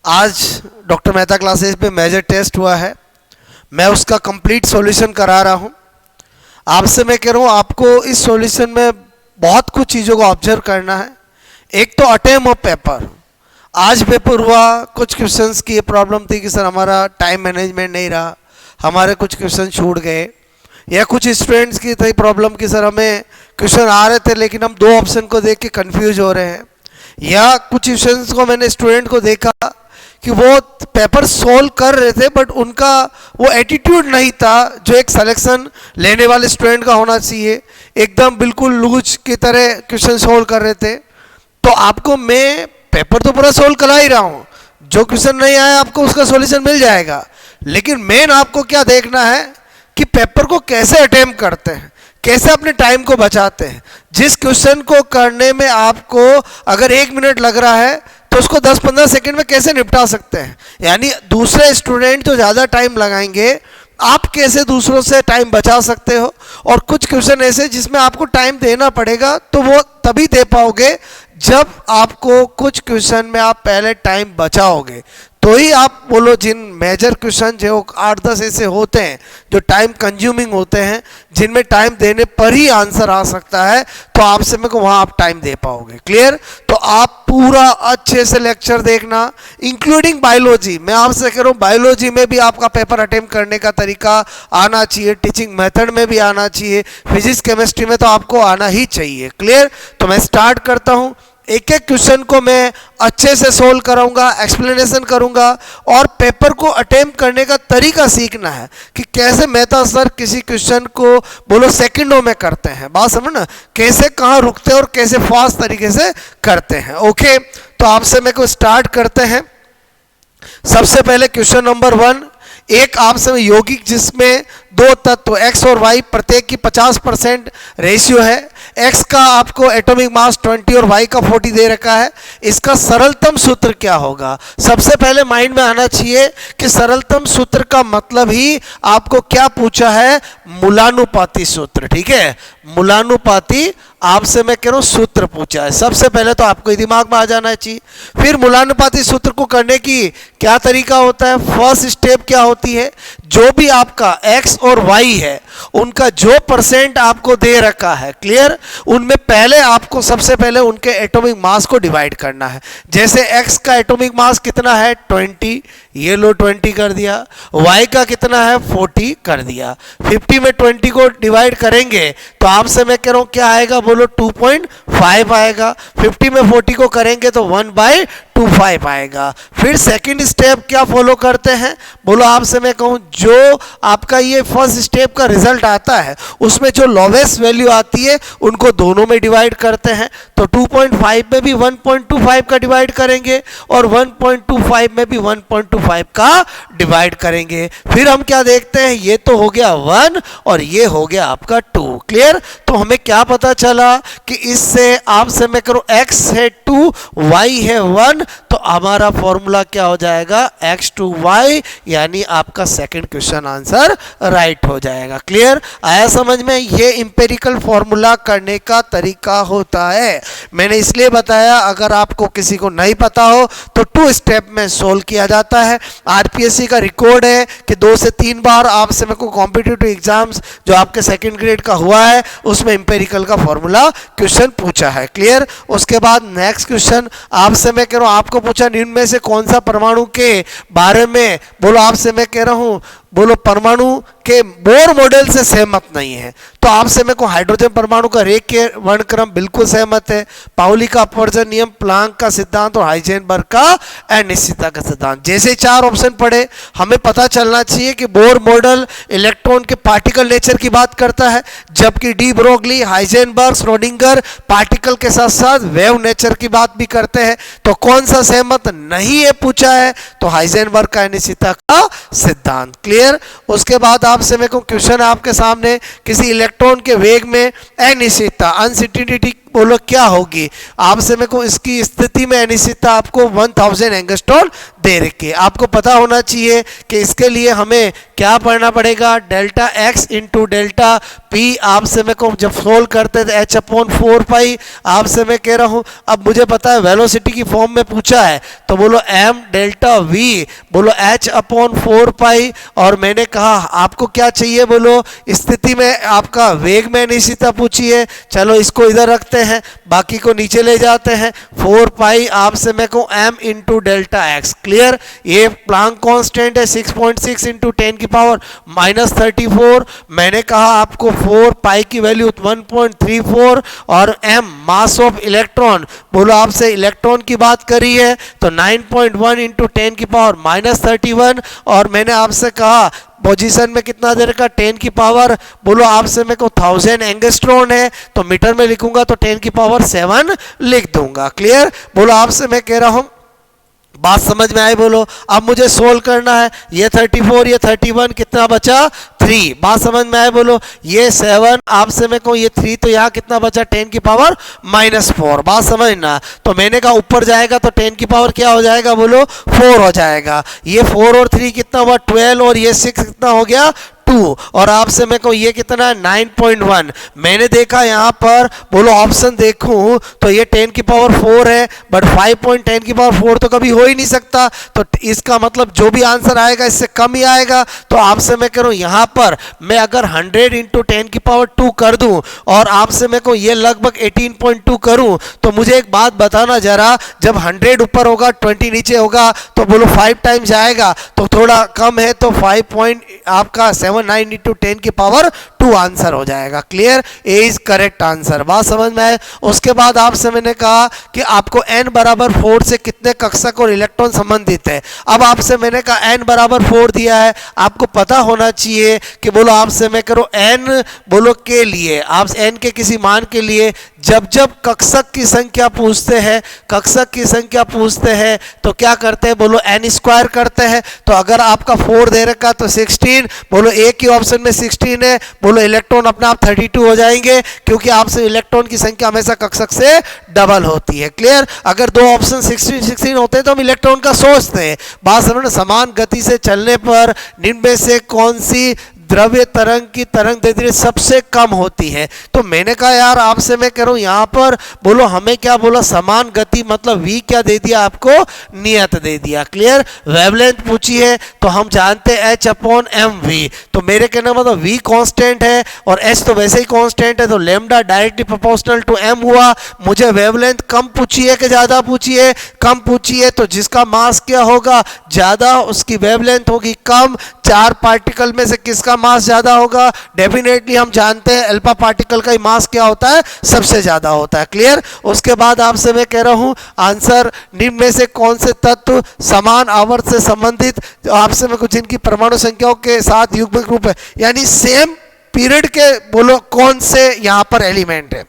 आज doctor Mehta classes पे major test हुआ है, मैं उसका कंप्लीट सॉल्यूशन करा रहा हूँ। आपसे मैं कह रहा हूँ आपको इस सॉल्यूशन में बहुत कुछ चीज़ों को ऑब्जर्व करना है। एक तो अटेम्प्ट ऑफ पेपर, आज पेपर हुआ, कुछ क्वेश्चंस की ये प्रॉब्लम थी कि सर हमारा टाइम मैनेजमेंट नहीं रहा, हमारे कुछ क्वेश्चन छूट गए, या कुछ स्टूडेंट्स की थी प्रॉब्लम कि सर हमें क्वेश्चन आ रहे थे लेकिन हम दो ऑप्शन को देख के कंफ्यूज हो रहे हैं, या कुछ क्वेश्चंस को मैंने स्टूडेंट को देखा कि वो पेपर सोल्व कर रहे थे बट उनका वो एटीट्यूड नहीं था जो एक सिलेक्शन लेने वाले स्टूडेंट का होना चाहिए, एकदम बिल्कुल लूज की तरह क्वेश्चन सोल्व कर रहे थे। तो आपको मैं पेपर तो पूरा सोल्व करा ही रहा हूँ, जो क्वेश्चन नहीं आया आपको उसका सॉल्यूशन मिल जाएगा, लेकिन मेन आपको क्या देखना है कि पेपर को कैसे अटेम्प्ट करते हैं, कैसे अपने टाइम को बचाते हैं। जिस क्वेश्चन को करने में आपको अगर 1 मिनट लग रहा है तो उसको 10-15 सेकंड में कैसे निपटा सकते हैं। यानी दूसरे स्टूडेंट जो ज़्यादा टाइम लगाएंगे, आप कैसे दूसरों से टाइम बचा सकते हो। और कुछ क्वेश्चन ऐसे जिसमें आपको टाइम देना पड़ेगा, तो वो तभी दे पाओगे जब आपको कुछ क्वेश्चन में आप पहले टाइम बचाओगे, तो ही आप बोलो। जिन मेजर क्वेश्चन जो 8-10 ऐसे होते हैं जो टाइम कंज्यूमिंग होते हैं, जिनमें टाइम देने पर ही आंसर आ सकता है, तो आपसे मेरे को वहाँ आप टाइम दे पाओगे। क्लियर? तो आप पूरा अच्छे से लेक्चर देखना, इंक्लूडिंग बायोलॉजी। मैं आपसे कह रहा हूँ बायोलॉजी में भी आपका पेपर अटेम्प्ट करने का तरीका आना चाहिए, टीचिंग मेथड में भी आना चाहिए, फिजिक्स केमिस्ट्री में तो आपको आना ही चाहिए। क्लियर? तो मैं स्टार्ट करता हूँ। एक एक क्वेश्चन को मैं अच्छे से सोल्व कराऊंगा, एक्सप्लेनेशन करूंगा, और पेपर को अटेम्प्ट करने का तरीका सीखना है कि कैसे मेहता सर किसी क्वेश्चन को बोलो सेकंडों में करते हैं। बात समझ ना, कैसे कहाँ रुकते हैं और कैसे फास्ट तरीके से करते हैं। ओके, तो आपसे मेरे को स्टार्ट करते हैं। सबसे पहले क्वेश्चन नंबर 1, एक आपसे यौगिक जिसमें 2 तत्व x और y प्रत्येक की 50% रेशियो है। x का आपको एटॉमिक मास 20 और y का 40 दे रखा है। इसका सरलतम सूत्र क्या होगा? सबसे पहले माइंड में आना चाहिए कि सरलतम सूत्र का मतलब ही आपको क्या पूछा है, मूलानुपाती सूत्र। ठीक है, मूलानुपाती आपसे मैं कह रहा हूं सूत्र पूछा है। सबसे पहले तो आपको दिमाग में आ जाना चाहिए। फिर मूलानुपाती सूत्र को करने की क्या तरीका होता है, फर्स्ट स्टेप क्या होती है, जो भी आपका x और y है उनका जो परसेंट आपको दे रखा है, क्लियर, उनमें पहले आपको सबसे पहले उनके एटॉमिक मास को डिवाइड करना है। जैसे x का एटॉमिक मास कितना है 20, ये लो 20 कर दिया, y का कितना है 40 कर दिया। 50 में 20 को डिवाइड करेंगे तो आपसे मैं कह रहा हूं क्या आएगा, बोलो 2.5 आएगा। 50 में 40 को करेंगे तो 1/25 आएगा। फिर सेकंड स्टेप क्या फॉलो करते हैं, बोलो आपसे मैं कहूं जो आपका ये फर्स्ट स्टेप का रिजल्ट आता है उसमें जो लोवेस्ट वैल्यू आती है उनको दोनों में डिवाइड करते हैं। तो 2.5 में भी 1.25 का डिवाइड करेंगे और 1.25 में भी 1.25 का डिवाइड करेंगे। फिर हम क्या देखते हैं, ये तो हो गया 1 और ये हो गया आपका 2। क्लियर? तो हमें क्या पता चला कि इससे आपसे मैं करूं x है 2, y है 1, तो हमारा फॉर्मूला क्या हो जाएगा, x to y, यानी आपका सेकंड क्वेश्चन आंसर राइट हो जाएगा। क्लियर? आया समझ में? ये इंपेरिकल फॉर्मूला करने का तरीका होता है। मैंने इसलिए बताया, अगर आपको किसी को नहीं पता हो तो 2 स्टेप में सोल्व किया जाता है। आरपीएससी का रिकॉर्ड है कि 2 से 3 बार आपसे मेरे को कॉम्पिटिटिव एग्जाम्स जो आपके सेकंड ग्रेड का हुआ है उसमें इंपेरिकल का फॉर्मूला क्वेश्चन पूछा है। क्लियर? उसके बाद नेक्स्ट क्वेश्चन आपसे मैं कह रहा हूं, आपको पूछा निम्न में से कौन सा परमाणु के बारे में, बोलो आपसे मैं कह रहा हूं, बोलो परमाणु के बोर मॉडल से सहमत नहीं है। तो आपसे मेरे को हाइड्रोजन परमाणु का रेखीय वर्णक्रम बिल्कुल सहमत है, पाउली का अपवर्जन नियम, प्लांक का सिद्धांत और हाइजेनबर्ग का अनिश्चितता का सिद्धांत। जैसे 4 ऑप्शन पढ़े, हमें पता चलना चाहिए कि बोर मॉडल इलेक्ट्रॉन के पार्टिकल नेचर की बात करता है, जबकि de Broglie, Heisenberg, Schrodinger particle के साथ साथ वेव नेचर की बात भी करते हैं। तो कौन सा सहमत नहीं है पूछा है, तो हाइजेनबर्ग का अनिश्चितता का सिद्धांत। क्लियर? उसके बाद आपसे मेरे को क्वेश्चन आपके सामने, किसी इलेक्ट्रॉन के वेग में अनिश्चितता, अनसर्टेनिटी बोलो क्या होगी। आपसे मेरे को इसकी स्थिति में अनिश्चितता आपको 1000 एंगस्ट्रॉम दे रखी है। आपको पता होना चाहिए कि इसके लिए हमें क्या पढ़ना पड़ेगा, delta x into delta P. आपसे मेरे को जब सोल्व करते थे h अपॉन 4 पाई, आपसे मैं कह रहा हूँ अब मुझे पता है वेलोसिटी की फॉर्म में पूछा है तो बोलो m डेल्टा v बोलो h अपॉन 4 पाई। और मैंने कहा आपको क्या चाहिए, बोलो स्थिति में आपका वेग में अनिश्चितता पूछी है। चलो इसको इधर रखते हैं, बाकी को नीचे ले जाते हैं। 4 पाई आपसे मैं कहूँ m into delta x. Clear, ये प्लांक कांस्टेंट है 6.6 इंटू 10 की पावर -34। मैंने कहा आपको 4 पाई की वैल्यू 1.34 और m मास ऑफ इलेक्ट्रॉन, बोलो आपसे इलेक्ट्रॉन की बात करी है तो 9.1 इंटू 10 की पावर -31। और मैंने आपसे कहा पोजीशन में कितना दे रखा, 10 की पावर, बोलो आपसे मेरे को 1000 एंगस्ट्रॉन है तो मीटर में लिखूंगा तो 10 की पावर 7 लिख दूंगा। क्लियर, बोलो आपसे मैं कह रहा हूं बात समझ में आई। बोलो अब मुझे सोल्व करना है, ये 34 ये 31 कितना बचा 3। बात समझ में आए। बोलो ये 7 आपसे मैं कहूँ ये 3 तो यहाँ कितना बचा 10 की पावर -4। बात समझना, तो मैंने कहा ऊपर जाएगा तो 10 की पावर क्या हो जाएगा, बोलो 4 हो जाएगा। ये 4 और 3 कितना हुआ 12 और ये 6 कितना हो गया 2। और आपसे मैं कहूँ ये कितना है 9.1। मैंने देखा यहाँ पर, बोलो ऑप्शन देखूं तो ये 10 की पावर 4 है बट 5.10 की पावर 4 तो कभी हो ही नहीं सकता। तो इसका मतलब जो भी आंसर आएगा इससे कम ही आएगा। तो आपसे मैं कह रहा हूँ यहाँ पर मैं अगर 100 इंटू 10 की पावर 2 कर दूं और आपसे मैं कहूँ ये लगभग 18.2 करूं तो मुझे एक बात बताना जरा, जब 100 ऊपर होगा 20 नीचे होगा तो बोलो 5 टाइम्स जाएगा तो थोड़ा कम है तो 5 आपका 7.9 इंटू 10 की पावर 2 आंसर हो जाएगा। Clear, A is correct answer. बात समझ में आए। उसके बाद आपसे मैंने कहा कि आपको n बराबर 4 से कितने कक्षक और इलेक्ट्रॉन संबंधित है। अब आपसे मैंने कहा n बराबर 4 दिया है, आपको पता होना चाहिए कि बोलो आपसे मैं करो n बोलो के लिए, आप n के किसी मान के लिए जब जब कक्षक की संख्या पूछते हैं, कक्षक की संख्या पूछते हैं तो क्या करते हैं, बोलो n स्क्वायर करते हैं। तो अगर आपका 4 दे रखा तो 16, बोलो एक ही ऑप्शन में 16 है, बोलो इलेक्ट्रॉन अपने आप 32 हो जाएंगे क्योंकि आपसे इलेक्ट्रॉन की संख्या हमेशा कक्षक से डबल होती है। क्लियर, अगर दो ऑप्शन 16 होते हैं तो हम इलेक्ट्रॉन का सोचते हैं। बात समझो, समान गति से चलने पर निम्न में से कौन सी द्रव्य तरंग की तरंग दैर्ध्य सबसे कम होती है। तो मैंने कहा यार आपसे मैं कह रहा हूं यहाँ पर बोलो हमें क्या बोला, समान गति मतलब v क्या दे दिया आपको, नियत दे दिया। क्लियर, वेवलेंथ पूछी है तो हम जानते हैं h अपॉन एम वी। तो मेरे कहने मतलब v कांस्टेंट है और h तो वैसे ही कांस्टेंट है तो lambda directly proportional to m हुआ। मुझे वेवलेंथ कम पूछी है कि ज्यादा पूछी है, कम पूछी है तो जिसका मास क्या होगा ज्यादा उसकी वेवलेंथ होगी कम। 4 पार्टिकल में से किसका मास ज्यादा होगा, डेफिनेटली हम जानते हैं अल्फा पार्टिकल का ही मास क्या होता है, सबसे ज्यादा होता है। क्लियर, उसके बाद आपसे मैं कह रहा हूं आंसर निम्न में से कौन से तत्व समान आवर्त से संबंधित, आपसे मैं कुछ इनकी परमाणु संख्याओं के साथ युग्मिक रूप है यानी सेम पीरियड के, बोलो कौन से यहां पर एलिमेंट है।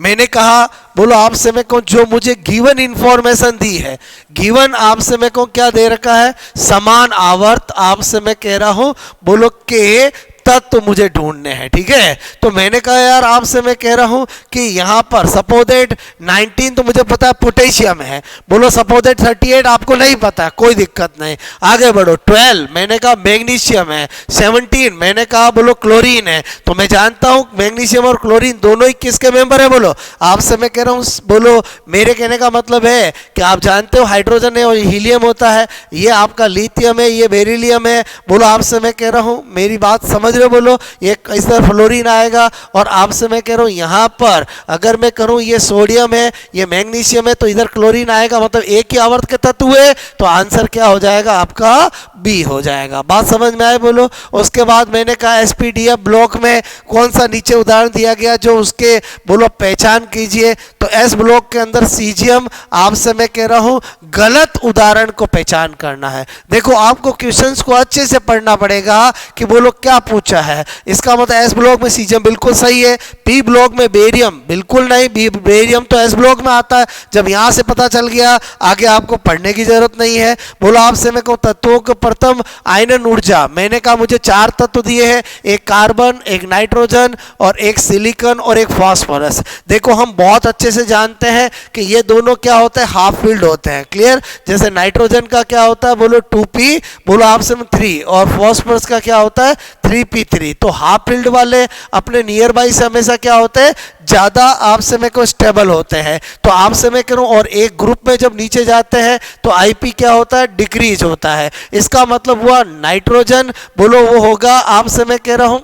मैंने कहा बोलो आपसे मैं कहूँ जो मुझे गिवन इंफॉर्मेशन दी है, गिवन आपसे मैं कहूँ क्या दे रखा है, समान आवर्त आपसे मैं कह रहा हूं बोलो के तत्व मुझे ढूंढने हैं। ठीक है, तो मैंने कहा यार आपसे मैं कह रहा हूं कि यहां पर सपोजेट 19 तो मुझे पता है पोटेशियम है, बोलो सपोजेट 38 आपको नहीं पता है, कोई दिक्कत नहीं, आगे बढ़ो। 12 मैंने कहा मैग्नीशियम है, 17 मैंने कहा बोलो क्लोरीन है। तो मैं जानता हूं मैग्नीशियम और क्लोरीन दोनों ही किसके मेंबर है, बोलो आपसे मैं कह रहा हूं, बोलो मेरे कहने का मतलब है कि आप जानते हो हाइड्रोजन है और हीलियम होता है, ये आपका लिथियम है, ये बेरिलियम है। बोलो आपसे मैं कह रहा हूं मेरी बात समझ, बोलो ये इस तरह फ्लोरीन आएगा और आपसे मैं कह रहा हूं यहां पर अगर मैं करूं ये सोडियम है ये मैग्नीशियम है तो इधर क्लोरीन आएगा, मतलब एक ही आवर्त के तत्व हुए तो आंसर क्या हो जाएगा आपका बी हो जाएगा। बात समझ में आए। बोलो उसके बाद मैंने कहा एसपीडीएफ ब्लॉक में कौन सा नीचे उदाहरण दिया गया जो उसके बोलो पहचान कीजिए। तो एस ब्लॉक के अंदर सीजियम, आपसे मैं कह रहा हूं गलत उदाहरण को पहचान करना है। देखो आपको क्वेश्चंस को अच्छे से पढ़ना पड़ेगा कि बोलो क्या पूछ पूछा है। इसका मतलब एस ब्लॉक में सीजियम बिल्कुल सही है, पी ब्लॉक में बेरियम बिल्कुल नहीं, बेरियम तो एस ब्लॉक में आता है। जब यहाँ से पता चल गया आगे आपको पढ़ने की जरूरत नहीं है। बोलो आपसे मैं कहूँ तत्वों के प्रथम आयनन ऊर्जा, मैंने कहा मुझे 4 तत्व दिए हैं, एक कार्बन, एक नाइट्रोजन और एक सिलिकॉन और एक फास्फोरस। देखो हम बहुत अच्छे से जानते हैं कि ये दोनों क्या होते हैं, हाफ फील्ड होते हैं। क्लियर? जैसे नाइट्रोजन का क्या होता है, बोलो 2p, बोलो आपसे में 3, और फास्फोरस का क्या होता है 3p3। तो हाफ फील्ड वाले अपने नियर बाई से हमेशा क्या होते हैं, ज्यादा आपसे में को स्टेबल होते हैं। तो आपसे मैं करूं, और एक ग्रुप में जब नीचे जाते हैं तो आईपी क्या होता है, डिक्रीज होता है। इसका मतलब हुआ नाइट्रोजन, बोलो वो होगा आपसे मैं कह रहा हूं,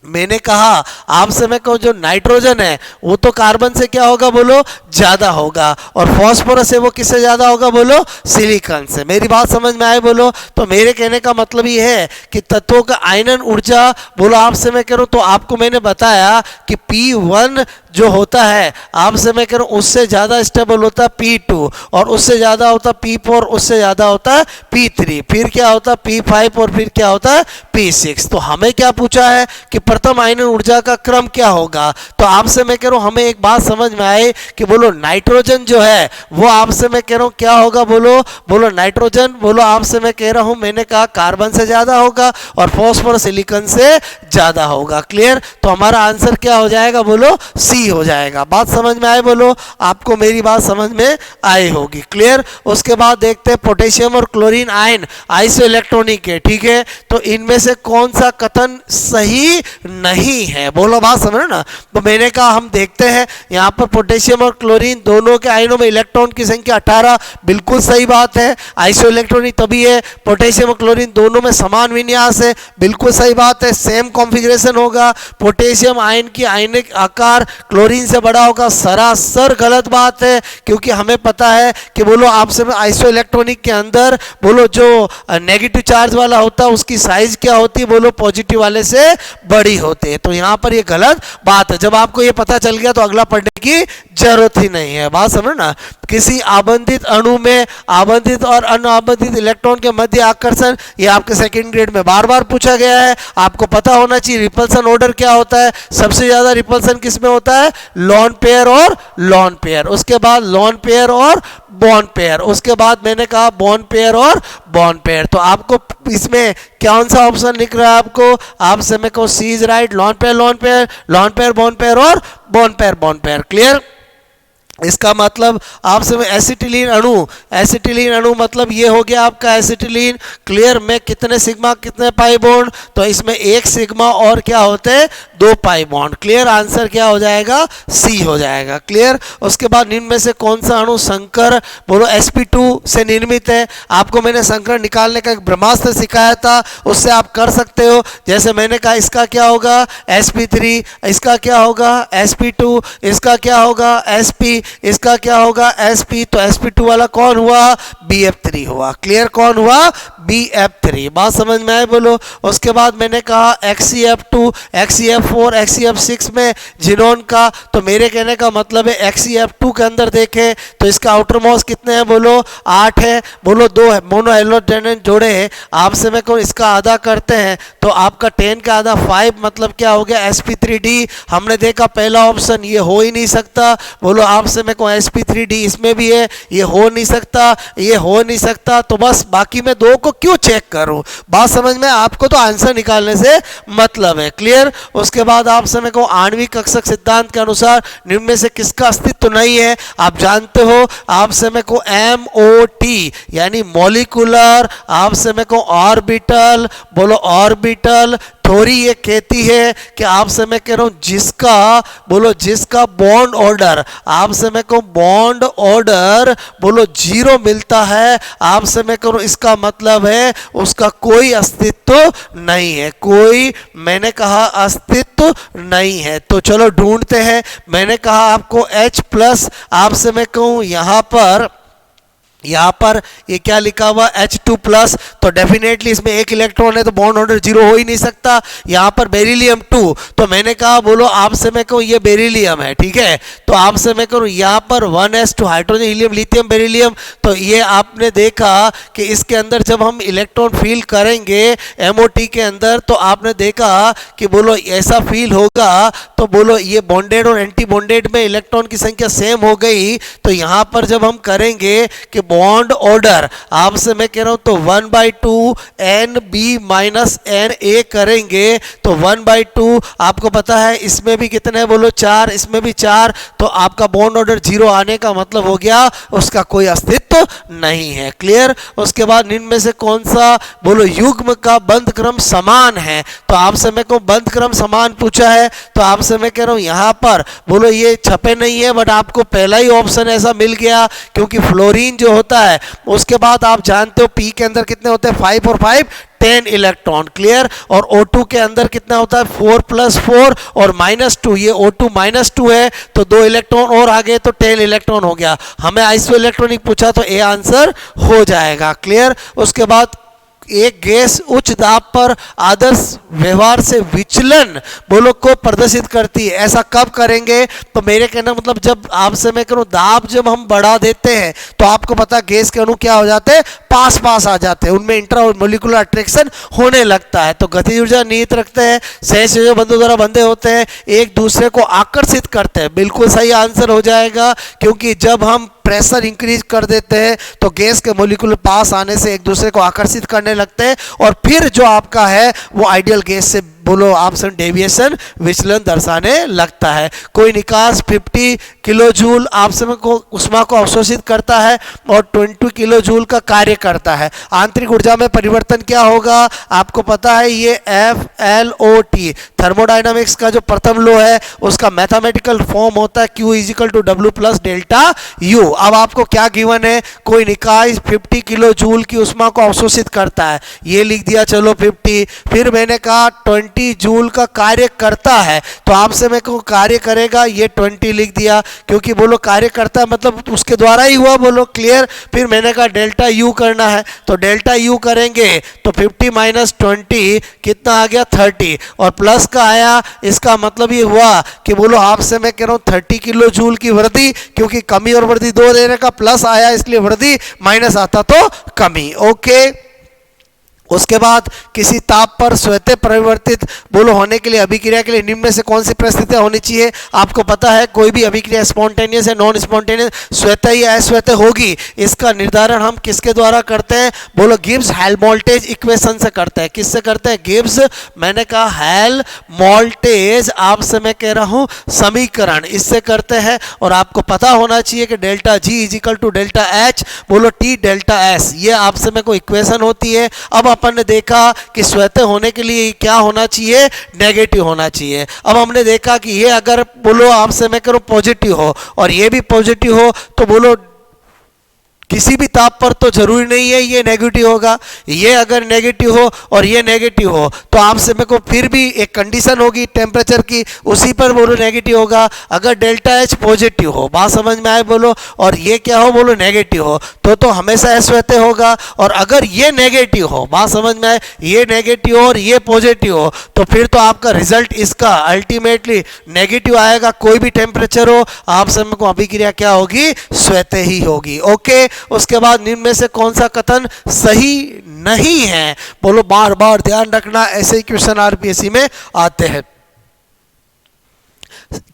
मैंने कहा आपसे मैं कहूँ जो नाइट्रोजन है वो तो कार्बन से क्या होगा, बोलो ज्यादा होगा, और फास्फोरस है वो किससे ज्यादा होगा, बोलो सिलिकॉन से। मेरी बात समझ में आए बोलो? तो मेरे कहने का मतलब ये है कि तत्वों का आयनन ऊर्जा, बोलो आपसे मैं कह रहा हूँ, तो आपको मैंने बताया कि P1 जो होता है आपसे मैं कह रहा हूँ उससे ज्यादा स्टेबल होता है P2, और उससे ज्यादा होता है P4, उससे ज्यादा होता है P3, फिर क्या होता है P5, और फिर क्या होता है P6। तो हमें क्या पूछा है कि प्रथम आयनन ऊर्जा का क्रम क्या होगा। तो आपसे मैं कह रहा हूँ हमें एक बात समझ में आए कि बोलो नाइट्रोजन जो है वो आपसे मैं कह रहा हूँ क्या होगा, बोलो नाइट्रोजन, बोलो आपसे मैं कह रहा हूँ, मैंने कहा कार्बन से ज्यादा होगा और फास्फोरस सिलिकॉन से ज्यादा होगा। क्लियर? तो हमारा आंसर क्या हो जाएगा, बोलो सी हो जाएगा। बात समझ में आए बोलो? आपको मेरी बात समझ में आई होगी। क्लियर? उसके बाद देखते हैं पोटेशियम और क्लोरीन आयन आइसो इलेक्ट्रॉनिक है, ठीक है, तो इनमें से कौन सा कथन सही नहीं है, बोलो बात समझ ना। तो मैंने कहा हम देखते हैं यहाँ पर पोटेशियम और क्लोरीन दोनों के आयनों में इलेक्ट्रॉन की संख्या 18, बिल्कुल सही बात है। आइसो इलेक्ट्रॉनिक तभी है, पोटेशियम और क्लोरीन दोनों में समान विन्यास है, बिल्कुल सही बात है। सेम कॉन्फ़िगरेशन होगा, पोटेशियम आयन की आयनिक आकार क्लोरीन से बड़ा होगा, सरासर गलत बात है, क्योंकि हमें पता है कि बोलो आपसे में आइसो इलेक्ट्रॉनिक के अंदर बोलो जो नेगेटिव चार्ज वाला होता है उसकी साइज क्या होती है, बोलो पॉजिटिव वाले से बड़ी होती है। तो यहाँ पर ये गलत बात है। जब आपको ये पता चल गया तो अगला पढ़ने की जरूरत ही नहीं है। बात समझ ना। किसी आबंधित अणु में आबंधित और अनाबंधित इलेक्ट्रॉन के मध्य आकर्षण, ये आपके सेकंड ग्रेड में बार बार पूछा गया है, आपको पता होना चाहिए रिपल्सन ऑर्डर क्या होता है। सबसे ज्यादा रिपल्सन किसमें होता है, लॉन पेयर और लॉन पेयर, उसके बाद लॉन पेयर और बॉन्ड पेयर, उसके बाद मैंने कहा बॉन्ड पेयर और बॉन्ड पेयर। तो आपको इसमें कौन सा ऑप्शन लिख रहा है, आपसे मैं कहूँ C is right, lone pair lone pair, lone pair bond pair और bond pair bond pair. Clear? इसका मतलब आपसे में एसिटिलीन अणु मतलब ये हो गया आपका एसिटिलीन। क्लियर? में कितने सिग्मा कितने पाई बॉन्ड, तो इसमें 1 सिग्मा और क्या होते हैं 2 पाई बॉन्ड। क्लियर? आंसर क्या हो जाएगा, सी हो जाएगा। क्लियर? उसके बाद निम्न में से कौन सा अणु संकर, बोलो sp2 से निर्मित है। आपको मैंने संकर निकालने का एक ब्रह्मास्त्र सिखाया था, उससे आप कर सकते हो। जैसे मैंने कहा इसका क्या होगा sp3, इसका क्या होगा sp2, इसका क्या होगा sp, इसका क्या होगा sp। तो sp2 वाला कौन हुआ, bf3 हुआ। क्लियर? कौन हुआ, bf3। बात समझ में आए बोलो? उसके बाद मैंने कहा xcf2 xcf4 xcf6 में जिनोन का, तो मेरे कहने का मतलब है xcf2 के अंदर देखें तो इसका आउटर मोस कितने हैं, बोलो 8 है, बोलो 2 है, मोनो हैलोजेन जोड़े हैं। आपसे मैं कहूँ इसका आधा करते हैं तो आपका 10 का आधा 5, मतलब क्या हो गया sp3d। हमने देखा पहला ऑप्शन ये हो ही नहीं सकता, बोलो आपसे मैं कहूँ sp3d इसमें भी है, ये हो नहीं सकता, ये हो नहीं सकता, तो बस बाकी मैं 2 को क्यों चेक करूं। बात समझ में? आपको तो आंसर निकालने से मतलब है। क्लियर? उसके बाद आपसे मैं कहूँ आणविक कक्षक सिद्धांत के अनुसार निम्न में से किसका अस्तित्व नहीं है। आप जानते हो आपसे मैं कहूँ MOT यानी मॉलिक्यूलर, आपसे मैं कहूँ ऑर्बिटल, बोलो ऑर्बिटल थ्योरी ये कहती है कि आपसे मैं कह रहा हूं जिसका बॉन्ड ऑर्डर, आपसे मैं कहूं बॉन्ड ऑर्डर बोलो 0 मिलता है, आपसे मैं कह रहा हूं इसका मतलब है उसका कोई अस्तित्व नहीं है, कोई मैंने कहा अस्तित्व नहीं है। तो चलो ढूंढते हैं। मैंने कहा आपको H+, आपसे मैं कहूं यहां पर यहाँ पर ये क्या लिखा हुआ H2 प्लस, तो डेफिनेटली इसमें एक इलेक्ट्रॉन है तो बॉन्ड ऑर्डर जीरो हो ही नहीं सकता। यहाँ पर बेरिलियम 2, तो मैंने कहा बोलो आपसे मैं कहूँ ये बेरिलियम है, ठीक है, तो आपसे मैं करूँ यहाँ पर 1s2 hydrogen helium lithium beryllium, तो ये आपने देखा कि इसके अंदर जब हम इलेक्ट्रॉन फील करेंगे MOT के अंदर, तो आपने देखा कि बोलो ऐसा फील होगा, तो बोलो ये बॉन्डेड और एंटी बॉन्डेड में इलेक्ट्रॉन की संख्या सेम हो गई। तो यहाँ पर जब हम करेंगे कि बॉन्ड ऑर्डर, आपसे मैं कह रहा हूं तो 1/2 NB माइनस NA करेंगे, तो 1/2 आपको पता है इसमें भी कितने हैं बोलो 4, इसमें भी 4, तो आपका बॉन्ड ऑर्डर जीरो आने का मतलब हो गया उसका कोई अस्तित्व नहीं है। क्लियर। उसके बाद निम्न में से कौन सा बोलो युग्म का बंध क्रम समान है, तो आपसे मैं कहूँ बंध क्रम समान पूछा है, तो आपसे मैं कह रहा हूँ यहाँ पर बोलो ये छपे नहीं है, बट आपको पहला ही ऑप्शन ऐसा मिल गया, क्योंकि फ्लोरीन जो होता है उसके बाद आप जानते हो पी के अंदर कितने होते हैं 5 और 5 10 इलेक्ट्रॉन। क्लियर। और O2 के अंदर कितना होता है 4 + 4 और -2, ये O2 -2 है, तो 2 इलेक्ट्रॉन और आगे तो 10 इलेक्ट्रॉन हो गया। हमें आइसो इलेक्ट्रॉनिक पूछा तो ए आंसर हो जाएगा। क्लियर। उसके बाद एक गैस उच्च दाब पर आदर्श व्यवहार से विचलन बोलो को प्रदर्शित करती है, ऐसा कब करेंगे, तो मेरे कहना मतलब जब आपसे मैं करूं दाब जब हम बढ़ा देते हैं तो आपको पता गैस के अणु क्या हो जाते हैं पास पास आ जाते हैं, उनमें इंट्रा मोलिकुलर अट्रैक्शन होने लगता है, तो गतिज ऊर्जा निहित रखते हैं, सहसंयोजक बंधों द्वारा बंधे होते हैं, एक दूसरे को आकर्षित करते हैं। बिल्कुल सही आंसर हो जाएगा, क्योंकि जब हम प्रेशर इंक्रीज कर देते हैं तो गैस के मोलिकुलर पास आने से एक दूसरे को आकर्षित करने लगते हैं, और फिर जो आपका है वो आइडियल गैस से बोलो आपसे डेविएशन विचलन दर्शाने लगता है। कोई निकास 50 किलो जूल आपसे को उष्मा को अवशोषित करता है और 20 किलो जूल का कार्य करता है। आंतरिक ऊर्जा में परिवर्तन क्या होगा आपको पता है, ये FLOT थर्मोडायनामिक्स का जो प्रथम लॉ है उसका मैथमेटिकल फॉर्म होता है Q = W + डेल्टा U। अब आपको क्या गिवन है, कोई निकाय 50 किलो जूल की उष्मा को अवशोषित करता है, ये लिख दिया चलो 50, फिर मैंने कहा 20 जूल का कार्य करता है, तो आपसे मैं कहूँ कार्य करेगा ये 20 लिख दिया, क्योंकि बोलो कार्य करता है मतलब उसके द्वारा ही हुआ बोलो। क्लियर। फिर मैंने कहा डेल्टा U करना है, तो डेल्टा U करेंगे तो 50 - 20 कितना आ गया 30, और प्लस का आया, इसका मतलब ये हुआ कि बोलो आपसे मैं कह रहा हूँ 30 किलो जूल की वृद्धि, क्योंकि कमी और वृद्धि दो देने का प्लस आया इसलिए वृद्धि, माइनस आता तो कमी। ओके। उसके बाद किसी ताप पर स्वतः परिवर्तित बोलो होने के लिए अभिक्रिया के लिए निम्न में से कौन सी परिस्थितियां होनी चाहिए, आपको पता है कोई भी अभिक्रिया स्पॉन्टेनियस या नॉन स्पॉन्टेनियस स्वतः या अस्वतः होगी, इसका निर्धारण हम किसके द्वारा करते हैं, बोलो गिब्स हेल्महोल्ट्ज़ इक्वेशन से करते हैं। किससे करते हैं, गिब्स मैंने कहा हेल्महोल्ट्ज़ आपसे मैं कह रहा हूं समीकरण, इससे करते हैं। और आपको पता होना चाहिए कि डेल्टा G = डेल्टा H बोलो T डेल्टा S, ये आपसे मैं कोई इक्वेशन होती है। अब अपन ने देखा कि स्वतः होने के लिए क्या होना चाहिए, नेगेटिव होना चाहिए। अब हमने देखा कि ये अगर बोलो आपसे मैं करूं पॉजिटिव हो और ये भी पॉजिटिव हो, तो बोलो किसी भी ताप पर तो जरूरी नहीं है ये नेगेटिव होगा, ये अगर नेगेटिव हो और ये नेगेटिव हो तो आपसे मेरे को फिर भी एक कंडीशन होगी टेम्परेचर की, उसी पर बोलो नेगेटिव होगा। अगर डेल्टा H पॉजिटिव हो, बात समझ में आए बोलो, और ये क्या हो बोलो नेगेटिव हो, तो हमेशा अस्वतः होगा। और अगर ये नेगेटिव हो, बात समझ में आए, ये नेगेटिव हो और ये पॉजिटिव हो, तो फिर तो आपका रिजल्ट इसका अल्टीमेटली नेगेटिव आएगा। कोई भी टेम्परेचर हो आपसे मेरे को अभिक्रिया क्या होगी, स्वतः ही होगी। ओके। उसके बाद निम्न में से कौन सा कथन सही नहीं है, बोलो बार बार ध्यान रखना, ऐसे ही क्वेश्चन आरपीएससी में आते हैं।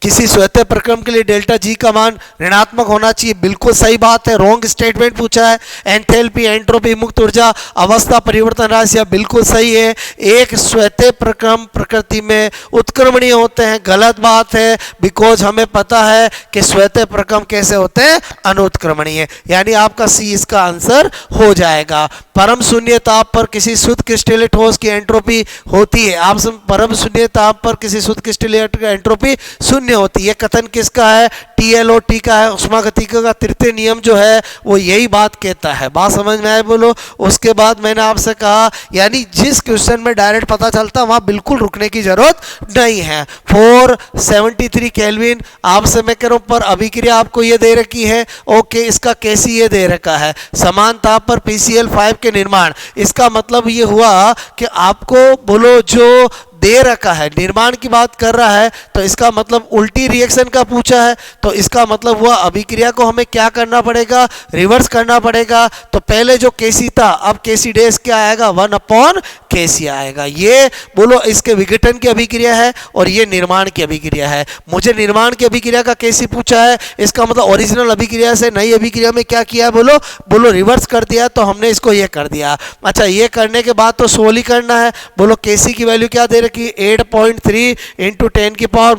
किसी स्वतः प्रक्रम के लिए डेल्टा G का मान ऋणात्मक होना चाहिए, बिल्कुल सही बात है, रॉन्ग स्टेटमेंट पूछा है। एंथैल्पी एंट्रोपी मुक्त ऊर्जा अवस्था परिवर्तन राशि बिल्कुल सही है। एक स्वतः प्रक्रम प्रकृति में उत्क्रमणीय होते हैं, गलत बात है, बिकॉज हमें पता है कि स्वतः प्रक्रम कैसे होते हैं, अनुत्क्रमणीय, यानी आपका सी इसका आंसर हो जाएगा। परम शून्य ताप पर किसी शुद्ध क्रिस्टलीय ठोस की एंट्रोपी होती है, आप परम शून्य ताप पर किसी शुद्ध क्रिस्टलीय एंट्रोपी शून्य होती है। ये कथन किसका है? TLOT का है। उष्मागतिकी का तृतीय नियम जो है वो यही बात कहता है। बात समझ में आए बोलो। उसके बाद मैंने आपसे कहा यानी जिस क्वेश्चन में डायरेक्ट पता चलता वहां बिल्कुल रुकने की जरूरत नहीं है। 473 केल्विन आपसे मैं कह रहा हूं पर अभिक्रिया आपको ये दे रखी है। ओके, इसका कैसी ये दे रखा है, समान ताप पर PCl5 के निर्माण। इसका मतलब ये हुआ कि आपको बोलो जो दे रखा है, निर्माण की बात कर रहा है, तो इसका मतलब उल्टी रिएक्शन का पूछा है, तो इसका मतलब हुआ अभिक्रिया को हमें क्या करना पड़ेगा? रिवर्स करना पड़ेगा। तो पहले जो केसी था अब केसी डैश क्या आएगा? 1/KC आएगा। ये बोलो इसके विघटन की अभिक्रिया है और ये निर्माण की अभिक्रिया है। मुझे निर्माण की अभिक्रिया का केसी पूछा है, इसका मतलब ओरिजिनल अभिक्रिया से नई अभिक्रिया में क्या किया है? बोलो रिवर्स कर दिया, तो हमने इसको ये कर दिया। अच्छा, ये करने के बाद तो सोल्व करना है। बोलो केसी की वैल्यू क्या दे कि 8.3 इंटू 10⁻³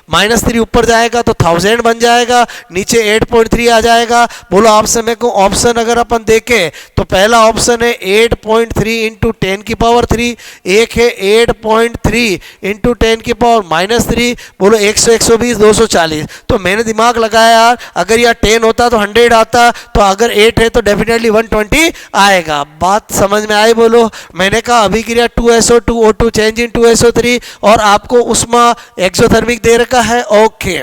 -3 ऊपर जाएगा तो 1000 बन जाएगा, नीचे 8.3 आ जाएगा। बोलो आपसे मैं कहूँ ऑप्शन अगर अपन देखें तो पहला ऑप्शन है 8.3 इंटू 10⁻³, एक है 8.3 इंटू 10⁻³ बोलो 100 120 240। तो मैंने दिमाग लगाया यार, अगर यह 10 होता तो 100 आता, तो अगर 8 है तो डेफिनेटली 120 आएगा। बात समझ में आई बोलो। मैंने कहा अभिक्रिया 2SO2O2 चेंज इन 2SO3 और आपको उष्मा एक्सोथर्मिक दे रखा है। ओके,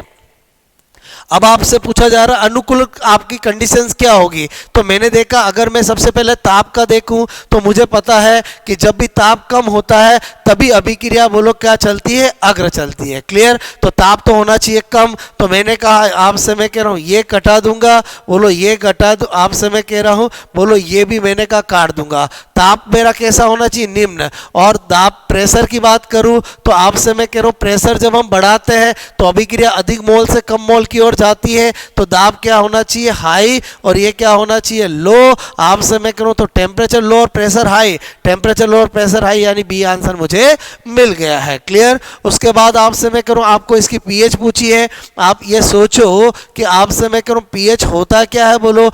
अब आपसे पूछा जा रहा अनुकूल आपकी कंडीशंस क्या होगी? तो मैंने देखा अगर मैं सबसे पहले ताप का देखूं तो मुझे पता है कि जब भी ताप कम होता है तभी अभिक्रिया बोलो क्या चलती है? अग्र चलती है। क्लियर? तो ताप तो होना चाहिए कम। तो मैंने कहा आपसे मैं कह रहा हूं ये कटा दूंगा, बोलो ये कटा दो, आपसे मैं कह रहा हूं बोलो ये भी मैंने कहा काट दूंगा। ताप मेरा कैसा होना चाहिए? निम्न। और दाब प्रेशर की बात करूं तो आपसे मैं कह रहा हूं प्रेशर जब हम बढ़ाते हैं तो अभिक्रिया अधिक मोल से कम मोल की ओर जाती है, तो दाब क्या होना चाहिए? हाई। और ये क्या होना चाहिए? लो। आपसे मैं करूं तो टेम्परेचर लो और प्रेशर हाई, टेम्परेचर लो और प्रेशर हाई, यानी बी आंसर मुझे मिल गया है। क्लियर? उसके बाद आपसे मैं करूं आपको इसकी पीएच पूछी है। आप ये सोचो कि आपसे मैं करूं पीएच होता क्या है? बोलो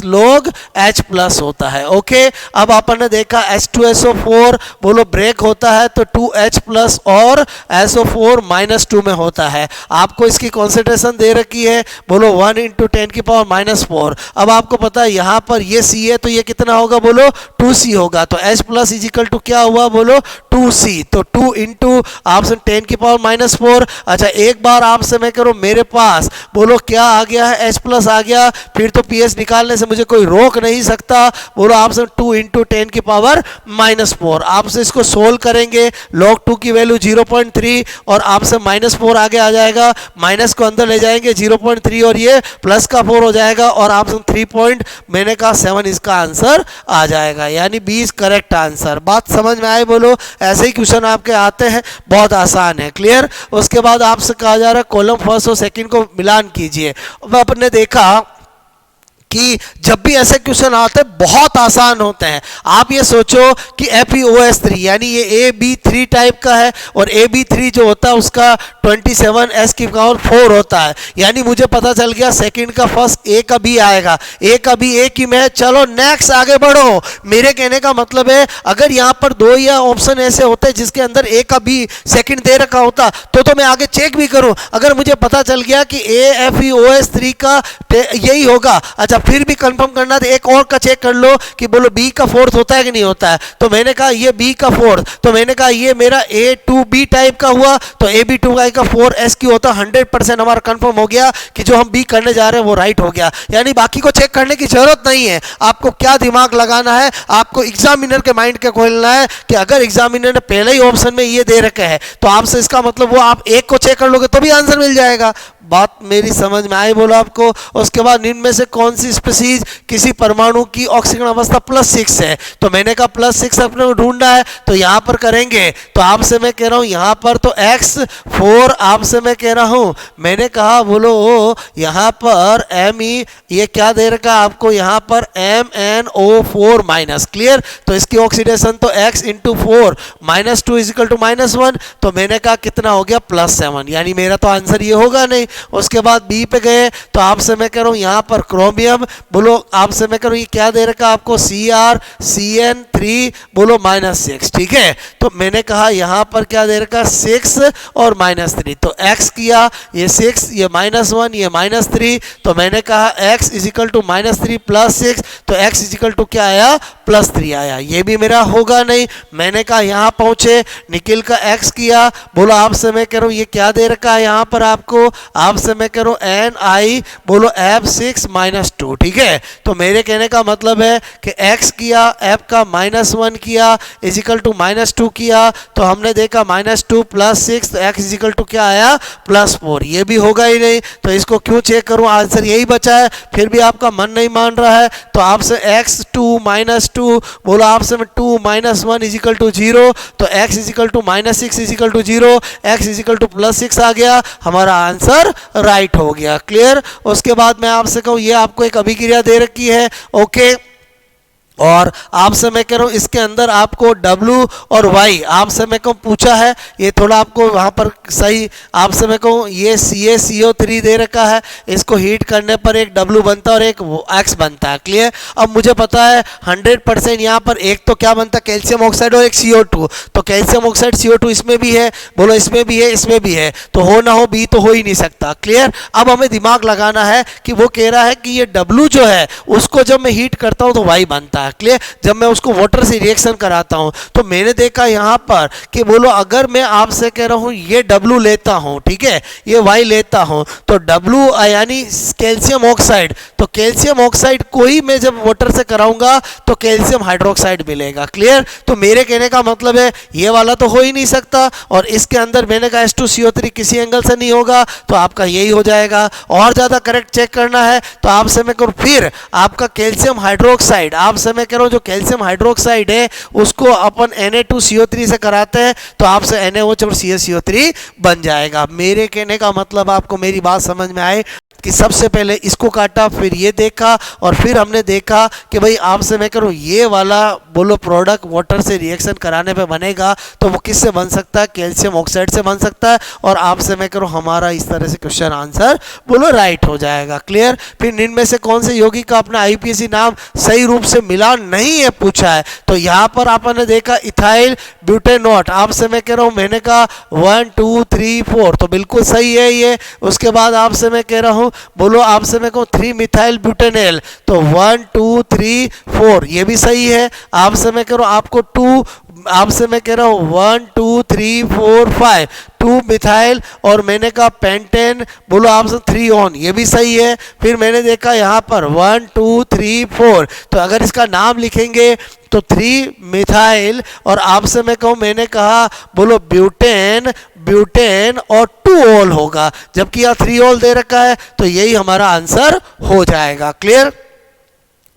-log H+ होता है। ओके, अब अपन ने देखा H2SO4 बोलो ब्रेक होता है तो 2H+ और SO4 -2 में होता है। आपको इसकी कॉन्सेंट्रेशन दे रखी है बोलो 1 इंटू 10⁻⁴। अब आपको पता है यहाँ पर ये C है तो ये कितना होगा? बोलो 2C होगा। तो H+ इजिकल टू क्या हुआ? बोलो 2C। तो 2 इंटू आपसे 10⁻⁴। अच्छा, एक बार आपसे मैं करूँ मेरे पास बोलो क्या आ गया है? H+ आ गया, फिर तो पीएच निकालने से मुझे कोई रोक नहीं सकता। बोलो आपसे 2 इंटू 10⁻⁴। आपसे इसको सोल्व करेंगे, log 2 की वैल्यू 0.3 और आपसे -4 आगे आ जाएगा, माइनस को अंदर ले जाएंगे 0.3 और ये प्लस का 4 हो जाएगा और आपसे 3 मैंने कहा 7 इसका आंसर आ जाएगा, यानी 20 करेक्ट आंसर। बात समझ में आए बोलो? ऐसे ही क्वेश्चन आपके आते हैं, बहुत आसान है। क्लियर? उसके बाद आपसे कहा जा रहा है कॉलम फर्स्ट और सेकंड को मिलान कीजिए। अब आपने देखा कि जब भी ऐसे क्वेश्चन आते हैं बहुत आसान होते हैं। आप ये सोचो कि FeOS3 यानी ये AB3 टाइप का है और AB3 जो होता है उसका 27s की पावर 4 होता है, यानी मुझे पता चल गया सेकंड का फर्स्ट A का B आएगा, A का B एक ही में। चलो नेक्स्ट आगे बढ़ो। मेरे कहने का मतलब है अगर यहाँ पर 2 या ऑप्शन ऐसे होते हैं जिसके अंदर A का B सेकंड दे रखा होता तो मैं आगे चेक भी करूं। अगर मुझे पता चल गया कि FeOS3 का यही होगा, अच्छा फिर भी कंफर्म करना तो एक और का चेक कर लो कि बोलो B का फोर्थ होता है कि नहीं होता है। तो मैंने कहा ये B का फोर्थ, तो मैंने कहा ये मेरा A2B टाइप का हुआ, तो AB2 का 4s की होता। 100% हमारा कंफर्म हो गया कि जो हम B करने जा रहे हैं वो राइट हो गया, यानी बाकी को चेक करने की जरूरत नहीं है। आपको क्या दिमाग लगाना है, आपको एग्जामिनर के माइंड के खोलना है कि अगर एग्जामिनर ने पहले ही ऑप्शन में ये दे रखे है तो आपसे इसका मतलब वो आप एक को चेक कर लोगे तो भी आंसर मिल जाएगा। बात मेरी समझ में आई बोलो आपको? उसके बाद निम्न में से कौन सी स्पीशीज किसी परमाणु की ऑक्सीजन अवस्था +6 है? तो मैंने कहा +6 अपने को ढूंढना है, तो यहाँ पर करेंगे। तो आपसे मैं कह रहा हूँ यहाँ पर तो X4 आपसे मैं कह रहा हूँ, मैंने कहा बोलो यहाँ पर Me ये क्या दे रखा आपको यहाँ पर MnO4-। क्लियर? तो इसकी ऑक्सीडेशन तो X इंटू 4 -2 इजिकल टू -1, तो मैंने कहा कितना हो गया? +7, यानी मेरा तो आंसर ये होगा नहीं। उसके बाद बी पे गए तो आपसे मैं कह रहा हूँ यहाँ पर क्रोमियम, बोलो आपसे मैं कह रहा हूँ ये क्या दे रखा आपको CrCN3 बोलो -6, ठीक है। तो मैंने कहा यहाँ पर क्या दे रखा 6 और -3, तो x किया ये 6 ये -1 ये -3, तो मैंने कहा x इजिकल टू -3 + 6, तो x इजिकल टू क्या आया +3 आया। ये भी मेरा होगा नहीं। मैंने कहा यहाँ पहुंचे निखिल का x किया, बोलो आपसे मैं कह रहा हूँ ये क्या दे रखा है यहाँ पर आपको, आपसे मैं कह रहा हूँ Ni बोलो F6 -2, ठीक है। तो मेरे कहने का मतलब है कि x किया f का -1 किया इजिकल टू -2 किया, तो हमने देखा -2 + 6, तो x इजिकल टू क्या आया +4। ये भी होगा ही नहीं, तो इसको क्यों चेक करूं, आंसर यही बचा है। फिर भी आपका मन नहीं मान रहा है, तो आपसे x2 -2 बोलो आपसे में 2 - 1 इजिकल टू 0, तो x equal to -6 equal to 0, x equal to +6 आ गया, हमारा आंसर राइट हो गया। क्लियर। उसके बाद मैं आपसे कहूँ ये आपको एक अभिक्रिया दे रखी है, ओके, और आपसे मैं कह रहा हूँ इसके अंदर आपको W और Y आपसे मैं कहूँ पूछा है, ये थोड़ा आपको वहाँ पर सही आपसे मैं कहूँ ये CaCO3 दे रखा है, इसको हीट करने पर एक W बनता है और एक X बनता है। क्लियर। अब मुझे पता है 100% यहाँ पर एक तो क्या बनता है कैल्शियम ऑक्साइड और एक CO2, तो कैल्शियम ऑक्साइड CO2 इसमें भी है, बोलो इसमें भी है इसमें भी है, तो हो ना हो बी तो हो ही नहीं सकता। क्लियर। अब हमें दिमाग लगाना है कि वो कह रहा है कि ये W जो है उसको जब मैं हीट करता हूँ तो Y बनता है। क्लियर। जब मैं उसको वाटर से रिएक्शन कराता हूं तो मैंने देखा यहां पर कि बोलो अगर मैं आपसे कह रहा हूं ये W लेता हूं, ठीक है, ये Y लेता हूं, तो W यानी कैल्शियम ऑक्साइड, तो कैल्शियम ऑक्साइड को ही मैं जब वाटर से कराऊंगा तो कैल्शियम हाइड्रोक्साइड मिलेगा। क्लियर। तो मेरे कहने का मतलब है ये वाला तो हो ही नहीं सकता, और इसके अंदर मैंने कहा H2CO3 किसी एंगल से नहीं होगा, तो आपका यही हो जाएगा। और ज्यादा करेक्ट चेक करना है तो आपसे मैं करूं फिर आपका कैल्शियम हाइड्रोक्साइड, आपसे मैं कह रहा हूं जो कैल्शियम हाइड्रोक्साइड है उसको अपन Na2CO3 से कराते हैं, तो आपसे NaOH और CaCO3 बन जाएगा। मेरे कहने का मतलब आपको मेरी बात समझ में आए कि सबसे पहले इसको काटा, फिर ये देखा, और फिर हमने देखा कि भाई आपसे मैं करूँ ये वाला बोलो प्रोडक्ट वाटर से रिएक्शन कराने पे बनेगा, तो वो किससे बन सकता है, कैल्शियम ऑक्साइड से बन सकता है, और आपसे मैं करूँ हमारा इस तरह से क्वेश्चन आंसर बोलो राइट हो जाएगा। क्लियर। फिर इनमें से कौन से यौगिक का अपना IPAC नाम सही रूप से मिला नहीं है पूछा है, तो यहाँ पर आपने देखा इथाइल ब्यूटेनॉट, आपसे मैं कह रहा हूँ मैंने कहा 1 2 3 4, तो बिल्कुल सही है ये। उसके बाद आपसे मैं कह रहा हूँ बोलो आपसे मैं कहूँ 3 मिथाइल ब्यूटेनॉल, तो 1 2 3 4 ये भी सही है। आपसे मैं कह रहा हूँ आपको 2, आपसे मैं कह रहा हूँ 1 2 3 4 5 2 मिथाइल, और मैंने कहा पेंटेन बोलो आपसे 3 ऑन, ये भी सही है। फिर मैंने देखा यहाँ पर 1 2 3 4, तो अगर इसका नाम लिखेंगे तो 3 मिथाइल, और आपसे मैं कहूँ मैंने कहा बोलो ब्यूटेन ब्यूटेन और 2 ऑल होगा, जबकि यहाँ 3 ऑल दे रखा है, तो यही हमारा आंसर हो जाएगा। क्लियर।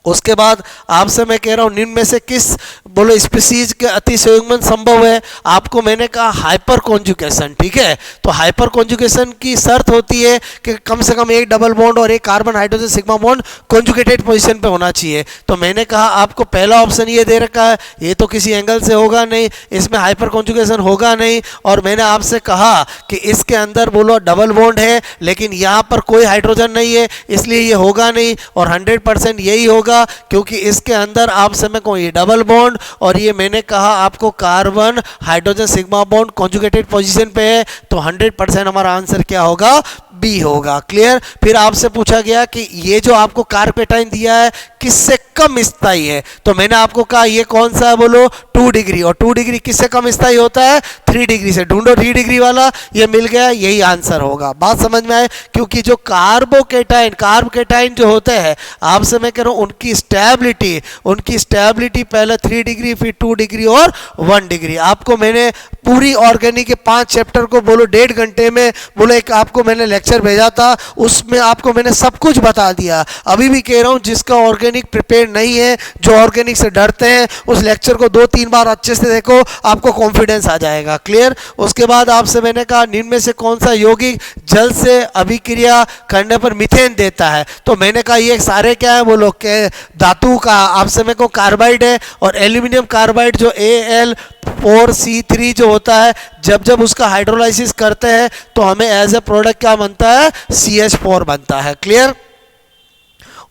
उसके बाद आपसे मैं कह रहा हूँ निम्न में से किस बोलो स्पीसीज के अतिसंयुग्मन संभव है, आपको मैंने कहा हाइपर कॉन्जुगेशन, ठीक है। तो हाइपर कॉन्जुगेशन की शर्त होती है कि कम से कम एक डबल बॉन्ड और एक carbon hydrogen sigma bond conjugated position पे होना चाहिए। तो मैंने कहा आपको पहला ऑप्शन ये दे रखा है, ये तो किसी एंगल से होगा नहीं, इसमें हाइपर कॉन्जुगेशन होगा नहीं, और मैंने आपसे कहा कि इसके अंदर बोलो डबल बॉन्ड है लेकिन यहाँ पर कोई हाइड्रोजन नहीं है, इसलिए ये होगा नहीं, और 100% यही होगा क्योंकि इसके अंदर आपसे मैं कहूँ ये डबल बॉन्ड, और ये मैंने कहा आपको carbon hydrogen sigma bond conjugated position पे है, तो 100% हमारा आंसर क्या होगा, बी होगा। क्लियर। फिर आपसे पूछा गया कि ये जो आपको कार्पेटाइन दिया है किससे कम स्थायी है, तो मैंने आपको कहा ये कौन सा है, बोलो 2 डिग्री, और 2 डिग्री किससे कम स्थायी होता है, 3 डिग्री से। ढूंढो 3 डिग्री वाला, ये मिल गया, यही आंसर होगा। बात समझ में आए। क्योंकि जो कार्बोकेटाइन जो होते हैं आपसे मैं कह रहा हूँ उनकी स्टेबिलिटी पहले 3 डिग्री फिर 2 डिग्री और 1 डिग्री। आपको मैंने पूरी ऑर्गेनिक के 5 चैप्टर को बोलो 1.5 घंटे में बोलो एक आपको मैंने लेक्चर भेजा था, उसमें आपको मैंने सब कुछ बता दिया। अभी भी कह रहा हूँ जिसका ऑर्गेनिक प्रिपेयर नहीं है, जो ऑर्गेनिक से डरते हैं, उस लेक्चर को 2-3 2-3 बार अच्छे से देखो, आपको कॉन्फिडेंस आ जाएगा। क्लियर। उसके बाद आपसे मैंने कहा निम्न में से कौन सा यौगिक जल से अभिक्रिया करने पर मीथेन देता है, तो मैंने कहा ये सारे क्या है बोलो के धातु का आपसे मेरे को कार्बाइड है, और एल्यूमिनियम कार्बाइड जो Al4C3 जो होता है, जब जब उसका हाइड्रोलाइसिस करते हैं तो हमें एज ए प्रोडक्ट क्या बनता है, CH4 बनता है। क्लियर।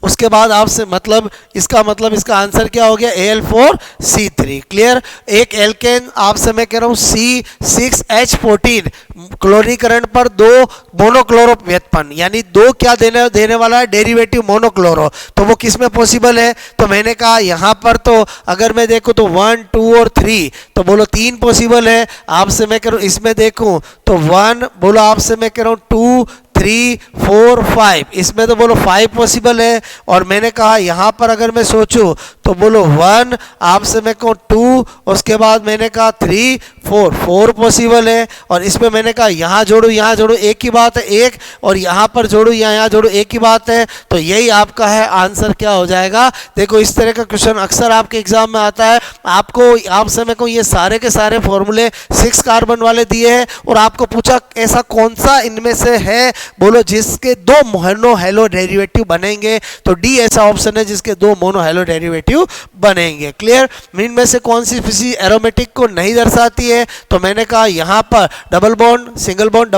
उसके बाद आपसे मतलब इसका आंसर क्या हो गया, Al4C3। क्लियर। एक एल्केन आपसे मैं कह रहा हूँ C6H14 क्लोरीकरण पर 2 मोनोक्लोरो व्युत्पन्न, यानी 2 क्या देने वाला है, डेरिवेटिव मोनोक्लोरो, तो वो किस में पॉसिबल है, तो मैंने कहा यहाँ पर तो अगर मैं देखूँ तो 1, 2 और 3, तो बोलो 3 पॉसिबल है। आपसे मैं कह रहा हूँ इसमें देखूँ तो 1 बोलो, आपसे मैं कह रहा हूँ 2, 3, 4, 5, इसमें तो बोलो 5 पॉसिबल है। और मैंने कहा यहाँ पर अगर मैं सोचूं तो बोलो 1, आपसे मैं कहूँ 2, उसके बाद मैंने कहा 3, 4 पॉसिबल है। और इसमें मैंने कहा यहाँ जोड़ो एक ही बात है, एक, और यहाँ पर जोड़ो यहाँ जोड़ो एक ही बात है, तो यही आपका है आंसर क्या हो जाएगा। देखो इस तरह का क्वेश्चन अक्सर आपके एग्जाम में आता है, आपसे मैं कहूँ ये सारे के सारे फॉर्मूले 6 कार्बन वाले दिए हैं, और आपको पूछा ऐसा कौन सा इनमें से है बोलो जिसके 2 मोनो हेलो डेरिवेटिव बनेंगे, तो डी ऐसा ऑप्शन है जिसके 2 मोनो हेलो डेरिवेटिव बनेंगे। क्लियर। इनमें से कौन सी स्पीशीज एरोमेटिक को नहीं दर्शाती है, तो मैंने कहा यहाँ पर double bond single bond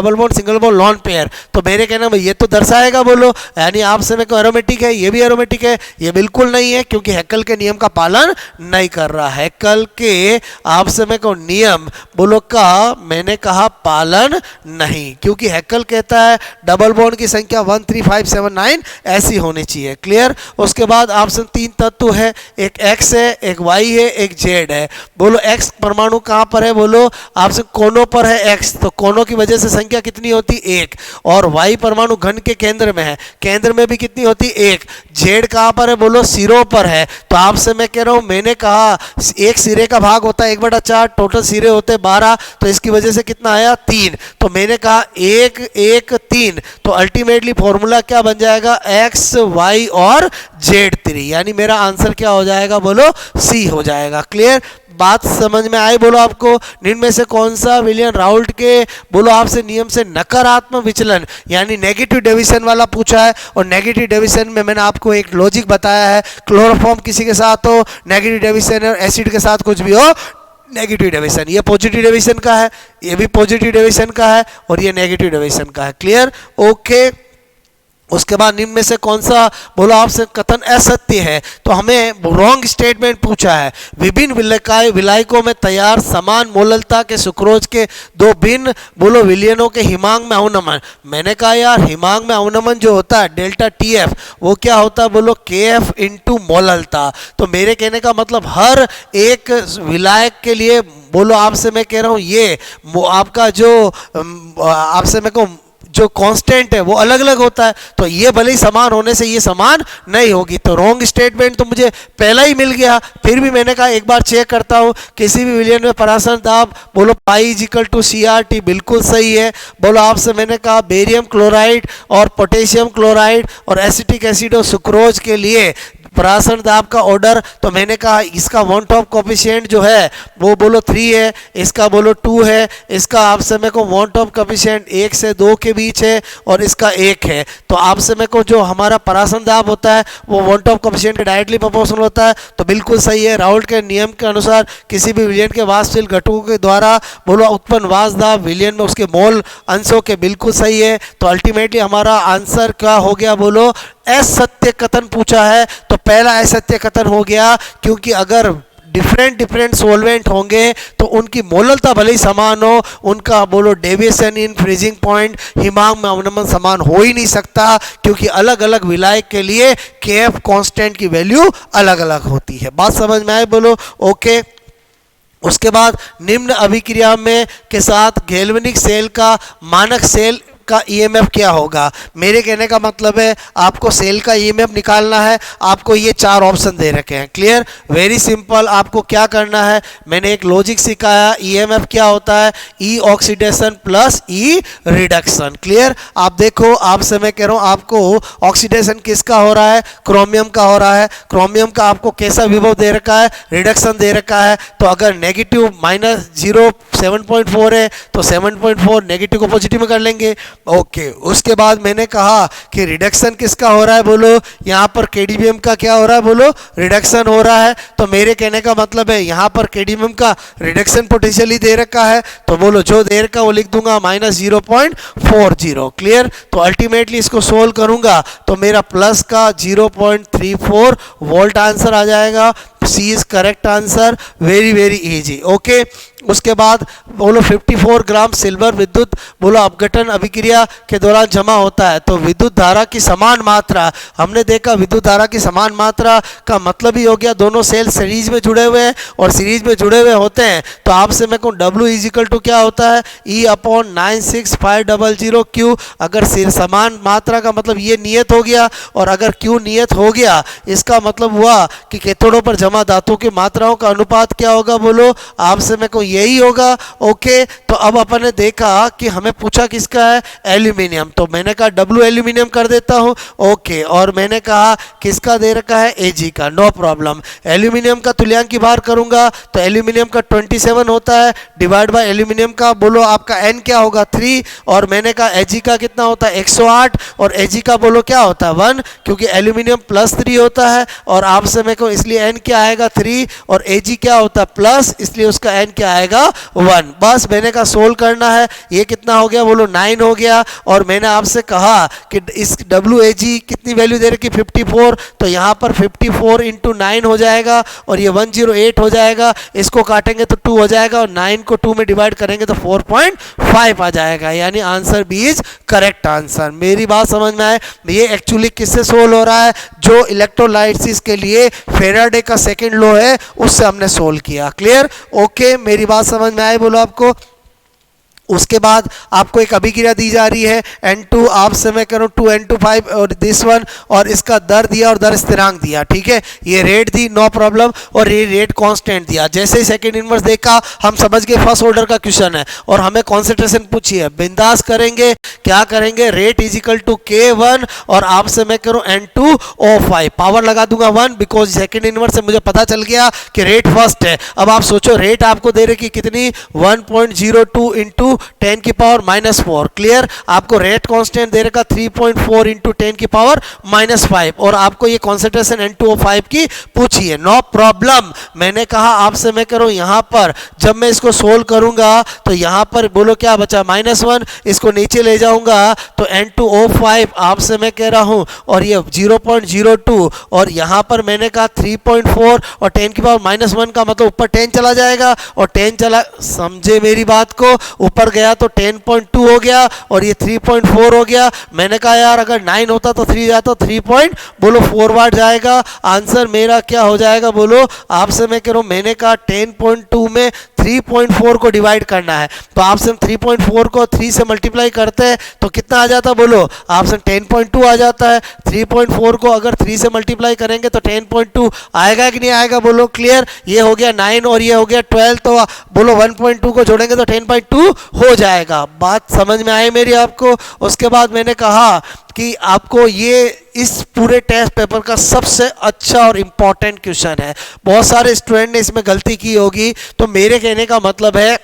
lone pair, तो मेरे कहना में ये तो दर्शाएगा बोलो, यानी आपसे मेरे को एरोमेटिक है, ये भी एरोमेटिक है, ये बिल्कुल नहीं है क्योंकि हैकेल के नियम का पालन नहीं कर रहा है। हैकेल के आपसे मेरे को नियम बोलो का मैंने कहा पालन नहीं, क्योंकि हैकेल कहता है डबल बॉन्ड की संख्या 1, 3, 5, 7, 9 ऐसी होनी चाहिए। क्लियर। उसके बाद आपसे 3 तत्व है, एक X है, एक Y है, एक Z है। बोलो X परमाणु कहाँ पर है, बोलो आपसे कोनों पर है X, तो कोनों की वजह से संख्या कितनी होती 1, और Y परमाणु घन के केंद्र में है, केंद्र में भी कितनी होती 1। Z कहाँ पर है, बोलो सिरों पर है, तो आपसे मैं कह रहा हूँ मैंने कहा एक सिरे का भाग होता है 1/4, टोटल सिरे होते 12, तो इसकी वजह से कितना आया 3, तो मैंने कहा 1, 1, 3, तो अल्टीमेटली फॉर्मूला क्या बन जाएगा, X, Y और Z3, यानी मेरा आंसर क्या हो जाएगा बोलो C हो जाएगा। क्लियर। बात समझ में आई बोलो आपको। निम्न में से कौन सा विलियम राउल्ट के बोलो आपसे नियम से नकारात्मक विचलन यानी नेगेटिव डेविएशन वाला पूछा है, और नेगेटिव डेविएशन में मैंने आपको एक लॉजिक बताया है, क्लोरोफॉर्म किसी के साथ हो नेगेटिव डेविएशन, और एसिड के साथ कुछ भी हो नेगेटिव डेविएशन। ये पॉजिटिव डेविएशन का है, ये भी पॉजिटिव डेविएशन का है, और ये नेगेटिव डेविएशन का है। क्लियर। ओके। उसके बाद निम्न में से कौन सा बोलो आपसे कथन असत्य है, तो हमें रॉन्ग स्टेटमेंट पूछा है। विभिन्न विलायकों में तैयार समान मोललता के सुक्रोज के 2 भिन्न बोलो विलयनों के हिमांग में अवनमन, मैंने कहा यार हिमांग में अवनमन जो होता है डेल्टा TF वो क्या होता है बोलो KF इंटू मोललता, तो मेरे कहने का मतलब हर एक विलायक के लिए बोलो आपसे मैं कह रहा हूँ ये आपका जो आपसे मैं कहूँ जो कांस्टेंट है वो अलग अलग होता है, तो ये भले ही समान होने से ये समान नहीं होगी, तो रॉन्ग स्टेटमेंट तो मुझे पहला ही मिल गया। फिर भी मैंने कहा एक बार चेक करता हूँ, किसी भी विलयन में परासरण दाब बोलो पाई = CRT बिल्कुल सही है। बोलो आपसे मैंने कहा बेरियम क्लोराइड और पोटेशियम क्लोराइड और एसिटिक एसिड और सुक्रोज के लिए परासरण दाब का ऑर्डर, तो मैंने कहा इसका वन टॉप कोफिशिएंट जो है वो बोलो 3 है, इसका बोलो 2 है, इसका आपसे मेरे को वन टॉप कोफिशिएंट 1 से 2 के बीच है, और इसका 1 है, तो आपसे मेरे को जो हमारा परासरण दाब होता है वो वन टॉप कोफिशिएंट के डायरेक्टली प्रोपोर्शनल होता है, तो बिल्कुल सही है। राउल्ट के नियम के अनुसार किसी भी विलयन के वाष्पशील घटकों के द्वारा बोलो उत्पन्न वाष्प दाब विलयन में उसके मोल अंशों के बिल्कुल सही है, तो अल्टीमेटली हमारा आंसर क्या हो गया बोलो असत्य कथन पूछा है, तो पहला असत्य कथन हो गया, क्योंकि अगर डिफरेंट सोलवेंट होंगे तो उनकी मोललता भले ही समान हो, उनका बोलो deviation in freezing point Himang में अवनमन समान हो ही नहीं सकता, क्योंकि अलग अलग विलायक के लिए KF कांस्टेंट की वैल्यू अलग अलग होती है। बात समझ में आए बोलो ओके। उसके बाद निम्न अभिक्रिया में के साथ गैल्वेनिक सेल का मानक सेल का ईएमएफ क्या होगा। मेरे कहने का मतलब है आपको सेल का ईएमएफ निकालना है, आपको ये चार ऑप्शन दे रखे हैं। Clear, very simple. आपको क्या करना है, मैंने एक लॉजिक सिखाया, ईएमएफ क्या होता है, ई ऑक्सीडेशन प्लस ई रिडक्शन। क्लियर, आप देखो, आपसे मैं कह रहा हूं आपको ऑक्सीडेशन किसका हो रहा है, क्रोमियम का हो रहा है। क्रोमियम का आपको कैसा विभव दे रखा है, रिडक्शन दे रखा है। तो अगर नेगेटिव -0 7.4 है तो 7.4 नेगेटिव को पॉजिटिव में कर लेंगे। ओके, उसके बाद मैंने कहा कि रिडक्शन किसका हो रहा है, बोलो यहाँ पर केडीबीएम का क्या हो रहा है, बोलो रिडक्शन हो रहा है। तो मेरे कहने का मतलब है यहाँ पर केडीबीएम का रिडक्शन पोटेंशियल दे रखा है, तो बोलो जो दे रखा वो लिख दूंगा -0.40। क्लियर, तो अल्टीमेटली इसको सोल्व करूंगा तो मेरा प्लस का 0.34 वोल्ट आंसर आ जाएगा। C is correct answer, very very easy. Okay, उसके बाद बोलो 54 ग्राम सिल्वर विद्युत बोलो अपघटन अभिक्रिया के दौरान जमा होता है। तो विद्युत धारा की समान मात्रा, हमने देखा विद्युत धारा की समान मात्रा का मतलब ही हो गया दोनों सेल सीरीज में जुड़े हुए हैं, और सीरीज में जुड़े हुए होते हैं तो आपसे मैं कहूँ W इजिकल टू क्या होता है, E/96500 Q। अगर समान मात्रा का मतलब ये नियत हो गया, और अगर Q नियत हो गया इसका मतलब हुआ कि कैथोडों पर जमा धातु की मात्राओं का अनुपात क्या होगा, बोलो आपसे मैं कहूँ यही होगा। ओके, तो अब अपन ने देखा कि हमें पूछा किसका है, एल्यूमिनियम, तो मैंने कहा W एल्यूमिनियम कर देता हूँ। ओके, और मैंने कहा किसका दे रखा है, Ag का, नो प्रॉब्लम। एल्यूमिनियम का तुल्यांक की बार करूंगा तो एल्यूमिनियम का 27 होता है, डिवाइड बाय एल्यूमिनियम का बोलो आपका N क्या होगा 3, और मैंने कहा Ag का कितना होता है 108, और Ag का बोलो क्या होता है 1, क्योंकि एल्यूमिनियम +3 होता है, और आपसे मैं कहूँ इसलिए N क्या आएगा 3, और Ag क्या होता है प्लस, इसलिए उसका N क्या आएगा 1। बस मैंने कहा सोल्व करना है, ये कितना हो गया, बोलो 9 हो गया। और मैंने आपसे कहा कि इस WAG कितनी वैल्यू दे रखी 54, तो यहाँ पर 54 × 9 हो जाएगा, और ये 108 हो जाएगा। इसको काटेंगे तो 2 हो जाएगा, और 9 को 2 में डिवाइड करेंगे तो 4.5 आ जाएगा, यानी answer B is correct answer. मेरी बात समझ में आए, ये एक्चुअली किससे सोल्व हो रहा है, जो इलेक्ट्रोलाइसिस के लिए फेराडे का सेकंड लॉ है उससे हमने सोल्व किया। क्लियर, ओके, मेरी बात समझ में आए बोलो आपको। उसके बाद आपको एक अभिक्रिया दी जा रही है N2, आपसे मैं करूँ 2N25 और दिस वन, और इसका दर दिया और दर स्थिरांक दिया। ठीक है, ये रेट दी, नो प्रॉब्लम, और ये रेट कांस्टेंट दिया। जैसे ही सेकंड इनवर्स देखा हम समझ गए फर्स्ट ऑर्डर का क्वेश्चन है, और हमें कॉन्सेंट्रेशन पूछी है, बिंदास करेंगे। क्या करेंगे, रेट इजिकल टू K1, और आपसे मैं करूँ N2O5, पावर लगा दूंगा 1, बिकॉज सेकंड इनवर्स से मुझे पता चल गया कि रेट फर्स्ट है। अब आप सोचो रेट आपको दे रही कितनी, 1.02 × 10⁻⁻4। क्लियर, आपको रेट कांस्टेंट दे रखा 3.4 × 10⁻⁻5, और आपको ये कॉन्सेंट्रेशन N2O5 की पूछी है, नो प्रॉब्लम। मैंने कहा आपसे मैं करूं यहाँ पर जब मैं इसको सोल्व करूंगा तो यहाँ पर बोलो क्या बचा -1, इसको नीचे ले जाऊंगा तो N2O5 आपसे मैं कह रहा हूं, और ये 0.02, और यहाँ पर मैंने कहा 3.4 और 10⁻⁻1 का मतलब ऊपर 10 चला जाएगा, और 10 चला, समझे मेरी बात को, ऊपर गया तो 10.2 हो गया, और ये 3.4 हो गया। मैंने कहा यार अगर 9 होता तो 3 जाता, 3.4 वाट जाएगा। आंसर मेरा क्या हो जाएगा, बोलो आपसे मैं कह रहा हूं, मैंने कहा 10.2 में 3.4 को डिवाइड करना है, तो आपसे हम 3.4 को 3 से मल्टीप्लाई करते हैं तो कितना आ जाता, बोलो आपसे 10.2 आ जाता है। 3.4 को अगर 3 से मल्टीप्लाई करेंगे तो 10.2 आएगा कि नहीं आएगा, बोलो। क्लियर, ये हो गया 9 और ये हो गया 12, तो बोलो 1.2 को जोड़ेंगे तो 10.2 हो जाएगा। बात समझ में आई मेरी आपको। उसके बाद मैंने कहा कि आपको ये इस पूरे टेस्ट पेपर का सबसे अच्छा और इम्पॉर्टेंट क्वेश्चन है। बहुत सारे स्टूडेंट ने इसमें गलती की होगी, तो मेरे कहने का मतलब है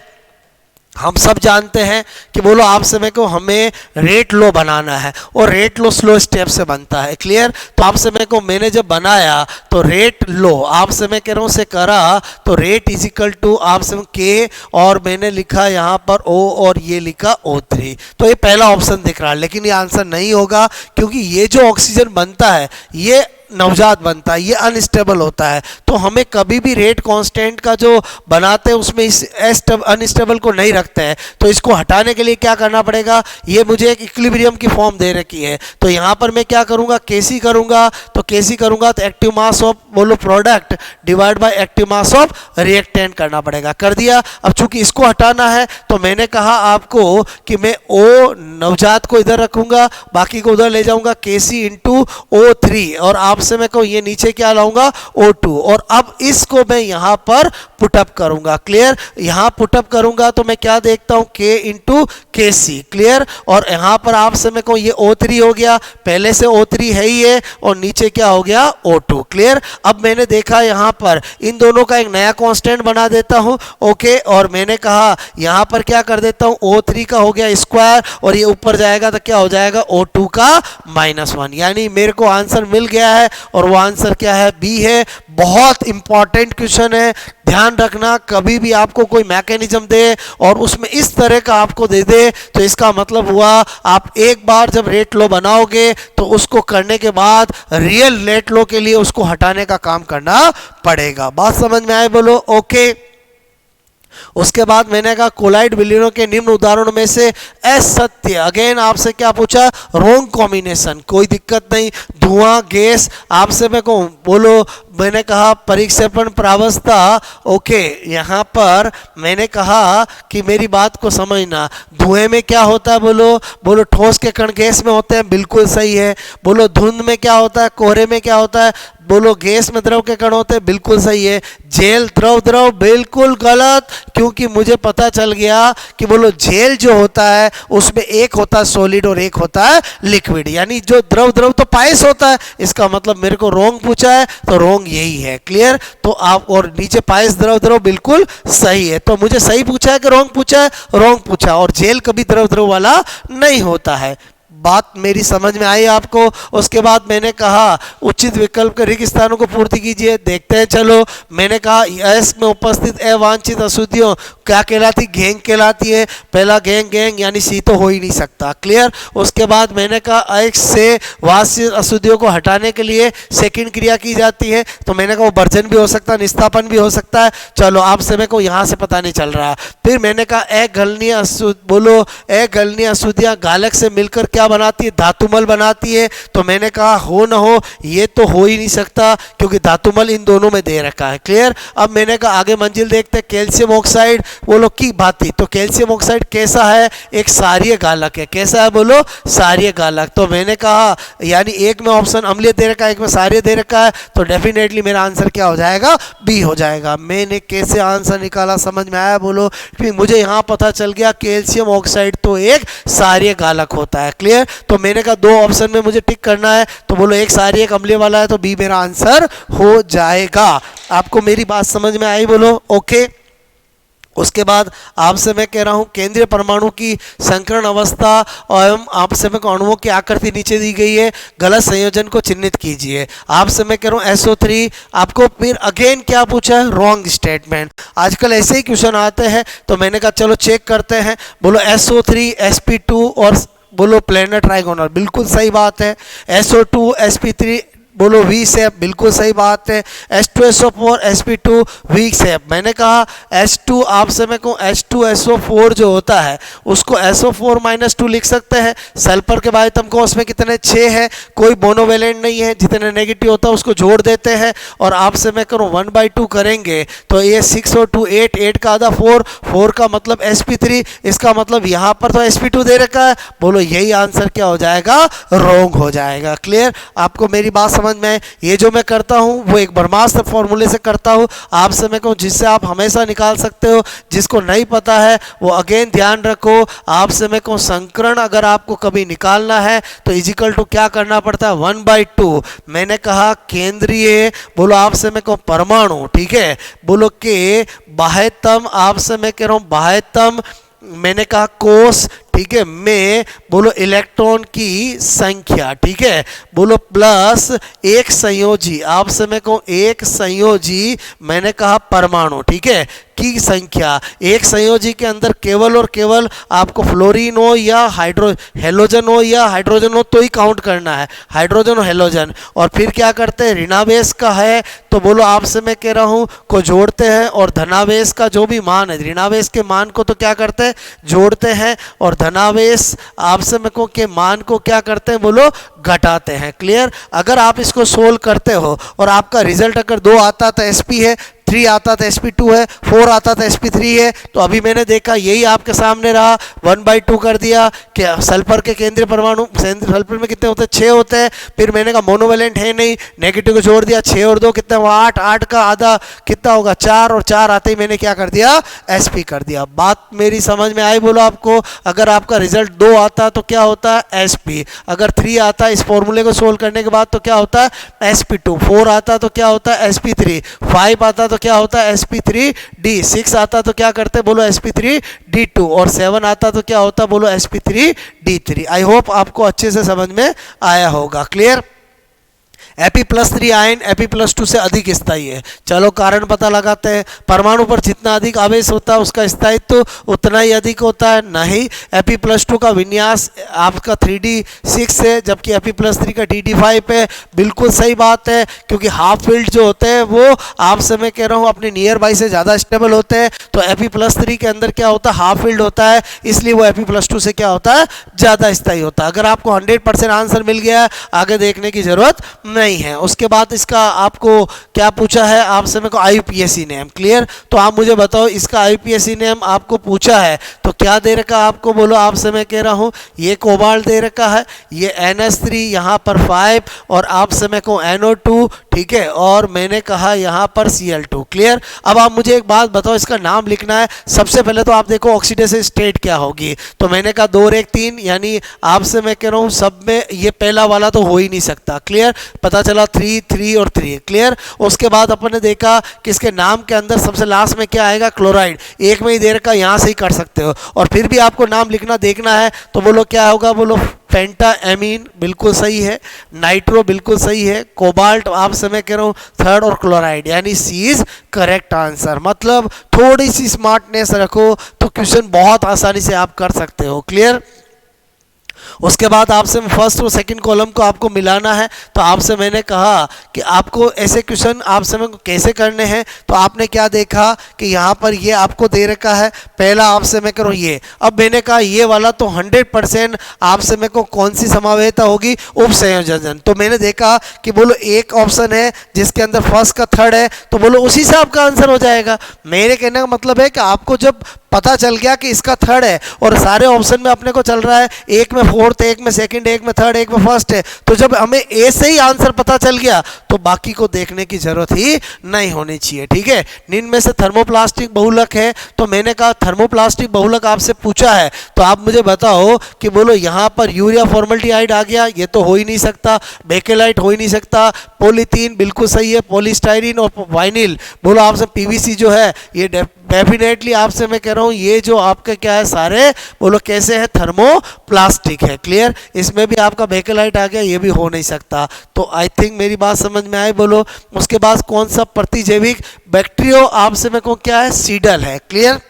हम सब जानते हैं कि बोलो आप समय को हमें रेट लो बनाना है, और रेट लो स्लो स्टेप से बनता है। क्लियर, तो आप समय को मैंने जब बनाया तो रेट लो आप समय कह रहा हूँ से करा, तो रेट इजिकल टू आप समय के, और मैंने लिखा यहाँ पर O और ये लिखा O3, तो ये पहला ऑप्शन दिख रहा है, लेकिन ये आंसर नहीं होगा, क्योंकि ये जो ऑक्सीजन बनता है ये नवजात बनता है, ये अनस्टेबल होता है। तो हमें कभी भी रेट कांस्टेंट का जो बनाते हैं उसमें इस अनस्टेबल को नहीं रखते हैं। तो इसको हटाने के लिए क्या करना पड़ेगा, ये मुझे एक इक्विलिब्रियम की फॉर्म दे रखी है, तो यहाँ पर मैं क्या करूँगा, केसी करूँगा। तो केसी करूँगा तो एक्टिव मास ऑफ बोलो product divide by active mass of reactant करना पड़ेगा। कर दिया। अब चूंकि इसको हटाना है तो मैंने कहा आपको कि मैं ओ नवजात को इधर रखूंगा, बाकी को उधर ले जाऊंगा, केसी इंटू O3, और आपसे मैं कहूँ ये नीचे क्या लाऊंगा, O2। और अब इसको मैं यहाँ पर पुटअप करूंगा। क्लियर। यहाँ पुटअप करूंगा तो मैं क्या देखता हूँ, K इंटू के सी। क्लियर। और यहाँ पर आपसे मैं कहूँ ये O3 हो गया, पहले से O3 है ही है, और नीचे क्या हो गया, O2। क्लियर। अब मैंने देखा यहाँ पर इन दोनों का एक नया कांस्टेंट बना देता हूँ। ओके। और मैंने कहा यहाँ पर क्या कर देता हूँ, O3 का हो गया स्क्वायर, और ये ऊपर जाएगा तो क्या हो जाएगा, O2 का -1। यानी मेरे को आंसर मिल गया है, और वो आंसर क्या है, बी है। बहुत इंपॉर्टेंट क्वेश्चन है, ध्यान रखना। कभी भी आपको कोई मैकेनिज्म दे और उसमें इस तरह का आपको दे दे तो इसका मतलब हुआ आप एक बार जब रेट लो बनाओगे तो उसको करने के बाद रियल रेट लो के लिए उसको हटाने का काम करना पड़ेगा। बात समझ में आए, बोलो ओके। उसके बाद मैंने कहा कोलाइड विलीनों के निम्न उदाहरणों में से असत्य, अगेन आपसे क्या पूछा, रोंग कॉम्बिनेशन, कोई दिक्कत नहीं। धुआं गैस, आपसे मैं कहूँ बोलो, मैंने कहा परिक्षेपण प्रावस्था। ओके। यहाँ पर मैंने कहा कि मेरी बात को समझना, धुएं में क्या होता है, बोलो बोलो ठोस के कण गैस में होते हैं, बिल्कुल सही है। बोलो धुंध में क्या होता है, कोहरे में क्या होता है, बोलो गैस में द्रव के कण होते हैं, बिल्कुल सही है। जेल द्रव द्रव, बिल्कुल गलत, क्योंकि मुझे पता चल गया कि बोलो जेल जो होता है उसमें एक होता है सॉलिड और एक होता है लिक्विड, यानी जो द्रव द्रव तो पायस होता है। इसका मतलब मेरे को रोंग पूछा है तो रोंग यही है। क्लियर। तो आप, और नीचे पायस द्रव द्रव, बिल्कुल सही है। तो मुझे सही पूछा है कि रोंग पूछा है, रोंग पूछा, और जेल कभी द्रव द्रव वाला नहीं होता है। बात मेरी समझ में आई आपको। उसके बाद मैंने कहा उचित विकल्प के रिक्त स्थानों को पूर्ति कीजिए। देखते हैं चलो। मैंने कहा एस में उपस्थित अवांछित अशुद्धियों क्या कहलाती, गैंग कहलाती है। पहला गैंग गैंग यानी सी तो हो ही नहीं सकता। क्लियर। उसके बाद मैंने कहा एक्स से वांछित अशुद्धियों को हटाने के लिए सेकंड क्रिया की जाती है, तो मैंने कहा वो वर्जन भी हो सकता है, निस्तापन भी हो सकता है। चलो आपसे मैं को यहाँ से पता नहीं चल रहा। फिर मैंने कहा अगलनीय अशुद्ध, बोलो अगलनीय अशुद्धियाँ गालक से मिलकर क्या बनाती है, धातुमल बनाती है। तो मैंने कहा हो ना हो, ये तो हो ही नहीं सकता क्योंकि धातुमल इन दोनों में दे रखा है। क्लियर। अब मैंने कहा आगे मंजिल देखते हैं। कैल्शियम ऑक्साइड बोलो की भांति, तो कैल्शियम ऑक्साइड कैसा है, एक सारीय गालक है। कैसा है, बोलो सारीय गालक। तो मैंने कहा यानी एक में ऑप्शन अम्लीय दे रखा है, एक में सारीय दे रखा है, तो डेफिनेटली मेरा आंसर क्या हो जाएगा, बी हो जाएगा। मैंने कैसे आंसर निकाला समझ में आया, बोलो। फिर मुझे यहाँ पता चल गया कैल्शियम ऑक्साइड तो एक सारीय गालक होता है। क्लियर। तो मैंने कहा दो ऑप्शन में मुझे टिक करना है, तो बोलो एक सारी एक अम्लीय वाला है, तो बी मेरा आंसर हो जाएगा। आपको मेरी बात समझ में आई, बोलो ओके। उसके बाद आपसे मैं कह रहा हूं केंद्रीय परमाणु की संकरण अवस्था एवं आपसे मैं अणुओं की आकृति नीचे दी गई है, गलत संयोजन को चिन्हित कीजिए। आपसे मैं कह रहा हूं SO3, आपको फिर अगेन क्या पूछा है, रॉन्ग स्टेटमेंट। आजकल ऐसे ही क्वेश्चन आते हैं, तो मैंने कहा चलो चेक करते हैं। बोलो SO3 sp2 और बोलो प्लेनर ट्राइगोनल, बिल्कुल सही बात है। SO2 sp3 बोलो वी शेप, बिल्कुल सही बात है। H2SO4 sp2 week shape. मैंने कहा H2 आपसे मैं कहूँ H2SO4 जो होता है उसको SO4-2 लिख सकते हैं। सल्फर के बायोतम को उसमें कितने 6 है, कोई मोनोवेलेंट नहीं है, जितने नेगेटिव होता है उसको जोड़ देते हैं। और आपसे मैं करूँ 1/2 करेंगे तो ये 6 और 2 8, 8 का आधा 4, 4 का मतलब sp3, इसका मतलब यहाँ पर तो sp2 दे रखा है। बोलो यही आंसर क्या हो जाएगा, रॉन्ग हो जाएगा। क्लियर। आपको मेरी बात समझ में, ये जो मैं करता हूं वो एक ब्रह्मास्त्र फॉर्मूले से करता हूं, आपसे मैं कहूं जिससे आप हमेशा निकाल सकते हो। जिसको नहीं पता है वो अगेन ध्यान रखो, आपसे मैं कहूं संकरण अगर आपको कभी निकालना है तो इजिकल टू क्या करना पड़ता है, 1/2। मैंने कहा केंद्रीय, बोलो आपसे मैं कहूं परमाणु, ठीक है, बोलो के बाह्यतम, आपसे मैं कह रहा हूं बाह्यतम, मैंने कहा कोष, ठीक है, में बोलो इलेक्ट्रॉन की संख्या, ठीक है, बोलो प्लस एक संयोजी, आपसे मैं कहूँ एक संयोजी, मैंने कहा परमाणु, ठीक है, की संख्या, एक संयोजी के अंदर केवल और केवल आपको फ्लोरीन हो या हेलोजन हो या हाइड्रोजन हो तो ही काउंट करना है, हाइड्रोजन और हेलोजन। और फिर क्या करते हैं, ऋणावेश का है तो बोलो आपसे मैं कह रहा हूँ को जोड़ते हैं, और धनावेश का जो भी मान है, ऋणावेश के मान को तो क्या करते हैं, जोड़ते हैं, और धनावेश आपसे मैं को के मान को क्या करते हैं, बोलो घटाते हैं। क्लियर। अगर आप इसको सोल्व करते हो और आपका रिजल्ट अगर 2 आता तो sp है, 3 आता था sp2 है, 4 आता था sp3 है, तो अभी मैंने देखा यही आपके सामने रहा, 1/2 कर दिया कि सल्फर के केंद्रीय परमाणु सल्फर में कितने होते हैं, 6 होते हैं। फिर मैंने कहा मोनोवेलेंट है नहीं, नेगेटिव को जोड़ दिया, 6 और 2 कितने हुआ, 8, 8 का आधा कितना होगा, 4, और 4 आते ही मैंने क्या कर दिया, sp कर दिया। बात मेरी समझ में आई बोलो आपको। अगर आपका रिजल्ट 2 आता तो क्या होता है, sp। अगर 3 आता इस फॉर्मूले को सोल्व करने के बाद तो क्या होता है, sp2। 4 आता तो क्या होता है, sp3। 5 आता तो क्या होता है, sp3d। 6 आता तो क्या करते हैं, बोलो sp3d2। और 7 आता तो क्या होता है, बोलो sp3d3। आई होप आपको अच्छे से समझ में आया होगा। क्लियर। Fe+3 आयन Fe+2 से अधिक स्थायी है। चलो कारण पता लगाते हैं। परमाणु पर जितना अधिक आवेश होता है उसका स्थायित्व उतना ही अधिक होता है, नहीं। Fe+2 का विन्यास आपका 3d6 है, जबकि Fe+3 का dd5 है। बिल्कुल सही बात है, क्योंकि हाफ फील्ड जो होते हैं वो आपसे मैं कह रहा हूँ अपने नियर बाई से ज़्यादा स्टेबल होते हैं। तो Fe+3 के अंदर क्या होता है, हाफ फील्ड होता है, इसलिए वो Fe+2 से क्या होता है, ज़्यादा स्थायी होता है। अगर आपको 100% आंसर मिल गया, आगे देखने की जरूरत नहीं है। उसके बाद इसका आपको क्या पूछा है, आपसे मेरे को IUPAC नेम। क्लियर। तो आप मुझे बताओ इसका IUPAC नेम आपको पूछा है तो क्या दे रखा आपको, बोलो आपसे मैं कह रहा हूँ ये कोबाल्ट दे रखा है, ये NH3 यहाँ पर 5, और आपसे मेरे को NO2, ठीक है, और मैंने कहा यहाँ पर Cl2। क्लियर। अब आप मुझे एक बात बताओ, इसका नाम लिखना है। सबसे पहले तो आप देखो ऑक्सीडेशन स्टेट क्या होगी, तो मैंने कहा 2 और 1 3, यानी आपसे मैं कह रहा हूँ सब में ये पहला वाला तो हो ही नहीं सकता। क्लियर। पता चला 3 3 और 3। क्लियर। उसके बाद अपन ने देखा कि इसके नाम के अंदर सबसे लास्ट में क्या आएगा, क्लोराइड। एक में ही दे रखा, यहाँ से ही कर सकते हो। और फिर भी आपको नाम लिखना देखना है, तो बोलो क्या होगा, बोलो पेंटा एमीन बिल्कुल सही है, नाइट्रो बिल्कुल सही है, कोबाल्ट आपसे मैं कह रहा हूँ 3rd, और क्लोराइड यानी सी इज करेक्ट आंसर। मतलब थोड़ी सी स्मार्टनेस रखो तो क्वेश्चन बहुत आसानी से आप कर सकते हो। क्लियर। उसके बाद आपसे फर्स्ट और सेकंड कॉलम को आपको मिलाना है, तो आपसे मैंने कहा कि आपको ऐसे क्वेश्चन आपसे मैं कैसे करने हैं। तो आपने क्या देखा कि यहाँ पर ये आपको दे रखा है, पहला आपसे मैं करूँ ये। अब मैंने कहा ये वाला तो 100% आपसे मेरे को कौन सी समावेयता होगी, उप संयोजन। तो मैंने देखा कि बोलो एक ऑप्शन है जिसके अंदर फर्स्ट का 3rd है, तो बोलो उसी से आपका आंसर हो जाएगा। मेरे कहने का मतलब है कि आपको जब पता चल गया कि इसका 3rd है और सारे ऑप्शन में अपने को चल रहा है, एक में 4th, एक में 2nd, एक में 3rd, एक में 1st है, तो जब हमें ए से ही आंसर पता चल गया तो बाकी को देखने की जरूरत ही नहीं होनी चाहिए। ठीक है। निम्न में से थर्मोप्लास्टिक बहुलक है, तो मैंने कहा थर्मोप्लास्टिक बहुलक आपसे पूछा है, तो आप मुझे बताओ कि बोलो यहाँ पर यूरिया फॉर्मल्डिहाइड आ गया, ये तो हो ही नहीं सकता। बेकेलाइट हो ही नहीं सकता। पॉलीथीन बिल्कुल सही है। पॉलीस्टाइरीन और वाइनिल, बोलो आपसे पीवीसी जो है ये डेफिनेटली आपसे मैं कह रहा हूँ ये जो आपके क्या है सारे, बोलो कैसे है, थर्मोप्लास्टिक है। क्लियर। इसमें भी आपका बेकेलाइट आ गया, ये भी हो नहीं सकता। तो आई थिंक मेरी बात समझ में आई। बोलो उसके बाद कौन सा प्रतिजैविक बैक्टीरियो आपसे मेरे को क्या है, सीडल है। क्लियर।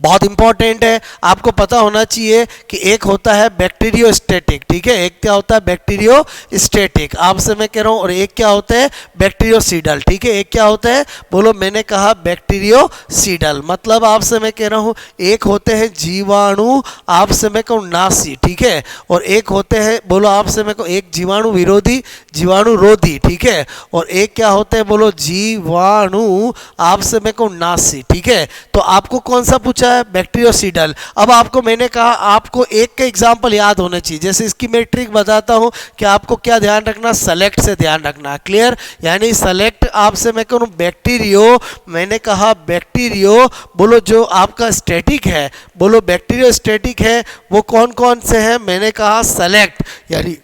बहुत इंपॉर्टेंट है, आपको पता होना चाहिए कि एक होता है बैक्टीरियोस्टैटिक, ठीक है, एक क्या होता है बैक्टीरियोस्टैटिक आपसे मैं कह रहा हूँ, और एक क्या होता है बैक्टीरियोसीडल। ठीक है। एक क्या होता है, बोलो मैंने कहा बैक्टीरियोसीडल। मतलब आपसे मैं कह रहा हूँ एक होते हैं जीवाणु आपसे मैं कहूँ नाशी, ठीक है, और एक होते हैं बोलो आपसे मैं कहूँ एक जीवाणु विरोधी, जीवाणु रोधी, ठीक है, और एक क्या होते हैं, बोलो जीवाणु आपसे मैं कहूँ नाशी। ठीक है। तो आपको कौन सा पूछा है, बैक्टीरियोसीडल। अब आपको मैंने कहा आपको एक का एग्जांपल याद होना चाहिए। जैसे इसकी मैं ट्रिक बताता हूं कि आपको क्या ध्यान रखना, सेलेक्ट से ध्यान रखना। क्लियर। यानी सेलेक्ट आपसे मैं कहूँ बैक्टीरियो, मैंने कहा बैक्टीरियो, बोलो जो आपका स्टैटिक है, बोलो बैक्टीरियो स्टैटिक है वो कौन कौन से हैं, मैंने कहा सेलेक्ट, यानी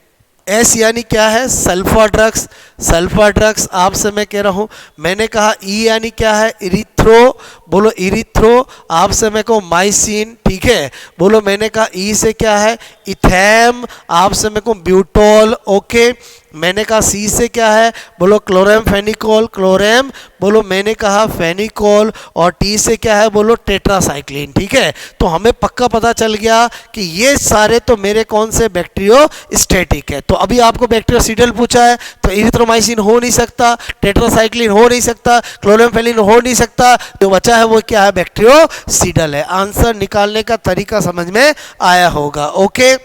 एस यानी क्या है, सल्फर ड्रग्स, सल्फर ड्रग्स आपसे मैं कह रहा हूँ, मैंने कहा ई यानी क्या है, इरिथ्रो, बोलो इरिथ्रो, आपसे मैं कहूँ माइसिन, ठीक है, बोलो मैंने कहा ई से क्या है, इथेम, आपसे मैं कहूँ ब्यूटोल, ओके, मैंने कहा सी से क्या है, बोलो क्लोरेम फेनिकोल, क्लोरेम, बोलो मैंने कहा फेनिकोल, और टी से क्या है, बोलो टेट्रासाइक्लिन, ठीक है। तो हमें पक्का पता चल गया कि ये सारे तो मेरे कौन से बैक्टीरियोस्टैटिक है। तो अभी आपको बैक्टीरियोसिडल पूछा है, तो इरिथ्रोमाइसिन हो नहीं सकता, टेट्रासाइक्लिन हो नहीं सकता, क्लोरेमफेनिन हो नहीं सकता, जो बचा है वो क्या है, बैक्टीरियोसिडल है। आंसर निकालने का तरीका समझ में आया होगा, ओके।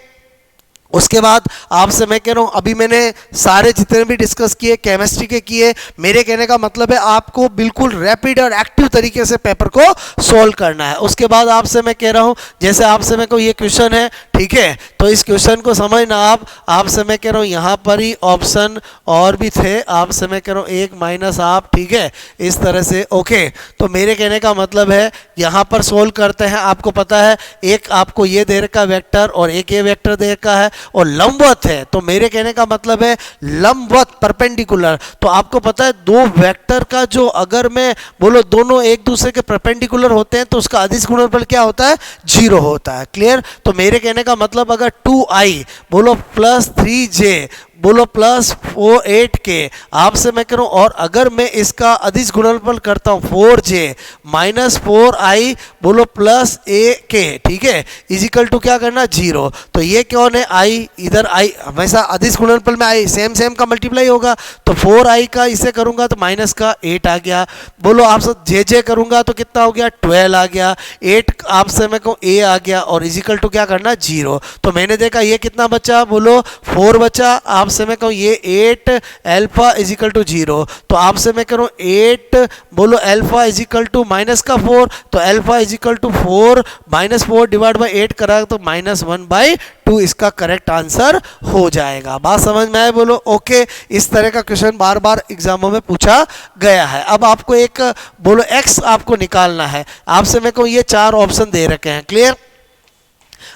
उसके बाद आपसे मैं कह रहा हूँ, अभी मैंने सारे जितने भी डिस्कस किए केमिस्ट्री के किए, मेरे कहने का मतलब है आपको बिल्कुल रैपिड और एक्टिव तरीके से पेपर को सॉल्व करना है। उसके बाद आपसे मैं कह रहा हूँ, जैसे आपसे मैं को ये क्वेश्चन है, ठीक है, तो इस क्वेश्चन को समझना आप, आपसे मैं कह रहा हूँ यहाँ पर ही ऑप्शन और भी थे, आपसे मैं कह रहा हूँ एक माइनस आप, ठीक है, इस तरह से, ओके। तो मेरे कहने का मतलब है यहाँ पर सोल्व करते हैं, आपको पता है एक आपको ये दे रखा वेक्टर और एक ये वेक्टर दे रखा है और लंबवत है, तो मेरे कहने का मतलब है लंबवत परपेंडिकुलर, तो आपको पता है दो वेक्टर का जो अगर मैं बोलो दोनों एक दूसरे के परपेंडिकुलर होते हैं तो उसका अदिश गुणनफल क्या होता है, 0 होता है, क्लियर। तो मेरे कहने का मतलब अगर 2i बोलो प्लस 3j बोलो प्लस 8 के, आपसे मैं करूं, और अगर मैं इसका अदिश गुणनफल करता हूं 4j माइनस 4i बोलो प्लस a के, ठीक है, इजिकल टू क्या करना, 0। तो ये कौन है, i, इधर i हमेशा अदिश गुणनफल में i सेम सेम का मल्टीप्लाई होगा, तो 4i का इसे करूंगा तो माइनस का 8 आ गया, बोलो आपसे जे करूंगा तो कितना हो गया, 12 आ गया, 8 आपसे मैं कहूँ a आ गया, और इजिकल टू क्या करना, 0। तो मैंने देखा ये कितना बचा, बोलो 4 बचा, आपसे मैं कहूँ ये 8 अल्फा इजिकल टू 0, तो आपसे मैं करूँ 8 बोलो अल्फा इजिकल टू माइनस का 4, तो alpha equal to 4 minus 4 divide by 8 करा तो -1/2 इसका करेक्ट आंसर हो जाएगा। बात समझ में आए, बोलो ओके। इस तरह का क्वेश्चन बार बार एग्जामों में पूछा गया है। अब आपको एक बोलो x आपको निकालना है, आपसे मैं कहूँ ये 4 ऑप्शन दे रखे हैं, क्लियर।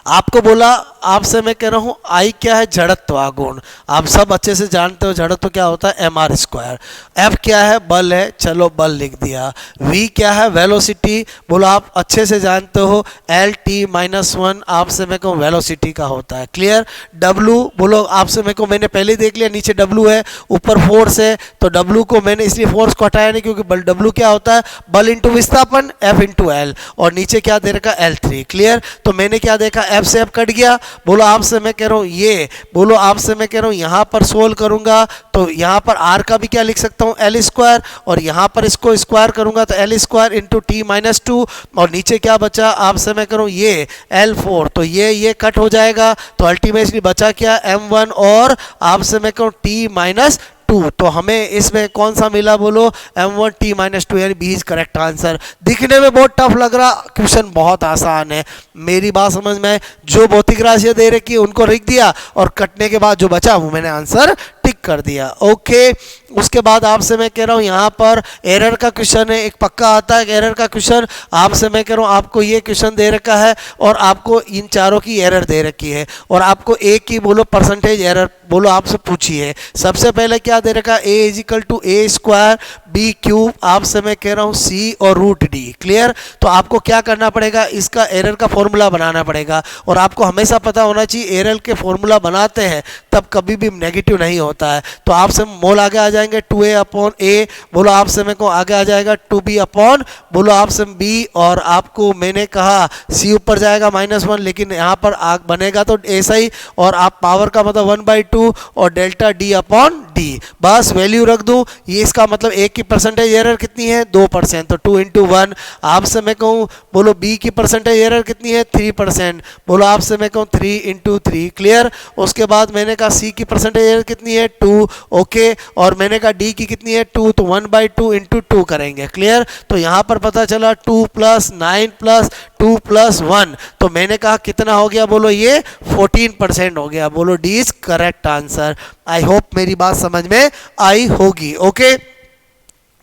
आपको बोला, आपसे मैं कह रहा हूँ आई क्या है, जड़त्व गुण, आप सब अच्छे से जानते हो जड़त्व क्या होता है, mr²। f क्या है, बल है, चलो बल लिख दिया। v क्या है, वेलोसिटी, बोलो आप अच्छे से जानते हो L(t-1) आपसे मैं कहूँ वेलोसिटी का होता है, क्लियर। w बोलो आपसे मैं कहूँ, मैंने पहले देख लिया नीचे w है ऊपर फोर्स है, तो w को मैंने इसलिए फोर्स को हटाया नहीं क्योंकि बल w क्या होता है, बल इंटू विस्थापन F इंटू L, और नीचे क्या दे रखा L3, क्लियर। तो मैंने क्या देखा, F से F कट गया, बोलो आपसे मैं कह रहा हूँ ये, बोलो आपसे मैं कह रहा हूँ यहाँ पर सोल्व करूंगा तो यहाँ पर r का भी क्या लिख सकता हूँ, L², और यहाँ पर इसको स्क्वायर करूंगा तो L² इंटू t-2, और नीचे क्या बचा, आपसे मैं करूँ ये L4, तो ये कट हो जाएगा, तो अल्टीमेटली बचा क्या, m1 और आपसे मैं कहूँ t-2, तो हमें इसमें कौन सा मिला, बोलो m1 t-2, यानी बी इज करेक्ट आंसर। दिखने में बहुत टफ लग रहा, क्वेश्चन बहुत आसान है, मेरी बात समझ में, जो भौतिक राशियां दे रखी है उनको लिख दिया और कटने के बाद जो बचा वो मैंने आंसर टिक कर दिया, ओके। उसके बाद आपसे मैं कह रहा हूँ यहाँ पर एरर का क्वेश्चन है, एक पक्का आता है एरर का क्वेश्चन, आपसे मैं कह रहा हूँ आपको ये क्वेश्चन दे रखा है और आपको इन चारों की एरर दे रखी है, और आपको ए की बोलो परसेंटेज एरर बोलो आपसे पूछी है। सबसे पहले क्या दे रखा, a is equal to a², b³ आपसे मैं कह रहा हूँ c और √d, क्लियर। तो आपको क्या करना पड़ेगा, इसका एरर का फॉर्मूला बनाना पड़ेगा, और आपको हमेशा पता होना चाहिए एरर के फॉर्मूला बनाते हैं तब कभी भी नेगेटिव नहीं होता है। तो आपसे मोल आगे आ जाएंगे 2a/a, बोलो आपसे मेरे को आगे आ जाएगा 2b/ बोलो आपसे b, और आपको मैंने कहा c ऊपर जाएगा -1, लेकिन यहाँ पर आग बनेगा तो ऐसा ही, और आप पावर का मतलब 1/2 और डेल्टा d/d, बस वैल्यू रख दूं, ये इसका मतलब a की परसेंटेज एरर कितनी है, 2%, तो 2 × 1। आपसे मैं कहूँ बोलो b की परसेंटेज एरर कितनी है, 3%, बोलो आपसे मैं कहूँ 3 × 3, क्लियर। उसके बाद मैंने कहा c की परसेंटेज एरर कितनी है, 2, ओके, और मैंने कहा d की कितनी है, 2, तो 1/2 × 2 करेंगे, क्लियर। तो यहाँ पर पता चला 2 + 9 + 2 + 1, तो मैंने कहा कितना हो गया, बोलो ये 14% हो गया, बोलो D is correct answer. I hope मेरी बात समझ में आई होगी, ओके।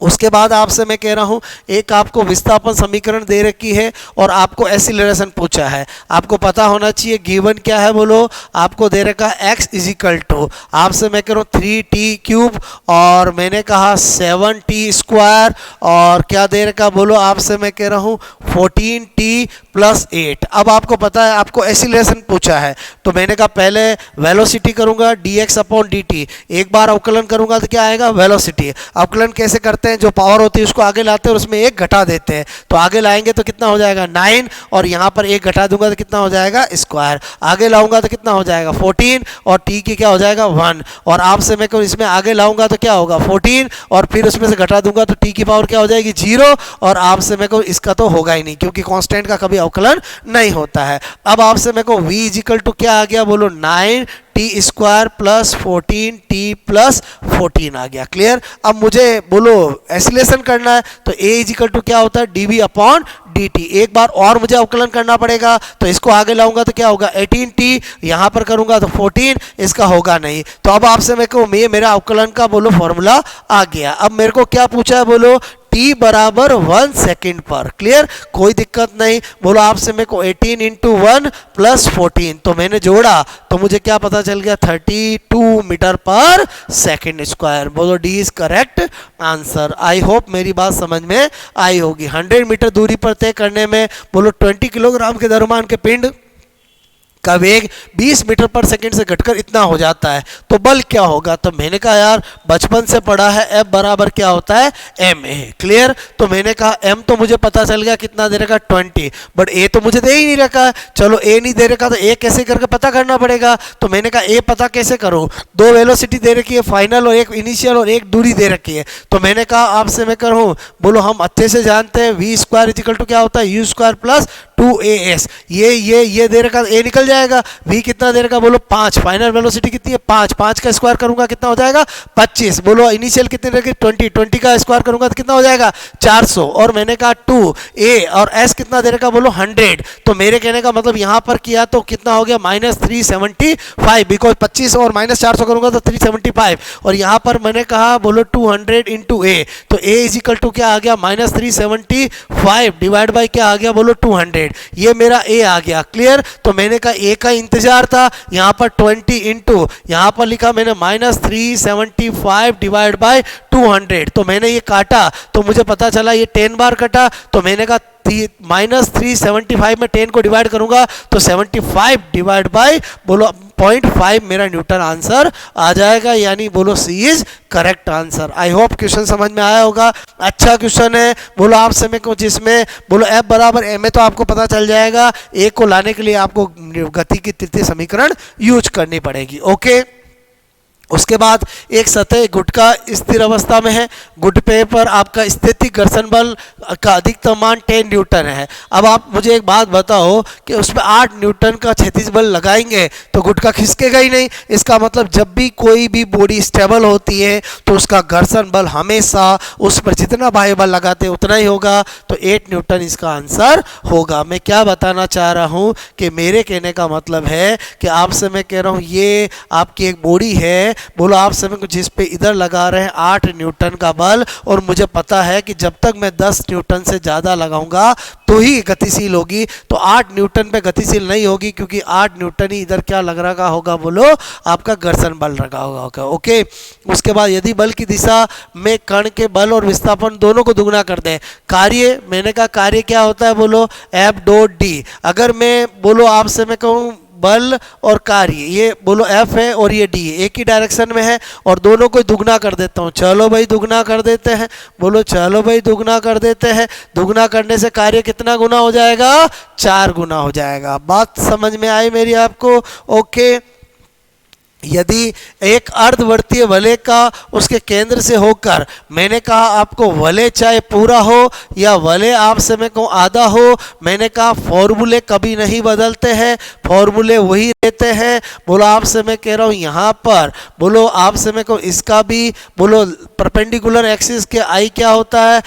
उसके बाद आपसे मैं कह रहा हूं एक आपको विस्थापन समीकरण दे रखी है और आपको एक्सीलरेशन पूछा है। आपको पता होना चाहिए गिवन क्या है, बोलो आपको दे रखा x इज इक्वल टू, आपसे मैं कह रहा हूँ 3t³ और मैंने कहा 7t² और क्या दे रखा, बोलो आपसे मैं कह रहा हूँ 14t+8। अब आपको पता है आपको एक्सीलरेशन पूछा है, तो मैंने कहा पहले वेलोसिटी करूंगा dx/dt, एक बार अवकलन करूंगा तो क्या आएगा, वेलोसिटी। अवकलन कैसे करते हैं, जो पावर होती है उसको आगे लाते हैं और उसमें एक घटा देते हैं, तो आगे लाएंगे तो कितना हो जाएगा 9 और यहाँ पर एक घटा दूंगा तो कितना हो जाएगा स्क्वायर, आगे लाऊंगा तो कितना हो जाएगा 14 और t की क्या हो जाएगा 1 और आपसे मैं कहूँ इसमें आगे लाऊंगा तो क्या होगा 14 और फिर उसमें से घटा दूंगा तो t की पावर क्या हो जाएगी 0 और आपसे मैं कहूँ इसका तो होगा ही नहीं क्योंकि कांस्टेंट का कभी अवकलन नहीं होता है। अब आपसे मैं कहूँ v इज इक्वल टू क्या आ गया, बोलो 9t² + 14t+14 आ गया। क्लियर। अब मुझे बोलो एक्सीलरेशन करना है तो a इज इक्वल टू क्या होता है dv/dt, एक बार और मुझे अवकलन करना पड़ेगा तो इसको आगे लाऊंगा तो क्या होगा 18t, यहां पर करूंगा तो 14, इसका होगा नहीं। तो अब आपसे मैं कहूँ ये मेरा अवकलन का बोलो फॉर्मूला आ गया। अब मेरे को क्या पूछा है, बोलो t बराबर 1 सेकेंड पर। क्लियर, कोई दिक्कत नहीं। बोलो आपसे मेरे को 18 × 1 + 14, तो मैंने जोड़ा तो मुझे क्या पता चल गया 32 मीटर/सेकंड²। बोलो D is correct answer. I hope मेरी बात समझ में आई होगी। 100 मीटर दूरी पर तय करने में बोलो 20 किलोग्राम के द्रव्यमान के पिंड का वेग 20 मीटर/सेकंड से घटकर इतना हो जाता है, तो बल क्या होगा। तो मैंने कहा यार बचपन से पढ़ा है F बराबर क्या होता है ma। क्लियर। तो मैंने कहा m तो मुझे पता चल गया कितना दे रखा 20, बट a तो मुझे दे ही नहीं रखा है। चलो a नहीं दे रखा तो a कैसे करके पता करना पड़ेगा। तो मैंने कहा a पता कैसे करूं, दो वेलोसिटी दे रखी है फाइनल और एक इनिशियल और एक दूरी दे रखी है। तो मैंने कहा आपसे मैं करूं, बोलो हम अच्छे से जानते हैं v² इक्वल टू क्या होता है u² + 2as। ये दे रखा a निकल जाएगा। v कितना दे रखा, बोलो 5, फाइनल वेलोसिटी कितनी है 5, 5 का स्क्वायर करूंगा कितना हो जाएगा 25। बोलो इनिशियल कितने रखे 20, 20 का स्क्वायर करूंगा तो कितना हो जाएगा 400 और मैंने कहा 2a और s कितना दे रखा, बोलो 100। तो मेरे कहने का मतलब यहां पर किया तो कितना हो गया -375, बिकॉज 25 और -400 करूंगा तो 375 और यहां पर मैंने कहा बोलो 200 × a, तो a इज इक्वल टू क्या आ गया -375 डिवाइड बाय क्या आ गया, बोलो 200। ये मेरा a आ गया। क्लियर। तो मैंने कहा a का इंतजार था, यहां पर 20 इंटू यहां पर लिखा मैंने -375 डिवाइड बाय 200, तो मैंने ये काटा तो मुझे पता चला ये 10 बार कटा। तो मैंने कहा -375 में 10 को डिवाइड करूंगा तो 75 डिवाइड बाय बोलो 0.5 मेरा न्यूटन आंसर आ जाएगा, यानी बोलो C is correct answer. I hope question समझ में आया होगा। अच्छा क्वेश्चन है। बोलो आपसे मैं कुछ जिसमें बोलो F बराबर ma तो आपको पता चल जाएगा, a को लाने के लिए आपको गति की तृतीय समीकरण यूज करनी पड़ेगी। ओके। उसके बाद एक सतह गुटका स्थिर अवस्था में है, गुटपे पर आपका स्थितिक घर्षण बल का अधिकतम मान 10 न्यूटन है। अब आप मुझे एक बात बताओ कि उसमें 8 न्यूटन का क्षैतिज बल लगाएंगे तो गुटका खिसकेगा ही नहीं। इसका मतलब जब भी कोई भी बॉडी स्टेबल होती है तो उसका घर्षण बल हमेशा उस पर जितना बाह्य बल लगाते हैं उतना ही होगा, तो 8 न्यूटन इसका आंसर होगा। मैं क्या बताना चाह रहा हूँ कि मेरे कहने का मतलब है कि आपसे मैं कह रहा हूँ ये आपकी एक बॉडी है, बोलो आप समय को जिस पे इधर लगा रहे हैं 8 न्यूटन का बल और मुझे पता है कि जब तक मैं 10 न्यूटन से ज़्यादा लगाऊंगा तो ही गतिशील होगी, तो 8 न्यूटन पे गतिशील नहीं होगी क्योंकि 8 न्यूटन ही इधर क्या लग रहा होगा, बोलो आपका घर्षण बल लगा होगा। ओके। उसके बाद यदि बल की दिशा में कण के बल और विस्थापन दोनों को दुगना कर दें, कार्य मैंने कहा कार्य क्या होता है, बोलो F.D। अगर मैं बोलो आपसे मैं कहूँ बल और कार्य ये बोलो F है और ये D एक ही डायरेक्शन में है और दोनों को दुगना कर देता हूँ। चलो भाई दुगना कर देते हैं, बोलो चलो भाई दुगना कर देते हैं। दुगना करने से कार्य कितना गुना हो जाएगा, 4 गुना हो जाएगा। बात समझ में आई मेरी आपको। ओके। यदि एक अर्धवर्तीय वलय का उसके केंद्र से होकर, मैंने कहा आपको वलय चाहे पूरा हो या वलय आपसे मैं कहूँ आधा हो, मैंने कहा फॉर्मूले कभी नहीं बदलते हैं, फॉर्मूले वही रहते हैं। बोलो आपसे मैं कह रहा हूँ यहाँ पर बोलो आपसे मैं कहूँ इसका भी बोलो परपेंडिकुलर एक्सिस के आई क्या होता है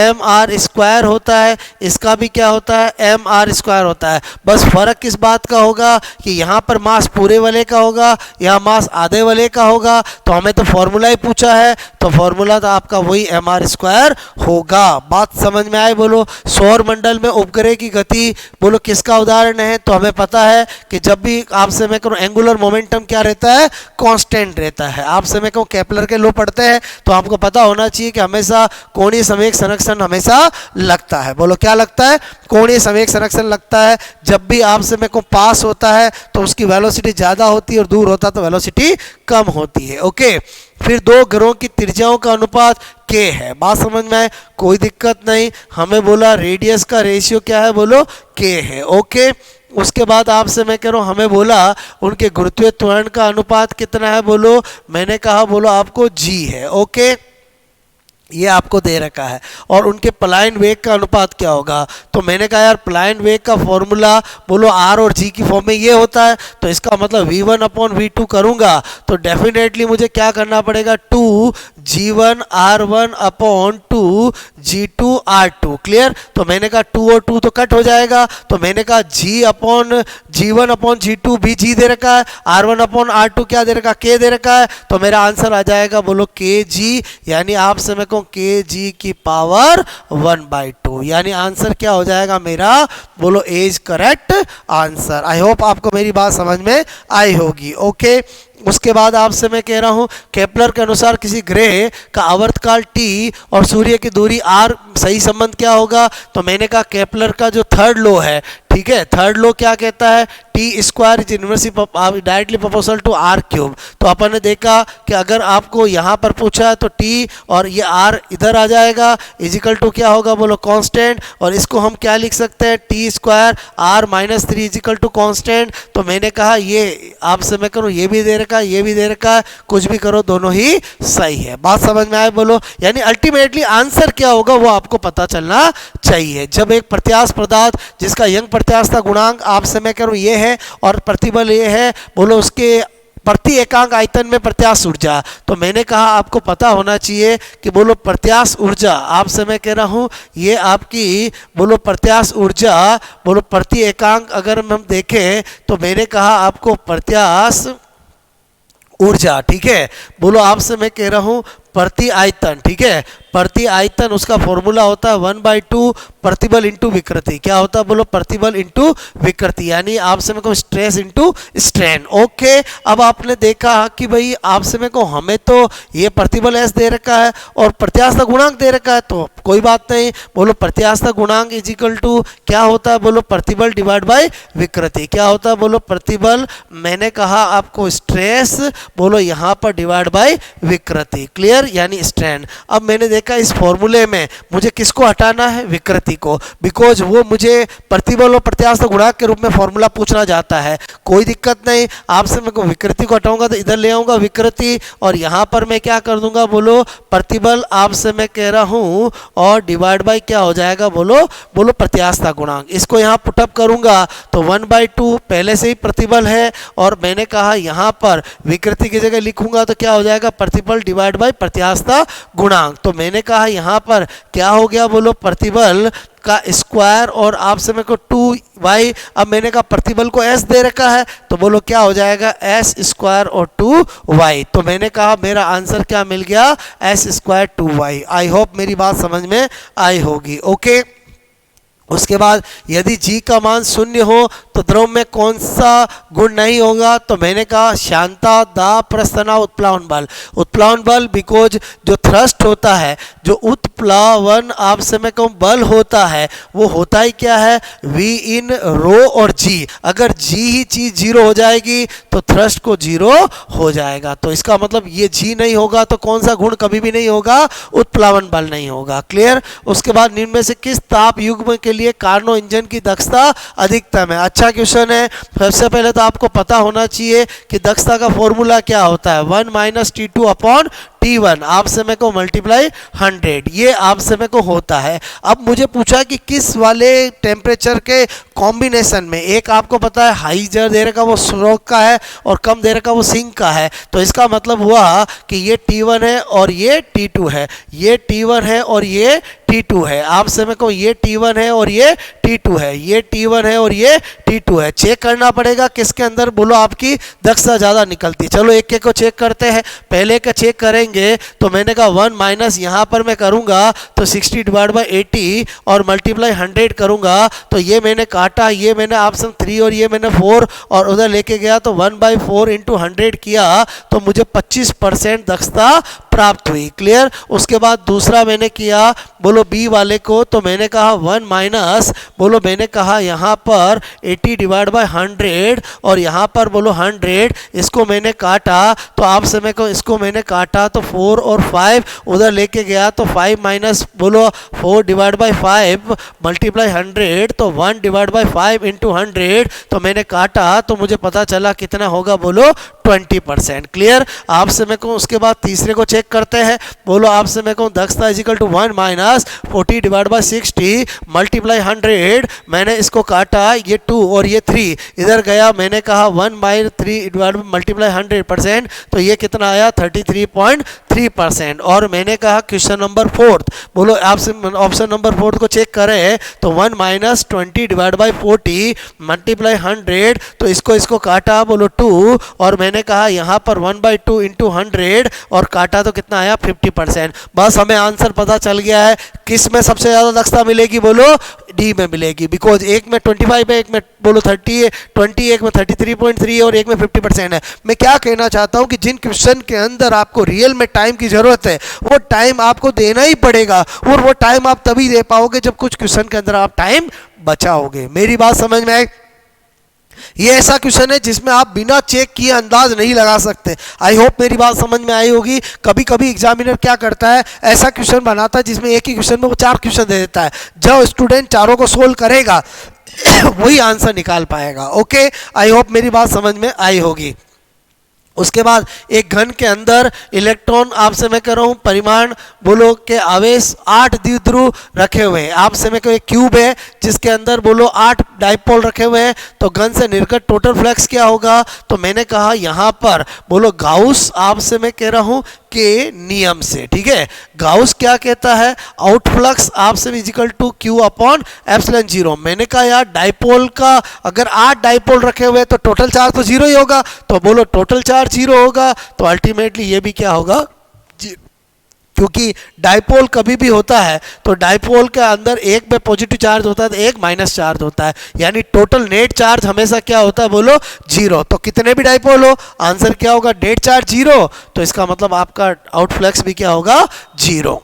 mr² होता है, इसका भी क्या होता है mr² होता है। बस फर्क किस बात का होगा कि यहाँ पर मास पूरे वलय का होगा, यहाँ मास आधे वाले का होगा, तो हमें तो फॉर्मूला ही पूछा है, तो फॉर्मूला तो आपका वही mr² होगा। बात समझ में आए? बोलो सौर मंडल में उपग्रह की गति बोलो किसका उदाहरण है? तो हमें पता है कि जब भी आपसे मैं कहूँ एंगुलर मोमेंटम क्या रहता है? कांस्टेंट रहता है। आपसे मैं कहूँ केपलर के लॉ पढ़ते हैं तो आपको पता होना चाहिए कि हमेशा कोणीय संवेग संरक्षण हमेशा लगता है। बोलो क्या लगता है? कोणीय संवेग संरक्षण लगता है। जब भी आपसे मैं कहूँ पास होता है तो उसकी वेलोसिटी ज़्यादा होती है और दूर होता है तो वेलोसिटी कम होती है। ओके, फिर दो ग्रहों की त्रिज्याओं का अनुपात k है। बात समझ में आए? कोई दिक्कत नहीं। हमें बोला रेडियस का रेशियो क्या है? बोलो k है। ओके, उसके बाद आपसे मैं कह रहा हूँ हमें बोला उनके गुरुत्वीय त्वरण का अनुपात कितना है? बोलो मैंने कहा बोलो आपको g है। ओके, ये आपको दे रखा है। और उनके पलायन वेग का अनुपात क्या होगा? तो मैंने कहा यार पलायन वेग का फॉर्मूला बोलो r और g की फॉर्म में ये होता है, तो इसका मतलब v1/v2 करूंगा तो डेफिनेटली मुझे क्या करना पड़ेगा? 2g1r1/2g2r2। क्लियर? तो मैंने कहा 2 और 2 तो कट हो जाएगा, तो मैंने कहा g1/g2 भी g दे रखा है, r1/r2 क्या दे रखा? k दे रखा है, तो मेरा आंसर आ जाएगा बोलो kg, यानी आपसे मैं कहूँ kg की पावर 1/2, यानी आंसर क्या हो जाएगा मेरा? बोलो is correct answer. I hope आपको मेरी बात समझ में आई होगी। ओके, उसके बाद आपसे मैं कह रहा हूँ केपलर के अनुसार किसी ग्रह का आवर्तकाल t और सूर्य की दूरी r सही संबंध क्या होगा? तो मैंने कहा केपलर का जो थर्ड लॉ है, ठीक है, थर्ड लॉ क्या कहता है? t² is inversely directly proportional to r³। तो अपन ने देखा कि अगर आपको यहाँ पर पूछा है तो t और ये r इधर आ जाएगा, इजिकल टू क्या होगा? बोलो कांस्टेंट। और इसको हम क्या लिख सकते हैं? t² r-3 is equal to constant. तो मैंने कहा ये आपसे मैं करूँ ये भी दे रखा है, ये भी दे रखा है, कुछ भी करो दोनों ही सही है। बात समझ में आए? बोलो यानी अल्टीमेटली आंसर क्या होगा वो आपको पता चलना चाहिए। जब एक प्रत्यास्थ पदार्थ जिसका यंग प्रत्यास्थता गुणांक आपसे मैं करूँ ये है और प्रतिबल ये है, बोलो उसके प्रति एकांक आयतन में प्रत्यास्थ ऊर्जा, तो मैंने कहा आपको पता होना चाहिए कि बोलो प्रत्यास्थ ऊर्जा आपसे मैं कह रहा हूँ ये आपकी बोलो प्रत्यास्थ ऊर्जा बोलो प्रति एकांक अगर हम देखें तो मैंने कहा आपको प्रत्यास्थ ऊर्जा, ठीक है, बोलो आपसे मैं कह रहा हूँ प्रति आयतन, ठीक है, प्रति आयतन उसका फॉर्मूला होता है 1/2 प्रतिबल इंटू विकृति। क्या होता है? बोलो प्रतिबल इंटू विकृति, यानी आपसे मेरे को स्ट्रेस इंटू स्ट्रेन। ओके, अब आपने देखा कि भाई आपसे मेरे को हमें तो ये प्रतिबल एस दे रखा है और प्रत्यास्थता गुणांक दे रखा है, तो कोई बात नहीं। बोलो प्रत्यास्थता गुणांक इज इक्वल टू क्या होता है? बोलो प्रतिबल डिवाइड बाय विकृति। क्या होता है? बोलो प्रतिबल, मैंने कहा आपको स्ट्रेस, बोलो यहाँ पर डिवाइड बाय विकृति। क्लियर? यानी स्ट्रेन। अब मैंने देखा इस फॉर्मूले में मुझे किसको हटाना है? विकृति को, बिकॉज वो मुझे प्रतिबल और प्रत्यास्थ गुणांक के रूप में फॉर्मूला पूछना जाता है। कोई दिक्कत नहीं, आपसे मैं को विकृति को हटाऊंगा तो इधर ले आऊंगा विकृति और यहाँ पर मैं क्या कर दूंगा? बोलो प्रतिबल आपसे मैं कह रहा हूँ और डिवाइड बाय क्या हो जाएगा? बोलो प्रत्यास्थ गुणांक। इसको यहाँ पुटअप करूंगा तो 1/2 पहले से ही प्रतिबल है और मैंने कहा यहाँ पर विकृति की जगह लिखूंगा तो क्या हो जाएगा? प्रतिबल डिवाइड बाय प्रत्यास्थ गुणांक। तो मैंने कहा यहाँ पर क्या हो गया? बोलो प्रतिबल का स्क्वायर और आपसे मेरे को 2y, अब मैंने कहा प्रतिबल को s दे रखा है तो बोलो क्या हो जाएगा? s² और 2y। तो मैंने कहा मेरा आंसर क्या मिल गया? s² 2y। आई होप मेरी बात समझ में आई होगी। ओके, उसके बाद यदि g का मान 0 हो तो द्रव में कौन सा गुण नहीं होगा? तो मैंने कहा शांता, दाब, प्रस्तनाव, उत्प्लावन बल। उत्प्लावन बल बिकॉज जो थ्रस्ट होता है, जो उत्प्लावन आपसे मैं कहूँ बल होता है, वो होता ही क्या है? v इन रो और g। अगर g ही चीज 0 हो जाएगी तो थ्रस्ट को 0 हो जाएगा। तो इसका मतलब ये g नहीं होगा तो कौन सा गुण कभी भी नहीं होगा? उत्प्लावन बल नहीं होगा। क्लियर? उसके बाद निम्न में से किस ताप युग्म के लिए कार्नो इंजन की दक्षता अधिकतम है? अच्छा क्वेश्चन है। सबसे पहले तो आपको पता होना चाहिए कि दक्षता का फॉर्मूला क्या होता है? 1 - T2 अपॉन T1 आपसे मेरे को मल्टीप्लाई 100, ये आपसे मेरे को होता है। अब मुझे पूछा कि किस वाले टेम्परेचर के कॉम्बिनेशन में, एक आपको पता है हाई जर दे रखा वो स्ट्रोक का है और कम दे रखा वो सिंक का है, तो इसका मतलब हुआ कि ये T1 है और ये T2 है, ये T1 है और ये T2 है। आपसे मेरे को ये T1 है और ये T2 है, ये T1 है और ये T2 है। चेक करना पड़ेगा किसके अंदर बोलो आपकी दक्षता ज़्यादा निकलती। चलो एक एक को चेक करते हैं। पहले का चेक करेंगे तो मैंने कहा 1 माइनस यहाँ पर मैं करूँगा तो 60 डिवाइड बाई 80 और मल्टीप्लाई 100 करूँगा तो ये मैंने काटा, ये मैंने ऑप्शन 3 और ये मैंने 4 और उधर लेके गया तो 1/4 इंटू 100 किया तो मुझे 25% दक्षता प्राप्त हुई। क्लियर। उसके बाद दूसरा मैंने किया बोलो बी वाले को तो मैंने कहा 1 माइनस बोलो मैंने कहा यहाँ पर 80 डिवाइड बाई 100 और यहाँ पर बोलो 100, इसको मैंने काटा तो आप समय को इसको मैंने काटा तो 4 और 5 उधर लेके गया तो 5 माइनस बोलो 4 डिवाइड बाई 5 मल्टीप्लाई 100 तो 1 डिवाइड बाई 5 इंटू 100 तो मैंने काटा तो मुझे पता चला कितना होगा बोलो 20%। क्लियर। आपसे मैं कहूँ उसके बाद तीसरे को चेक करते हैं। बोलो आपसे मैं कहूँ दक्षता equal to 1 minus 40 divide by 60 multiply 100, मैंने इसको काटा ये 2 और ये 3 इधर गया, मैंने कहा 1/3 डिवाइड मल्टीप्लाई 100% तो ये कितना आया 33.3%। और मैंने कहा क्वेश्चन नंबर 4 बोलो आपसे ऑप्शन नंबर 4 को चेक करें तो 1 माइनस 20 डिवाइड बाई 40 मल्टीप्लाई 100 तो इसको काटा बोलो 2 और मैंने कहा यहाँ पर 1/2 इंटू 100 और काटा तो कितना आया 50%। बस हमें आंसर पता चल गया है किस में सबसे ज़्यादा दक्षता मिलेगी बोलो डी में मिलेगी। बिकॉज एक में 25 है, एक में बोलो 30 है, 20 एक में 33.3 और एक में 50% है। मैं क्या कहना चाहता हूँ कि जिन क्वेश्चन के अंदर आपको रियल में टाइम की ज़रूरत है वो टाइम आपको देना ही पड़ेगा और वो टाइम आप तभी दे पाओगे जब कुछ क्वेश्चन के अंदर आप टाइम बचाओगे। मेरी बात समझ में आई। ये ऐसा क्वेश्चन है जिसमें आप बिना चेक किए अंदाज नहीं लगा सकते। आई होप मेरी बात समझ में आई होगी। कभी कभी एग्जामिनर क्या करता है ऐसा क्वेश्चन बनाता है जिसमें एक ही क्वेश्चन में वो 4 क्वेश्चन दे देता है। जब स्टूडेंट चारों को सोल्व करेगा वही आंसर निकाल पाएगा। ओके, आई होप मेरी बात समझ में आई होगी। उसके बाद एक घन के अंदर इलेक्ट्रॉन आपसे मैं कह रहा हूँ परिमाण बोलो के आवेश 8 द्विध्रुव रखे हुए हैं। आपसे मैं कहूँ एक क्यूब है जिसके अंदर बोलो 8 डाइपोल रखे हुए हैं तो घन से निर्गत टोटल फ्लक्स क्या होगा। तो मैंने कहा यहाँ पर बोलो गाउस आपसे मैं कह रहा हूँ के नियम से। ठीक है, गाउस क्या कहता है आउट फ्लक्स आपसे equal to Q upon epsilon 0। मैंने कहा यार डाइपोल का अगर 8 डाइपोल रखे हुए तो टोटल चार्ज तो 0 ही होगा तो बोलो टोटल चार्ज 0 होगा तो अल्टीमेटली ये भी क्या होगा क्योंकि डाइपोल कभी भी होता है तो डाइपोल के अंदर एक में पॉजिटिव चार्ज होता है तो एक माइनस चार्ज होता है, यानी टोटल नेट चार्ज हमेशा क्या होता है बोलो 0। तो कितने भी डाइपोल हो आंसर क्या होगा नेट चार्ज 0, तो इसका मतलब आपका आउटफ्लक्स भी क्या होगा 0।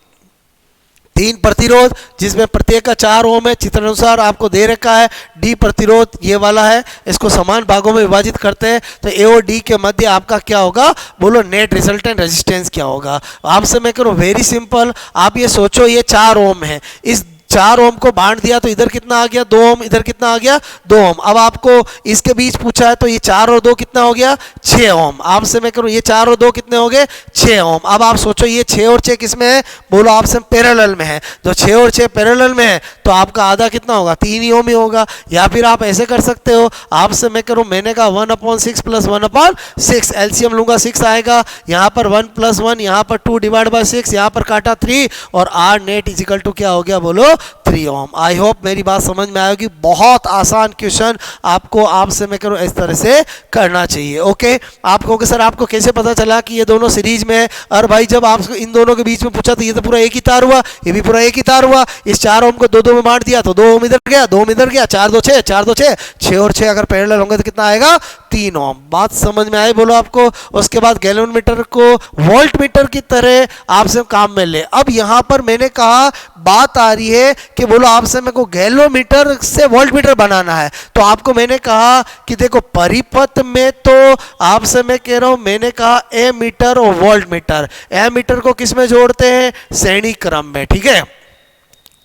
3 प्रतिरोध जिसमें प्रत्येक का 4 ओम है, चित्र अनुसार आपको दे रखा है। डी प्रतिरोध ये वाला है, इसको समान भागों में विभाजित करते हैं तो ए और डी के मध्य आपका क्या होगा बोलो नेट रिजल्टेंट रेजिस्टेंस क्या होगा। आपसे मैं करूँ वेरी सिंपल, आप ये सोचो ये 4 ओम है, इस 4 ओम को बांट दिया तो इधर कितना आ गया 2 ओम, इधर कितना आ गया 2 ओम। अब आपको इसके बीच पूछा है तो ये 4 और 2 कितना हो गया 6 ओम। आपसे मैं करूँ ये 4 और 2 कितने हो गए 6 ओम। अब आप सोचो ये 6 और 6 किस में है बोलो आपसे पैरेलल में है, जो 6 और 6 पैरेलल में है तो आपका आधा कितना होगा 3 ही ओम ही होगा। या फिर आप ऐसे कर सकते हो, आपसे मैं करूँ मैंने कहा 1/6 प्लस 1/6 एलसीएम लूंगा 6 आएगा, यहाँ पर 1 + 1 यहाँ पर 2 डिवाइड बाई 6 यहाँ पर काटा 3 और आर नेट इजिकल टू क्या हो गया बोलो 3 ओम। आई होप मेरी बात समझ में आएगी। बहुत आसान क्वेश्चन आपको आपसे मैं करूँ इस तरह से करना चाहिए। ओके, आप कहोगे सर आपको कैसे पता चला कि ये दोनों सीरीज में है। और भाई जब आपको इन दोनों के बीच में पूछा तो ये तो पूरा एक ही तार हुआ, ये भी पूरा एक ही तार हुआ। इस 4 ओम को 2-2 में बांट दिया तो 2 ओम इधर गया 2 ओम इधर गया, 4-2 6 4-2 6 6 और 6 अगर पैरेलल होंगे तो कितना आएगा 3 ओम। बात समझ में आई बोलो आपको। उसके बाद गैलोमीटर को वोल्ट मीटर की तरह आपसे काम में ले। अब यहाँ पर मैंने कहा बात आ रही है कि बोलो आपसे मेरे को गैलोमीटर से वोल्ट मीटर बनाना है तो आपको मैंने कहा कि देखो परिपथ में तो आपसे मैं कह रहा हूं मैंने कहा ए मीटर और वोल्ट मीटर, ए मीटर को किस में जोड़ते हैं श्रेणी क्रम में। ठीक है,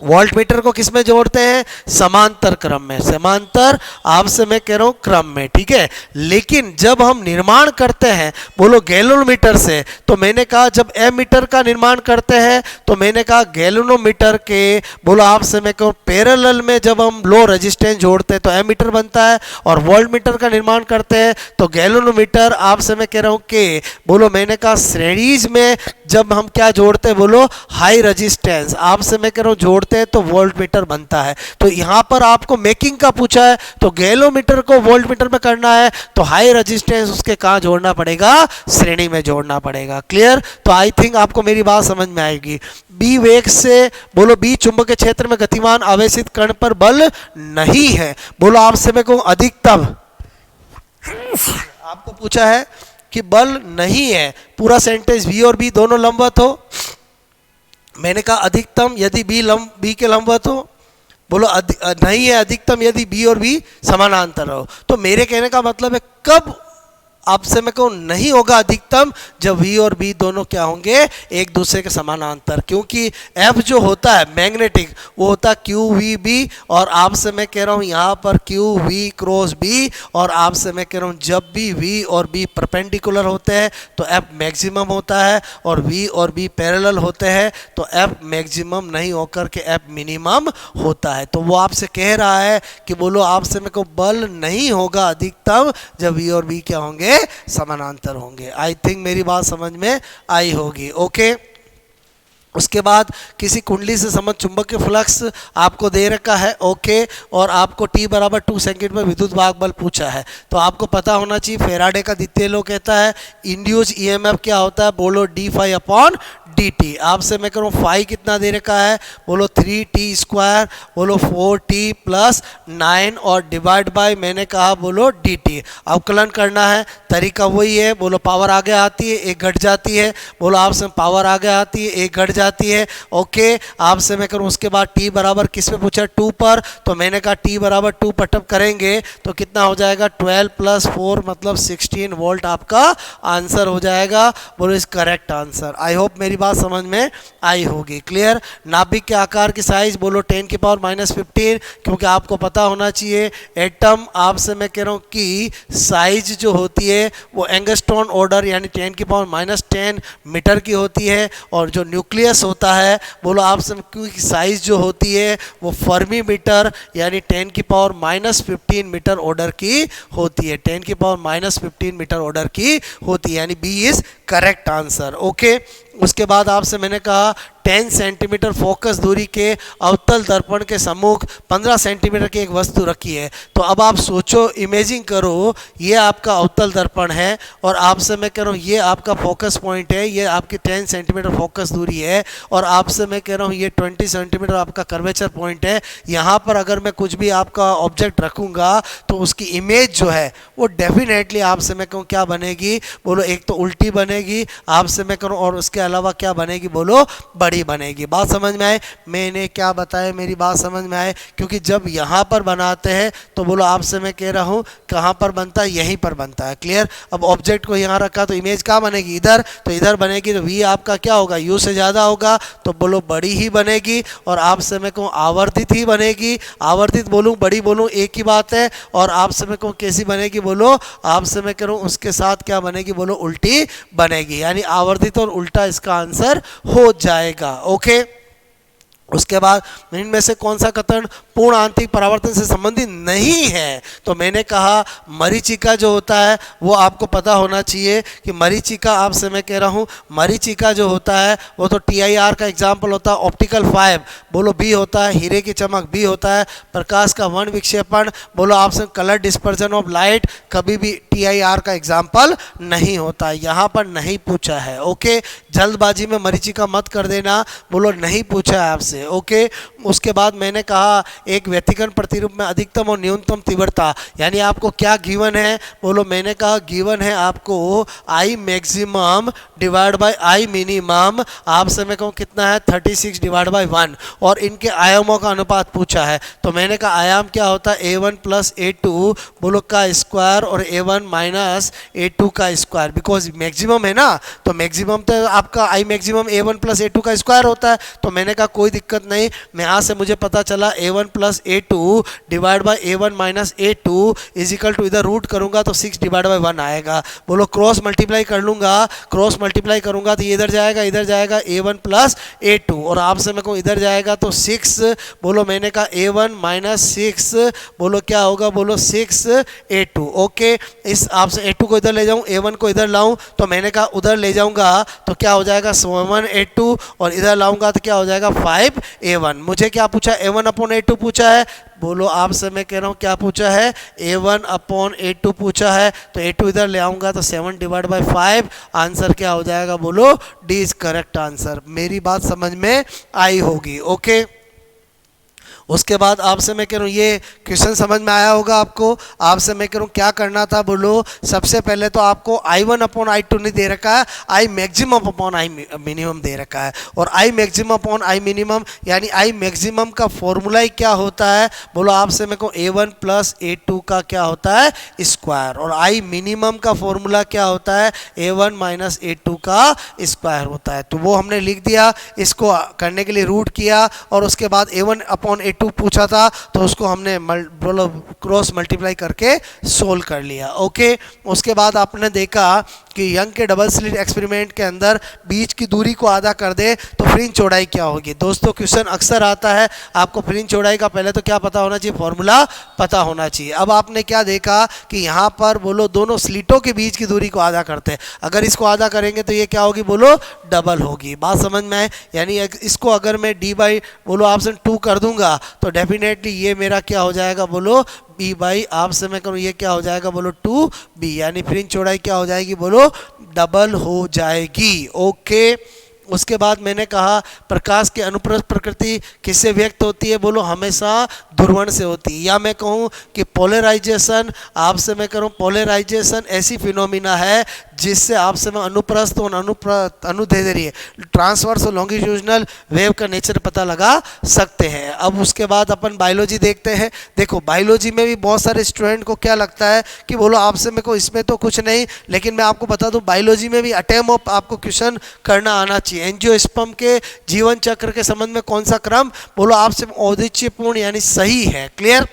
वोल्ट मीटर को किस में जोड़ते हैं समांतर क्रम में, समांतर आपसे मैं कह रहा हूं क्रम में। ठीक है, लेकिन जब हम निर्माण करते हैं बोलो गैलोमीटर से तो मैंने कहा जब एमीटर का निर्माण करते हैं तो मैंने कहा गैलोमीटर के बोलो आपसे मैं कहूँ पैरेलल में जब हम लो रेजिस्टेंस जोड़ते हैं तो एमीटर बनता है, और वोल्ट मीटर का निर्माण करते हैं तो गैलोमीटर आपसे मैं कह रहा हूँ कि बोलो मैंने कहा श्रेणीज में जब हम क्या जोड़ते हैं बोलो हाई रेजिस्टेंस आपसे मैं कह रहा हूँ जोड़ते जोड़ते हैं तो वोल्ट मीटर बनता है। तो यहाँ पर आपको मेकिंग का पूछा है तो गैलोमीटर को वोल्ट मीटर में करना है तो हाई रेजिस्टेंस उसके कहाँ जोड़ना पड़ेगा, श्रेणी में जोड़ना पड़ेगा। क्लियर? तो आई थिंक आपको मेरी बात समझ में आएगी। बी वेग से बोलो, बी चुंबकीय क्षेत्र में गतिमान आवेशित कण पर बल नहीं है। बोलो आपसे मैं कहूँ अधिकतम, आपको पूछा है कि बल नहीं है, पूरा सेंटेंस बी और बी दोनों लंबवत हो। मैंने कहा अधिकतम यदि बी के लंबवत हो, बोलो नहीं है अधिकतम यदि बी और बी समानांतर हो। तो मेरे कहने का मतलब है कब आपसे मैं कहूँ नहीं होगा अधिकतम, जब वी और बी दोनों क्या होंगे, एक दूसरे के समानांतर। क्योंकि एफ जो होता है मैग्नेटिक वो होता है क्यू वी बी, और आपसे मैं कह रहा हूँ यहाँ पर क्यू वी क्रॉस बी, और आपसे मैं कह रहा हूँ जब भी वी और बी परपेंडिकुलर होते हैं तो एफ मैक्सिमम होता है, और वी और बी पैरेलल होते हैं तो एफ मैक्सिमम नहीं होकर के एफ मिनिमम होता है। तो वो आपसे कह रहा है कि बोलो आपसे मैं कहूँ बल नहीं होगा अधिकतम जब वी और बी क्या होंगे, समानांतर होंगे। आई थिंक मेरी बात समझ में आई होगी। ओके, उसके बाद किसी कुंडली से संबंध चुंबकीय फ्लक्स आपको दे रखा है। ओके, और आपको T बराबर 2 सेकंड में विद्युत भाग बल पूछा है। तो आपको पता होना चाहिए फेराडे का द्वितीय लॉ कहता है इंड्यूस ईएमएफ क्या होता है, बोलो D phi upon D T. आपसे मैं करूँ फाई कितना दे रखा है, बोलो 3t², बोलो 4t प्लस 9 और डिवाइड बाय मैंने कहा बोलो dt। अवकलन करना है, तरीका वही है, बोलो पावर आगे आती है एक घट जाती है, बोलो आपसे पावर आगे आती है एक घट जाती है। ओके, आपसे मैं करूँ उसके बाद t बराबर किस पे पूछा, 2 पर, तो मैंने कहा t बराबर 2 पटअप करेंगे तो कितना हो जाएगा 12 + 4 मतलब 16 वोल्ट आपका आंसर हो जाएगा। बोलो इस करेक्ट आंसर। आई होप मेरी बात समझ में आई होगी। क्लियर? नाभिक के आकार की साइज बोलो 10⁻⁻15, क्योंकि आपको पता होना चाहिए एटम आपसे मैं कह रहा हूँ कि साइज जो होती है वो एंगस्ट्रॉन ऑर्डर यानी 10⁻10 मीटर की होती है, और जो न्यूक्लियस होता है बोलो आपसे क्योंकि साइज जो होती है वो फर्मी मीटर यानी 10⁻15 मीटर ऑर्डर की होती है, 10⁻15 मीटर ऑर्डर की होती है, यानी B is correct answer. Okay, उसके बाद आपसे मैंने कहा 10 सेंटीमीटर फोकस दूरी के अवतल दर्पण के सम्मुख 15 सेंटीमीटर की एक वस्तु रखी है। तो अब आप सोचो, इमेजिंग करो, ये आपका अवतल दर्पण है और आपसे मैं कह रहा हूँ ये आपका फोकस पॉइंट है, ये आपकी 10 सेंटीमीटर फोकस दूरी है, और आपसे मैं कह रहा हूँ ये 20 सेंटीमीटर आपका कर्वेचर पॉइंट है। यहाँ पर अगर मैं कुछ भी आपका ऑब्जेक्ट रखूँगा तो उसकी इमेज जो है वो डेफिनेटली आपसे मैं कहूँ क्या बनेगी, बोलो एक तो उल्टी बनेगी आपसे मैं करूँ, और उसके अलावा क्या बनेगी, बोलो बड़ी बनेगी। बात समझ में आए? मैंने क्या बताया, मेरी बात समझ में आए? क्योंकि जब यहाँ पर बनाते हैं तो बोलो आपसे मैं कह रहा हूँ कहाँ पर बनता है, यहीं पर बनता है। क्लियर? अब ऑब्जेक्ट को यहाँ रखा तो इमेज कहाँ बनेगी, इधर, तो इधर बनेगी तो वी आपका क्या होगा, यू से ज़्यादा होगा तो बोलो बड़ी ही बनेगी, और आपसे मैं कहूँ आवर्धित ही बनेगी। आवर्धित बोलूँ बड़ी बोलूँ एक ही बात है, और आपसे मैं कहूँ कैसी बनेगी, बोलो आपसे मैं करूँ उसके साथ क्या बनेगी, बोलो उल्टी बनेगी, यानी आवर्धित और उल्टा इसका आंसर हो जाएगा। ओके, उसके बाद इनमें से कौन सा कथन पूर्ण आंतरिक परावर्तन से संबंधित नहीं है, तो मैंने कहा मरीचिका जो होता है वो आपको पता होना चाहिए कि मरीचिका आपसे मैं कह रहा हूँ मरीचिका जो होता है वो तो TIR का एग्जाम्पल होता है, ऑप्टिकल फाइव बोलो बी होता है, हीरे की चमक बी होता है, प्रकाश का वर्ण विक्षेपण बोलो आपसे कलर डिस्पर्जन ऑफ लाइट कभी भी TIR का एग्जाम्पल नहीं होता है, यहाँ पर नहीं पूछा है। ओके, जल्दबाजी में मरीचिका मत कर देना, बोलो नहीं पूछा है आपसे। ओके, उसके बाद मैंने कहा एक व्यतिकरण प्रतिरूप में अधिकतम और न्यूनतम तीव्रता, यानी आपको क्या गिवन है, बोलो मैंने कहा गिवन है आपको I maximum divide by I minimum, आपसे मैं कहूँ कितना है 36/1, और इनके आयामों का अनुपात पूछा है। तो मैंने कहा आयाम क्या होता है A1 + A2 बोलो का स्क्वायर और A1 - A2 का स्क्वायर, बिकॉज मैक्सिमम है ना, तो मैक्सिमम तो आपका I मैक्सिमम A1 + A2 का स्क्वायर होता है। तो मैंने कहा कोई दिक्कत नहीं, मैं यहाँ से मुझे पता चला A1 + A2 divide by A1 - A2 equal to इधर रूट करूंगा तो 6/1 आएगा। बोलो क्रॉस मल्टीप्लाई कर लूंगा, क्रॉस मल्टीप्लाई करूंगा तो ये इधर जाएगा A1 + A2, और आपसे मैं कहूँ इधर जाएगा तो 6, बोलो मैंने कहा A1 - 6 बोलो क्या होगा, बोलो 6A2। ओके, इस आपसे A2 को इधर ले जाऊँ, A1 को इधर लाऊं, तो मैंने कहा उधर ले जाऊंगा तो क्या हो जाएगा 7A2, और इधर लाऊंगा तो क्या हो जाएगा 5 5 A1। मुझे क्या पूछा, A1 अपॉन A2 पूछा है। बोलो आपसे मैं कह रहा हूँ क्या पूछा है, A1 अपॉन A2 पूछा है। तो A2 इधर ले आऊँगा तो 7 डिवाइड बाई 5, आंसर क्या हो जाएगा, बोलो डी इज करेक्ट आंसर। मेरी बात समझ में आई होगी, ओके। उसके बाद आपसे मैं कह रहा हूँ ये क्वेश्चन समझ में आया होगा आपको। आपसे मैं कह रहा हूँ क्या करना था, बोलो सबसे पहले तो आपको I1 अपॉन I2 नहीं दे रखा है, I maximum upon I minimum दे रखा है। और I maximum upon I minimum यानी I मैक्सिमम का फॉर्मूला ही क्या होता है, बोलो आपसे मैं कहूँ A1 प्लस A2 का क्या होता है, स्क्वायर। और I मिनिमम का फॉर्मूला क्या होता है, A1 माइनस A2 का स्क्वायर होता है। तो वो हमने लिख दिया, इसको करने के लिए रूट किया और उसके बाद A1 अपॉन A2 पूछा था तो उसको हमने बोलो क्रॉस मल्टीप्लाई करके सोल्व कर लिया, ओके। उसके बाद आपने देखा कि यंग के डबल स्लिट एक्सपेरिमेंट के अंदर बीच की दूरी को आधा कर दे तो फ्रिंज चौड़ाई क्या होगी। दोस्तों क्वेश्चन अक्सर आता है, आपको फ्रिंज चौड़ाई का पहले तो क्या पता होना चाहिए, फॉर्मूला पता होना चाहिए। अब आपने क्या देखा कि यहाँ पर बोलो दोनों स्लिटों के बीच की दूरी को आधा करते हैं, अगर इसको आधा करेंगे तो ये क्या होगी, बोलो डबल होगी। बात समझ में आए, यानी इसको अगर मैं डी बाई बोलो ऑप्शन 2 कर दूंगा तो डेफिनेटली ये मेरा क्या हो जाएगा, बोलो बी बाई आपसे मैं करूँ ये क्या हो जाएगा, बोलो 2b, यानी फ्रिंज चौड़ाई क्या हो जाएगी, बोलो डबल हो जाएगी, ओके। उसके बाद मैंने कहा प्रकाश की अनुप्रस्थ प्रकृति किससे व्यक्त होती है, बोलो हमेशा ध्रुवण से होती है। या मैं कहूँ कि पोलराइजेशन, आपसे मैं करूँ पोलराइजेशन ऐसी फिनोमिना है जिससे आपसे मैं अनुप्रस्थ और अनुदैर्ध्य ट्रांसवर्स और लॉन्गिट्यूडिनल वेव का नेचर पता लगा सकते हैं। अब उसके बाद अपन बायोलॉजी देखते हैं। देखो बायोलॉजी में भी बहुत सारे स्टूडेंट को क्या लगता है कि बोलो आपसे मेरे को इसमें तो कुछ नहीं, लेकिन मैं आपको बता दूं बायोलॉजी में भी अटेम ऑफ आपको क्वेश्चन करना आना चाहिए। एंजियोस्पर्म के जीवन चक्र के संबंध में कौन सा क्रम बोलो आपसे औचित्यपूर्ण यानी सही है, क्लियर।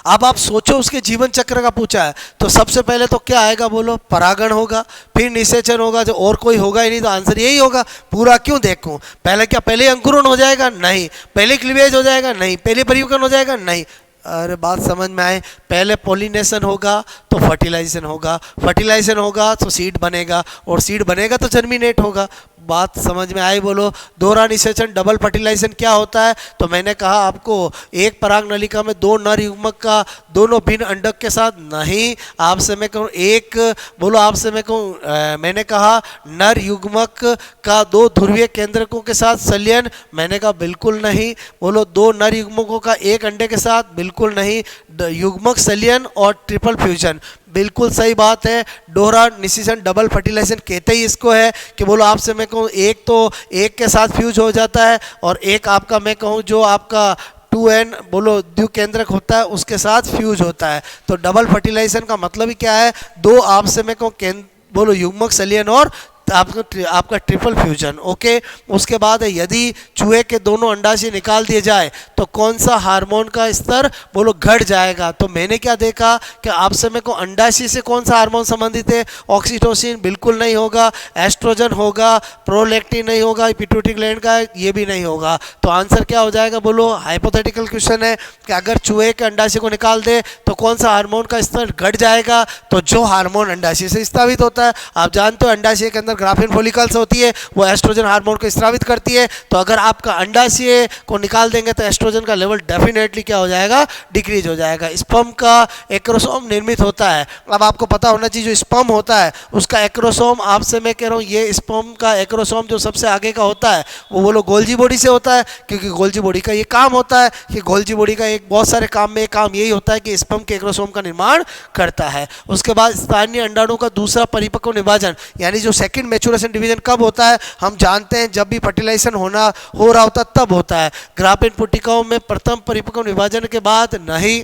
अब आप सोचो उसके जीवन चक्र का पूछा है तो सबसे पहले तो क्या आएगा, बोलो परागण होगा, फिर निषेचन होगा, जो और कोई होगा ही नहीं तो आंसर यही होगा। पूरा क्यों देखूं, पहले क्या पहले अंकुरण हो जाएगा, नहीं। पहले क्लीवेज हो जाएगा, नहीं। पहले परिवर्तन हो जाएगा, नहीं। अरे बात समझ में आए, पहले पॉलिनेशन होगा तो फर्टिलाइजेशन होगा, फर्टिलाइजेशन होगा तो सीड बनेगा, और सीड बनेगा तो जर्मिनेट होगा। बात समझ में आई, बोलो दोहरा निषेचन डबल फर्टिलाइजेशन क्या होता है, तो मैंने कहा आपको एक पराग नलिका में दो नर युग्मक का दोनों भिन्न अंडक के साथ, नहीं। आपसे मैं कहूँ एक बोलो आपसे मैं कहूँ मैंने कहा नर युग्मक का दो ध्रुवीय केंद्रकों के साथ संलयन, मैंने कहा बिल्कुल नहीं। बोलो दो नर युग्मकों का एक अंडे के साथ, बिल्कुल नहीं। युग्मक संलयन और ट्रिपल फ्यूजन, बिल्कुल सही बात है। दोहरा निषेचन डबल फर्टिलाइजेशन कहते ही इसको है कि बोलो आपसे मैं कहूँ एक तो एक के साथ फ्यूज हो जाता है और एक आपका मैं कहूँ जो आपका 2n बोलो द्विकेंद्रक होता है उसके साथ फ्यूज होता है। तो डबल फर्टिलाइजेशन का मतलब ही क्या है, दो आपसे मैं कहूँ बोलो युग्मक संलयन और आपका ट्रिपल फ्यूजन, ओके। उसके बाद यदि चूहे के दोनों अंडाशय निकाल दिए जाए तो कौन सा हार्मोन का स्तर बोलो घट जाएगा। तो मैंने क्या देखा कि आपसे मेरे को अंडाशय से कौन सा हार्मोन संबंधित है, ऑक्सीटोसिन बिल्कुल नहीं होगा, एस्ट्रोजन होगा, प्रोलैक्टिन नहीं होगा, पिट्यूटरी ग्लैंड का ये भी नहीं होगा। तो आंसर क्या हो जाएगा, बोलो हाइपोथेटिकल क्वेश्चन है कि अगर चूहे के अंडाशय को निकाल दे तो कौन सा हार्मोन का स्तर घट जाएगा, तो जो हार्मोन अंडाशय से स्रावित होता है, आप जानते हो अंडाशय के अंदर ग्राफिन फॉलिकल्स होती है, वो एस्ट्रोजन हार्मोन को स्रावित करती है। तो अगर आपका अंडाशय को निकाल देंगे तो एस्ट्रोजन का लेवल डेफिनेटली क्या हो जाएगा, डिक्रीज हो जाएगा। स्पर्म का एक्रोसोम निर्मित होता है। अब आपको पता होना चाहिए जो स्पर्म होता है उसका एक्रोसोम, आपसे मैं कह रहा हूँ ये स्पर्म का एक्रोसोम जो सबसे आगे का होता है वो बोलो गोल्जी बॉडी से होता है, क्योंकि गोल्जी बॉडी का ये काम होता है कि गोल्जी बॉडी का एक बहुत सारे काम में एक काम यही होता है कि स्पर्म के एक्रोसोम का निर्माण करता है। उसके बाद स्थानीय अंडाणु का दूसरा परिपक्व विभाजन यानी जो सेकंड मैच्योरेशन डिवीजन कब होता है, हम जानते हैं जब भी फर्टिलाइजेशन हो रहा होता तब होता है। ग्राफिन पुटिकाओं में प्रथम परिपक्व विभाजन के बाद नहीं,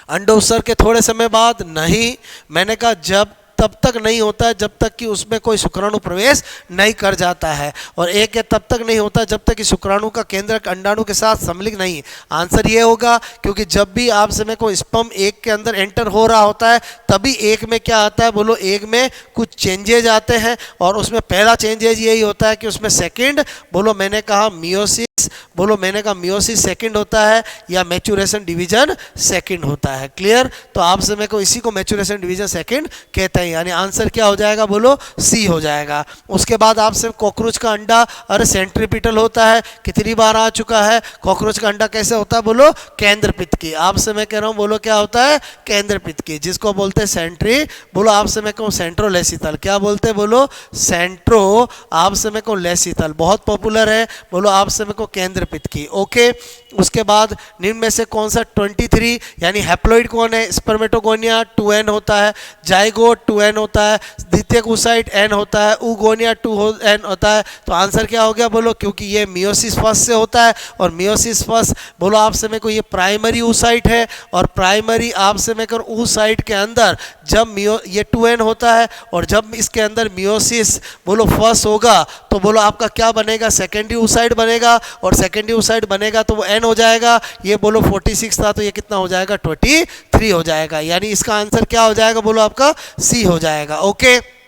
अंडोत्सर्ग के थोड़े समय बाद नहीं। मैंने कहा जब तब तक नहीं होता है जब तक कि उसमें कोई शुक्राणु प्रवेश नहीं कर जाता है, और एक तब तक नहीं होता जब तक कि शुक्राणु का केंद्रक अंडाणु के साथ सम्मिलित नहीं। आंसर ये होगा क्योंकि जब भी आपसे में कोई स्पर्म एक के अंदर एंटर हो रहा होता है तभी एक में क्या आता है, बोलो एक में कुछ चेंजेज आते हैं, और उसमें पहला चेंजेज यही होता है कि उसमें सेकेंड बोलो मैंने कहा मियोसिस मीन्स बोलो मैंने कहा मियोसिस सेकंड होता है या मैचुरेशन डिवीजन सेकंड होता है। क्लियर? तो आपसे मेरे को इसी को मैचुरेशन डिवीजन सेकंड कहते हैं, यानी आंसर क्या हो जाएगा बोलो सी हो जाएगा। उसके बाद आपसे कॉकरोच का अंडा अरे सेंट्रीपिटल होता है, कितनी बार आ चुका है। कॉकरोच का अंडा कैसे होता है बोलो केंद्र पित्त की। आपसे मैं कह रहा हूँ बोलो क्या होता है केंद्र पित्त की, जिसको बोलते हैं सेंट्री। बोलो आपसे मैं कहूँ सेंट्रोलेसिथल, क्या बोलते हैं बोलो सेंट्रो। आपसे मैं कहूँ लेसिथल, बहुत पॉपुलर है। बोलो आपसे मैं कहूँ केंद्र पित्त की। ओके, उसके बाद निम्न में से कौन सा 23 यानी हैप्लॉइड कौन है? स्पर्मेटोगोनिया 2n होता है, जाइगोट 2n होता है, द्वितीयक oocyte n होता है, oogonia 2n होता है। तो आंसर क्या हो गया बोलो, क्योंकि ये मियोसिस फर्स्ट से होता है और मियोसिस फर्स्ट बोलो आपसे मेरे को ये प्राइमरी oocyte है और प्राइमरी आपसे मैं कर oocyte के अंदर जब ये 2n होता है और जब इसके अंदर मियोसिस बोलो फर्स्ट होगा तो बोलो आपका क्या बनेगा सेकेंडरी oocyte बनेगा और सेकेंडरी oocyte बनेगा तो वो n हो जाएगा। ये बोलो 46 था तो ये कितना हो जाएगा 23 हो जाएगा, यानी इसका आंसर क्या हो जाएगा बोलो आपका सी हो जाएगा। ओके,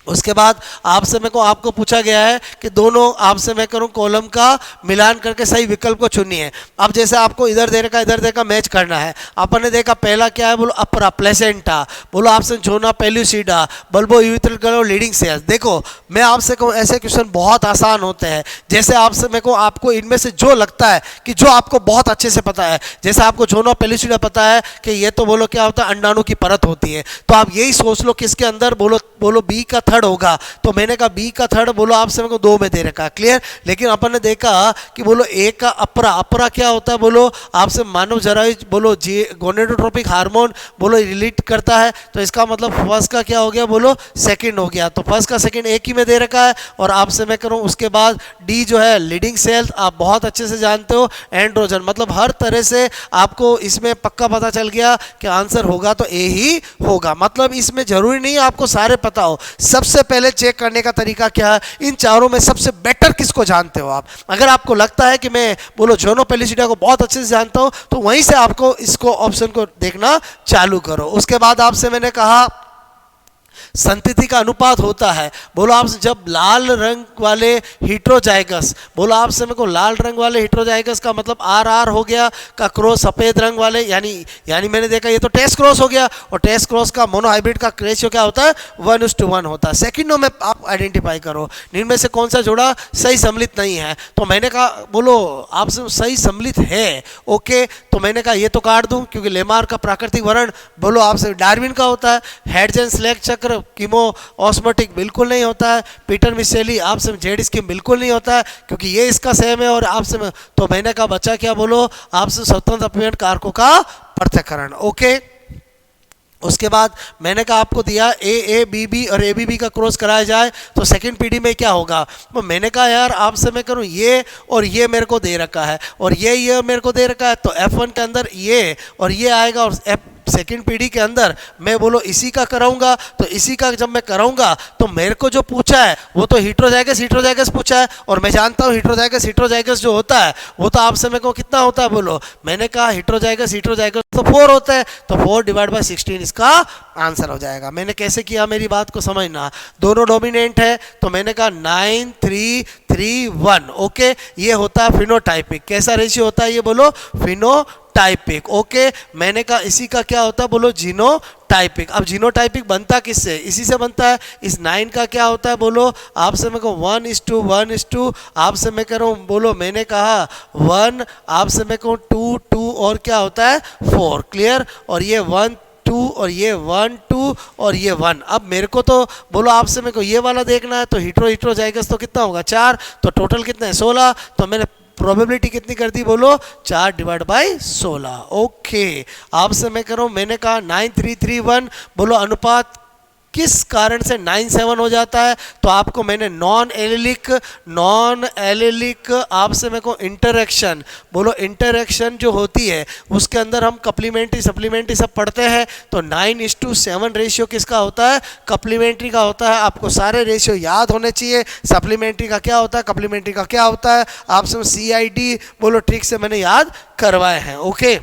उसके बाद आपसे मेरे को आपको पूछा गया है कि दोनों आपसे मैं करूं कॉलम का मिलान करके सही विकल्प को चुनिए। अब जैसे आपको इधर दे रखा इधर देखा मैच करना है। अपन ने देखा पहला क्या है बोलो अपरा प्लेसेंटा, बोलो आपसे जोना पेल्यूसिडा, बल्बो यूरिथ्रल करो लीडिंग सेल्स। देखो मैं आपसे कहूँ ऐसे क्वेश्चन बहुत आसान होते हैं, जैसे आपसे मेरे को आपको इनमें से जो लगता है कि जो आपको बहुत अच्छे से पता है, जैसे आपको जोना पेल्यूसिडा पता है कि ये तो बोलो क्या होता है अंडाणु की परत होती है, तो आप यही सोच लो किसके अंदर बोलो बी का थर्ड होगा। तो मैंने कहा बी का थर्ड बोलो आपसे मेरे को 2 में दे रखा। क्लियर? लेकिन अपन ने देखा कि बोलो ए का अपरा क्या होता है बोलो आपसे मानव जरायु बोलो गोनेडोट्रोपिक हार्मोन बोलो रिलीट करता है, तो इसका मतलब फर्स्ट का क्या हो गया बोलो सेकंड हो गया। तो फर्स्ट का सेकंड एक ही में दे रखा है और आपसे मैं करूँ उसके बाद डी जो है लीडिंग सेल्स आप बहुत अच्छे से जानते हो, एंड्रोजन, मतलब हर तरह से आपको इसमें पक्का पता चल गया कि आंसर होगा तो ए ही होगा। मतलब इसमें जरूरी नहीं आपको सारे पता हो, सबसे पहले चेक करने का तरीका क्या है, इन चारों में सबसे बेटर किसको जानते हो आप। अगर आपको लगता है कि मैं बोलो जोनो पेल्यूसिडा को बहुत अच्छे से जानता हूं तो वहीं से आपको इसको ऑप्शन को देखना चालू करो। उसके बाद आपसे मैंने कहा संतति का अनुपात होता है, बोलो आपसे जब लाल रंग वाले हिट्रोजाइगस, बोलो आपसे मेरे को लाल रंग वाले हिट्रोजाइगस का मतलब आर हो गया का क्रॉस सफेद रंग वाले, यानी मैंने देखा ये तो टेस्ट क्रॉस हो गया और टेस्ट क्रॉस का मोनोहाइब्रिड का रेशियो क्या होता है 1:1 होता है। सेकंडों में आप आइडेंटिफाई करो इनमें से कौन सा जोड़ा सही सम्मिलित नहीं है। तो मैंने कहा बोलो आपसे सही सम्मिलित है। ओके, तो मैंने कहा ये तो काट दूं क्योंकि लेमार का प्राकृतिक वर्ण बोलो आपसे डार्विन का होता है, हेड्जन स्लेक चक्र कीमो ऑस्मोटिक बिल्कुल नहीं होता है, पीटर मिशेली आपसे जेड स्कीम बिल्कुल नहीं होता है क्योंकि ये इसका सेम है और आपसे तो मैंने कहा बच्चा क्या बोलो आपसे स्वतंत्र अपीयन कारकों का पृथक्करण। ओके, उसके बाद मैंने कहा आपको दिया ए बी बी और ए बी बी का क्रॉस कराया जाए तो सेकंड पीढ़ी में क्या होगा। तो मैंने कहा यार आपसे मैं करूं ये और ये मेरे को दे रखा है और ये मेरे को दे रखा है, तो F1 के अंदर ये और ये आएगा और सेकंड पीढ़ी के अंदर मैं बोलो इसी का कराऊंगा। तो इसी का जब मैं कराऊंगा तो मेरे को जो पूछा है वो तो हिट्रोजाइगस पूछा है और मैं जानता हूँ हिट्रोजाइगस जो होता है वो तो आपसे मेरे को कितना होता है बोलो, मैंने कहा हिट्रोजाइगस तो 4 होता है, तो 4/16 इसका आंसर हो जाएगा। मैंने कैसे किया मेरी बात को समझना, दोनों डोमिनेंट है तो मैंने कहा 9:3:3:1। ओके, ये होता है फिनोटाइपिक, कैसा रेशियो होता है ये बोलो फिनोटाइपिक। ओके, मैंने कहा इसी का क्या होता है बोलो जीनोटाइपिक। अब जीनोटाइपिक बनता किससे, इसी से बनता है। इस 9 का क्या होता है बोलो आपसे मैं कहूँ 1:1:2, आपसे मैं कह रहा हूँ बोलो मैंने कहा 1, आपसे मैं कहूँ 2 और क्या होता है 4। क्लियर? और ये 1 2 और ये 1 2 और ये 1। अब मेरे को तो बोलो आपसे मेरे को ये वाला देखना है तो हिट्रोजाइगस तो कितना होगा 4, तो टोटल कितना है 16, तो मैंने प्रोबेबिलिटी कितनी कर दी बोलो 4/16। ओके, आपसे मैं करूँ मैंने कहा 9:3:3:1 बोलो अनुपात किस कारण से 9:7 हो जाता है। तो आपको मैंने नॉन एलिलिक आपसे मेरे को इंटरेक्शन बोलो, इंटरेक्शन जो होती है उसके अंदर हम सप्लीमेंट्री सब पढ़ते हैं। तो 9:7 रेशियो किसका होता है कप्लीमेंट्री का होता है। आपको सारे रेशियो याद होने चाहिए, सप्लीमेंट्री का क्या होता है कप्लीमेंट्री का क्या होता है, आपसे CID बोलो ट्रिक से मैंने याद करवाए हैं। ओके,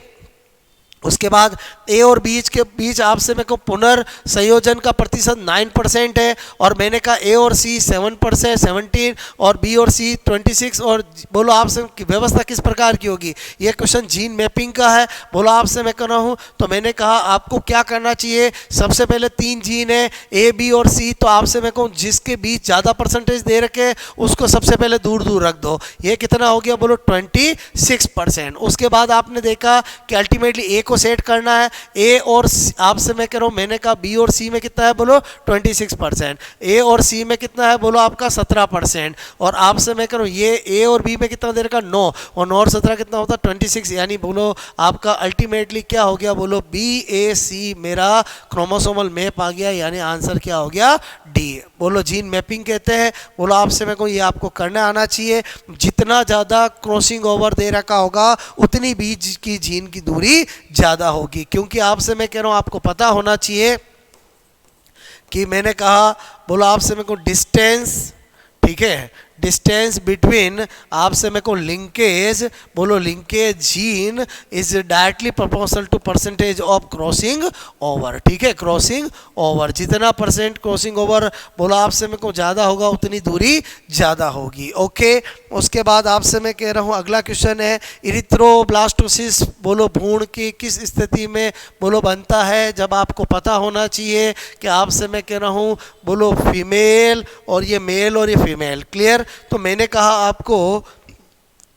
उसके बाद ए और बीच आपसे मेरे को पुनर्संयोजन का प्रतिशत 9% है, और मैंने कहा ए और सी 7% 17 और बी और सी 26। और बोलो आपसे व्यवस्था किस प्रकार की होगी, ये क्वेश्चन जीन मैपिंग का है। बोलो आपसे मैं कर रहा हूँ, तो मैंने कहा आपको क्या करना चाहिए, सबसे पहले 3 जीन है ए बी और सी, तो आपसे मैं कहूँ जिसके बीच ज़्यादा परसेंटेज दे रखे उसको सबसे पहले दूर दूर रख दो। ये कितना हो गया, बोलो 26%। उसके बाद आपने देखा कि अल्टीमेटली ए को सेट करना है, ए और आपसे मैं कह रहा हूँ, मैंने कहा बी और सी में कितना है, बोलो 26%, ए और सी में कितना है, बोलो आपका 17%, और आपसे मैं कह रहा हूँ ये ए और बी में कितना दे रखा 9, और 9 और 17 कितना होता है 26, यानी बोलो आपका अल्टीमेटली क्या हो गया, बोलो बी ए सी मेरा क्रोमोसोमल मैप आ गया, यानी आंसर क्या हो गया डी। बोलो जीन मैपिंग कहते हैं। बोलो आपसे मैं कहूँ ये आपको करना आना चाहिए, जितना ज़्यादा क्रॉसिंग ओवर दे रखा होगा उतनी बीच की जीन की दूरी ज़्यादा होगी, क्योंकि आपसे मैं कह रहा हूँ आपको पता होना चाहिए कि मैंने कहा, बोलो आपसे मेरे को डिस्टेंस, ठीक है, डिस्टेंस बिटवीन आपसे मेरे को लिंकेज, बोलो linkage gene is directly proportional to percentage of crossing over, ठीक है, क्रॉसिंग ओवर, जितना परसेंट क्रॉसिंग ओवर बोलो आपसे मेरे को ज़्यादा होगा उतनी दूरी ज़्यादा होगी। ओके, उसके बाद आपसे मैं कह रहा हूँ अगला क्वेश्चन है इरिथ्रोब्लास्टोसिस, बोलो भ्रूण की किस स्थिति में बोलो बनता है, जब आपको पता होना चाहिए कि आपसे मैं कह रहा हूँ बोलो फीमेल और ये मेल और ये फीमेल, क्लियर। तो मैंने कहा आपको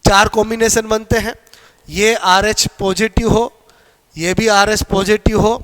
4 कॉम्बिनेशन बनते हैं, ये RH पॉजिटिव हो, ये भी RH पॉजिटिव हो,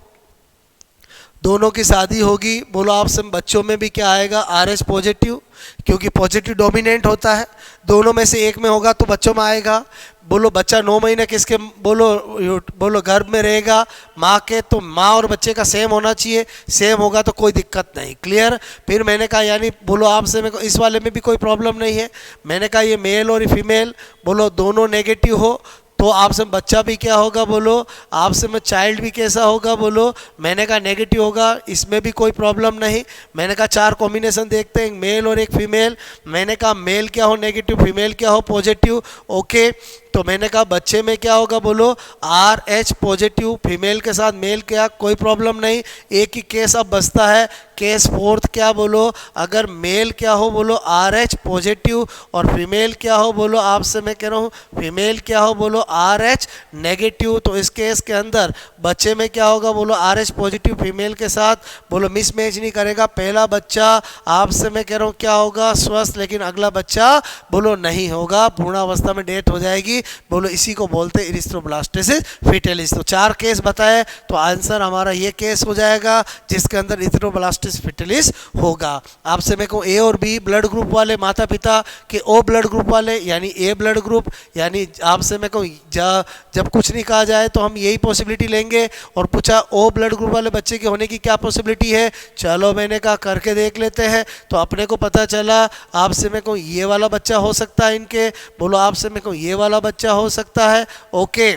दोनों की शादी होगी, बोलो आपसे बच्चों में भी क्या आएगा RH पॉजिटिव, क्योंकि पॉजिटिव डोमिनेंट होता है, दोनों में से एक में होगा तो बच्चों में आएगा। बोलो बच्चा 9 महीने किसके बोलो गर्भ में रहेगा, माँ के, तो माँ और बच्चे का सेम होना चाहिए, सेम होगा तो कोई दिक्कत नहीं, क्लियर। फिर मैंने कहा यानी बोलो आपसे मेरे को इस वाले में भी कोई प्रॉब्लम नहीं है, मैंने कहा ये मेल और फीमेल बोलो दोनों नेगेटिव हो तो आपसे बच्चा भी क्या होगा, बोलो आपसे में चाइल्ड भी कैसा होगा, बोलो मैंने कहा नेगेटिव होगा, इसमें भी कोई प्रॉब्लम नहीं। मैंने कहा 4 कॉम्बिनेशन देखते हैं, एक मेल और एक फीमेल, मैंने कहा मेल क्या हो नेगेटिव, फीमेल क्या हो पॉजिटिव। ओके, तो मैंने कहा बच्चे में क्या होगा, बोलो RH पॉजिटिव, फीमेल के साथ मेल क्या कोई प्रॉब्लम नहीं। एक ही केस अब बचता है, केस 4th क्या, बोलो अगर मेल क्या हो, बोलो RH पॉजिटिव, और फीमेल क्या हो, बोलो आपसे मैं कह रहा हूँ फीमेल क्या हो, बोलो RH नेगेटिव। तो इस केस के अंदर बच्चे में क्या होगा, बोलो RH पॉजिटिव फीमेल के साथ बोलो मिसमैच नहीं करेगा, पहला बच्चा आपसे मैं कह रहा हूँ क्या होगा स्वस्थ, लेकिन अगला बच्चा बोलो नहीं होगा, पूर्णावस्था में डेथ हो जाएगी, बोलो इसी को बोलते हैं इरिथ्रोब्लास्टोसिस फिटेलिस। तो 4 केस बताए, तो आंसर हमारा ये केस हो जाएगा जिसके अंदर इरिथ्रोब्लास्टोसिस फिटेलिस होगा। आपसे मैं कहूँ ए और बी ब्लड ग्रुप वाले माता पिता के ओ ब्लड ग्रुप वाले यानी ए ब्लड ग्रुप, यानी आपसे मैं कहूँ जब कुछ नहीं कहा जाए तो हम यही पॉसिबिलिटी लेंगे, और पूछा ओ ब्लड ग्रुप वाले बच्चे के होने की क्या पॉसिबिलिटी है, चलो मैंने कहा करके देख लेते हैं। तो अपने को पता चला आपसे मैं कहूँ ये वाला बच्चा हो सकता है इनके, बोलो आपसे मैं कहूँ ये वाला बच्चा हो सकता है। ओके,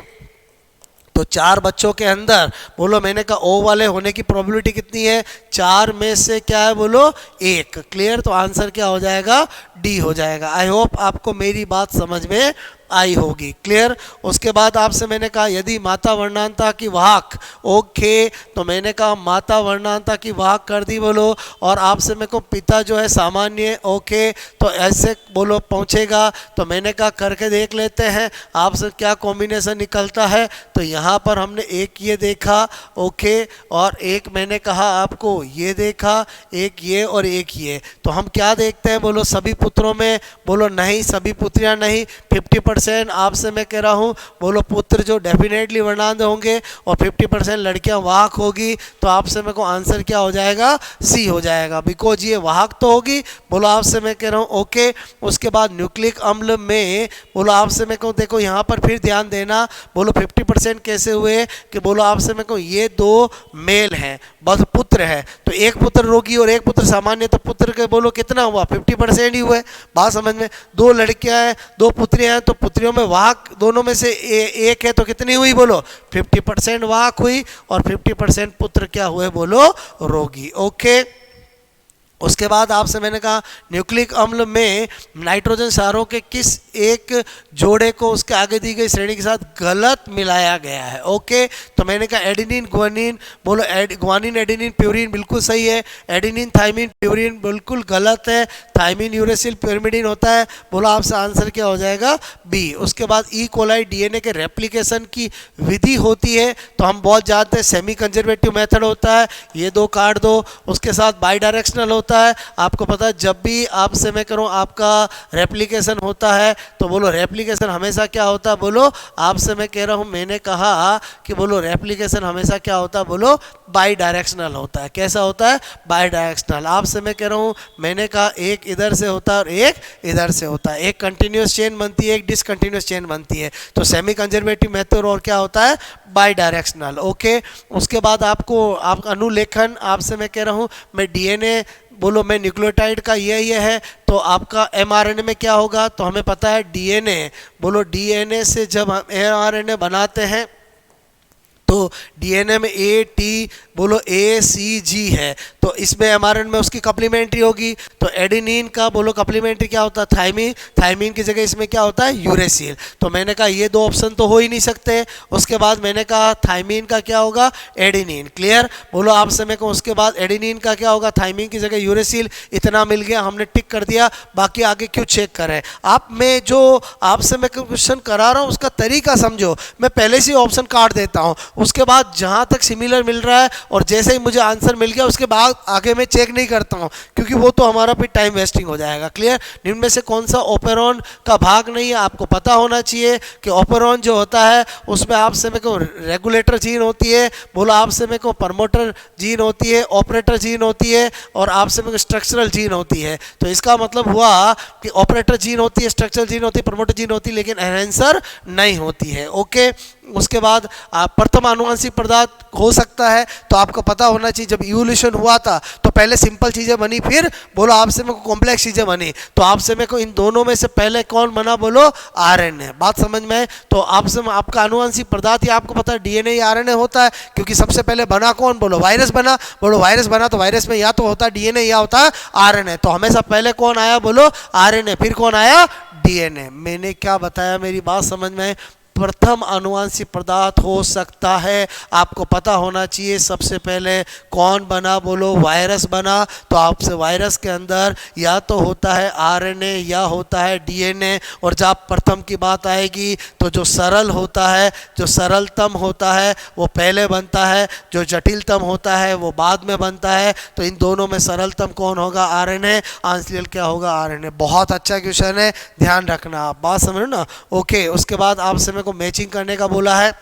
तो 4 बच्चों के अंदर बोलो मैंने कहा ओ वाले होने की प्रोबेबिलिटी कितनी है, 4 में से क्या है, बोलो 1, क्लियर। तो आंसर क्या हो जाएगा, डी हो जाएगा। आई होप आपको मेरी बात समझ में आई होगी, क्लियर। उसके बाद आपसे मैंने कहा यदि माता वर्णांता की वाहक, ओके, तो मैंने कहा माता वर्णांता की वाहक कर दी बोलो, और आपसे मेरे को पिता जो है सामान्य, ओके, तो ऐसे बोलो पहुंचेगा। तो मैंने कहा करके देख लेते हैं आपसे क्या कॉम्बिनेशन निकलता है। तो यहाँ पर हमने एक ये देखा, ओके, और एक मैंने कहा आपको ये देखा, एक ये और एक ये। तो हम क्या देखते हैं, बोलो सभी पुत्रों में, बोलो नहीं सभी पुत्रियाँ नहीं, 50% आपसे मैं कह रहा हूँ बोलो पुत्र जो डेफिनेटली वर्णांध होंगे, और 50% लड़कियां वाहक होगी। तो आपसे मेरे को आंसर क्या हो जाएगा, सी हो जाएगा, बिकॉज ये वाहक तो होगी, बोलो आपसे मैं कह रहा हूँ। ओके, उसके बाद न्यूक्लिक अम्ल में बोलो आपसे मैं कहूँ, देखो यहाँ पर फिर ध्यान देना, बोलो 50% कैसे हुए कि बोलो आपसे मैं कहूँ ये 2 मेल हैं, बस पुत्र है, तो एक पुत्र रोगी और एक पुत्र सामान्य, तो पुत्र के बोलो कितना हुआ, 50% ही हुए, बात समझ में। 2 लड़कियां हैं 2 पुत्रियां हैं, तो पुत्रियों में वाहक दोनों में से एक है, तो कितनी हुई, बोलो 50% वाहक हुई, और 50% पुत्र क्या हुए, बोलो रोगी। ओके, उसके बाद आपसे मैंने कहा न्यूक्लिक अम्ल में नाइट्रोजन क्षारों के किस एक जोड़े को उसके आगे दी गई श्रेणी के साथ गलत मिलाया गया है। ओके, तो मैंने कहा एडिनिन ग्वानिन, बोलो ग्वानिन एडिनिन प्यूरिन बिल्कुल सही है, एडिनिन थाइमिन प्यूरिन बिल्कुल गलत है, थाइमिन यूरेसिल pyrimidine होता है। बोलो आपसे आंसर क्या हो जाएगा, बी। उसके बाद ई कोलाई डीएनए के रेप्लिकेशन की विधि होती है, तो हम बहुत जानते हैं सेमी कंजर्वेटिव मेथड होता है, ये दो काट दो। उसके साथ बाई डायरेक्शनल होता है, आपको पता है जब भी आपसे मैं करूं आपका रेप्लिकेशन होता है तो बोलो रेप्लिकेशन हमेशा क्या होता है, बोलो आपसे मैं कह रहा हूं, मैंने कहा कि बोलो रेप्लिकेशन हमेशा क्या होता है, बोलो बाई डायरेक्शनल होता है। कैसा होता है, बाई डायरेक्शनल। आपसे मैं कह रहा हूं, मैंने कहा एक इधर से होता है और एक इधर से होता है, एक कंटिन्यूस चेन बनती है, एक डिसकंटिन्यूस चेन बनती है, तो सेमी कंजर्वेटिव मेथड और क्या होता है, बाई डायरेक्शनल। ओके, उसके बाद आपको आप अनुलेखन, आपसे मैं कह रहा हूं, मैं डीएनए बोलो मैं न्यूक्लियोटाइड का ये है, तो आपका एमआरएनए में क्या होगा, तो हमें पता है डीएनए, बोलो डीएनए से जब हम एमआरएनए बनाते हैं तो डीएनए में ए टी बोलो ए सी जी है, तो इसमें एमआरएनए में उसकी कप्लीमेंट्री होगी, तो एडेनिन का बोलो कप्लीमेंट्री क्या होता है, थाइमिन, थाइमिन की जगह इसमें क्या होता है, यूरेसिल। तो मैंने कहा ये दो ऑप्शन तो हो ही नहीं सकते। उसके बाद मैंने कहा थाइमिन का क्या होगा, एडेनिन। क्लियर, बोलो आपसे मैं कहूँ उसके बाद एडेनिन का क्या होगा, थाइमिन की जगह यूरेसिल। इतना मिल गया, हमने टिक कर दिया, बाकी आगे क्यों चेक करें आप। मैं जो आपसे मैं क्वेश्चन करा रहा हूँ उसका तरीका समझो, मैं पहले से ऑप्शन काट देता हूँ, उसके बाद जहाँ तक सिमिलर मिल रहा है और जैसे ही मुझे आंसर मिल गया उसके बाद आगे मैं चेक नहीं करता हूँ, क्योंकि वो तो हमारा फिर टाइम वेस्टिंग हो जाएगा। क्लियर, निम्न में से कौन सा ओपेरॉन का भाग नहीं है, आपको पता होना चाहिए कि ओपेरॉन जो होता है उसमें आपसे मैं कहूँ रेगुलेटर जीन होती है, बोलो आपसे मैं कहूँ प्रमोटर जीन होती है, ऑपरेटर जीन होती है, और आपसे मैं स्ट्रक्चरल जीन होती है। तो इसका मतलब हुआ कि ऑपरेटर जीन होती है, स्ट्रक्चरल जीन होती है, प्रमोटर जीन होती है, लेकिन एनहेंसर नहीं होती है। ओके, उसके बाद प्रथम आनुवंशिक पदार्थ हो सकता है, तो आपको पता होना चाहिए जब इवोल्यूशन हुआ था तो पहले सिंपल चीज़ें बनी, फिर बोलो आपसे मेरे को कॉम्प्लेक्स चीज़ें बनी, तो आपसे मेरे को इन दोनों में से पहले कौन बना, बोलो आरएनए। बात समझ में? तो आपसे आपका आनुवंशिक पदार्थ या आपको पता है डीएनए या आरएनए होता है, क्योंकि सबसे पहले बना कौन, बोलो वायरस बना। बोलो वायरस बना तो वायरस में या तो होता है डीएनए या होता है आरएनए, तो हमेशा पहले कौन आया, बोलो आरएनए, फिर कौन आया, डीएनए। मैंने क्या बताया, मेरी बात समझ में? प्रथम आनुवंशिक पदार्थ हो सकता है, आपको पता होना चाहिए सबसे पहले कौन बना, बोलो वायरस बना। तो आपसे वायरस के अंदर या तो होता है आरएनए या होता है डीएनए, और जब प्रथम की बात आएगी तो जो सरल होता है, जो सरलतम होता है वो पहले बनता है, जो जटिलतम होता है वो बाद में बनता है। तो इन दोनों में सरलतम कौन होगा, आरएनए। आंसर क्या होगा, आरएनए। बहुत अच्छा क्वेश्चन है, ध्यान रखना, आप बात समझ ना। ओके, उसके बाद आपसे को मैचिंग करने का बोला है,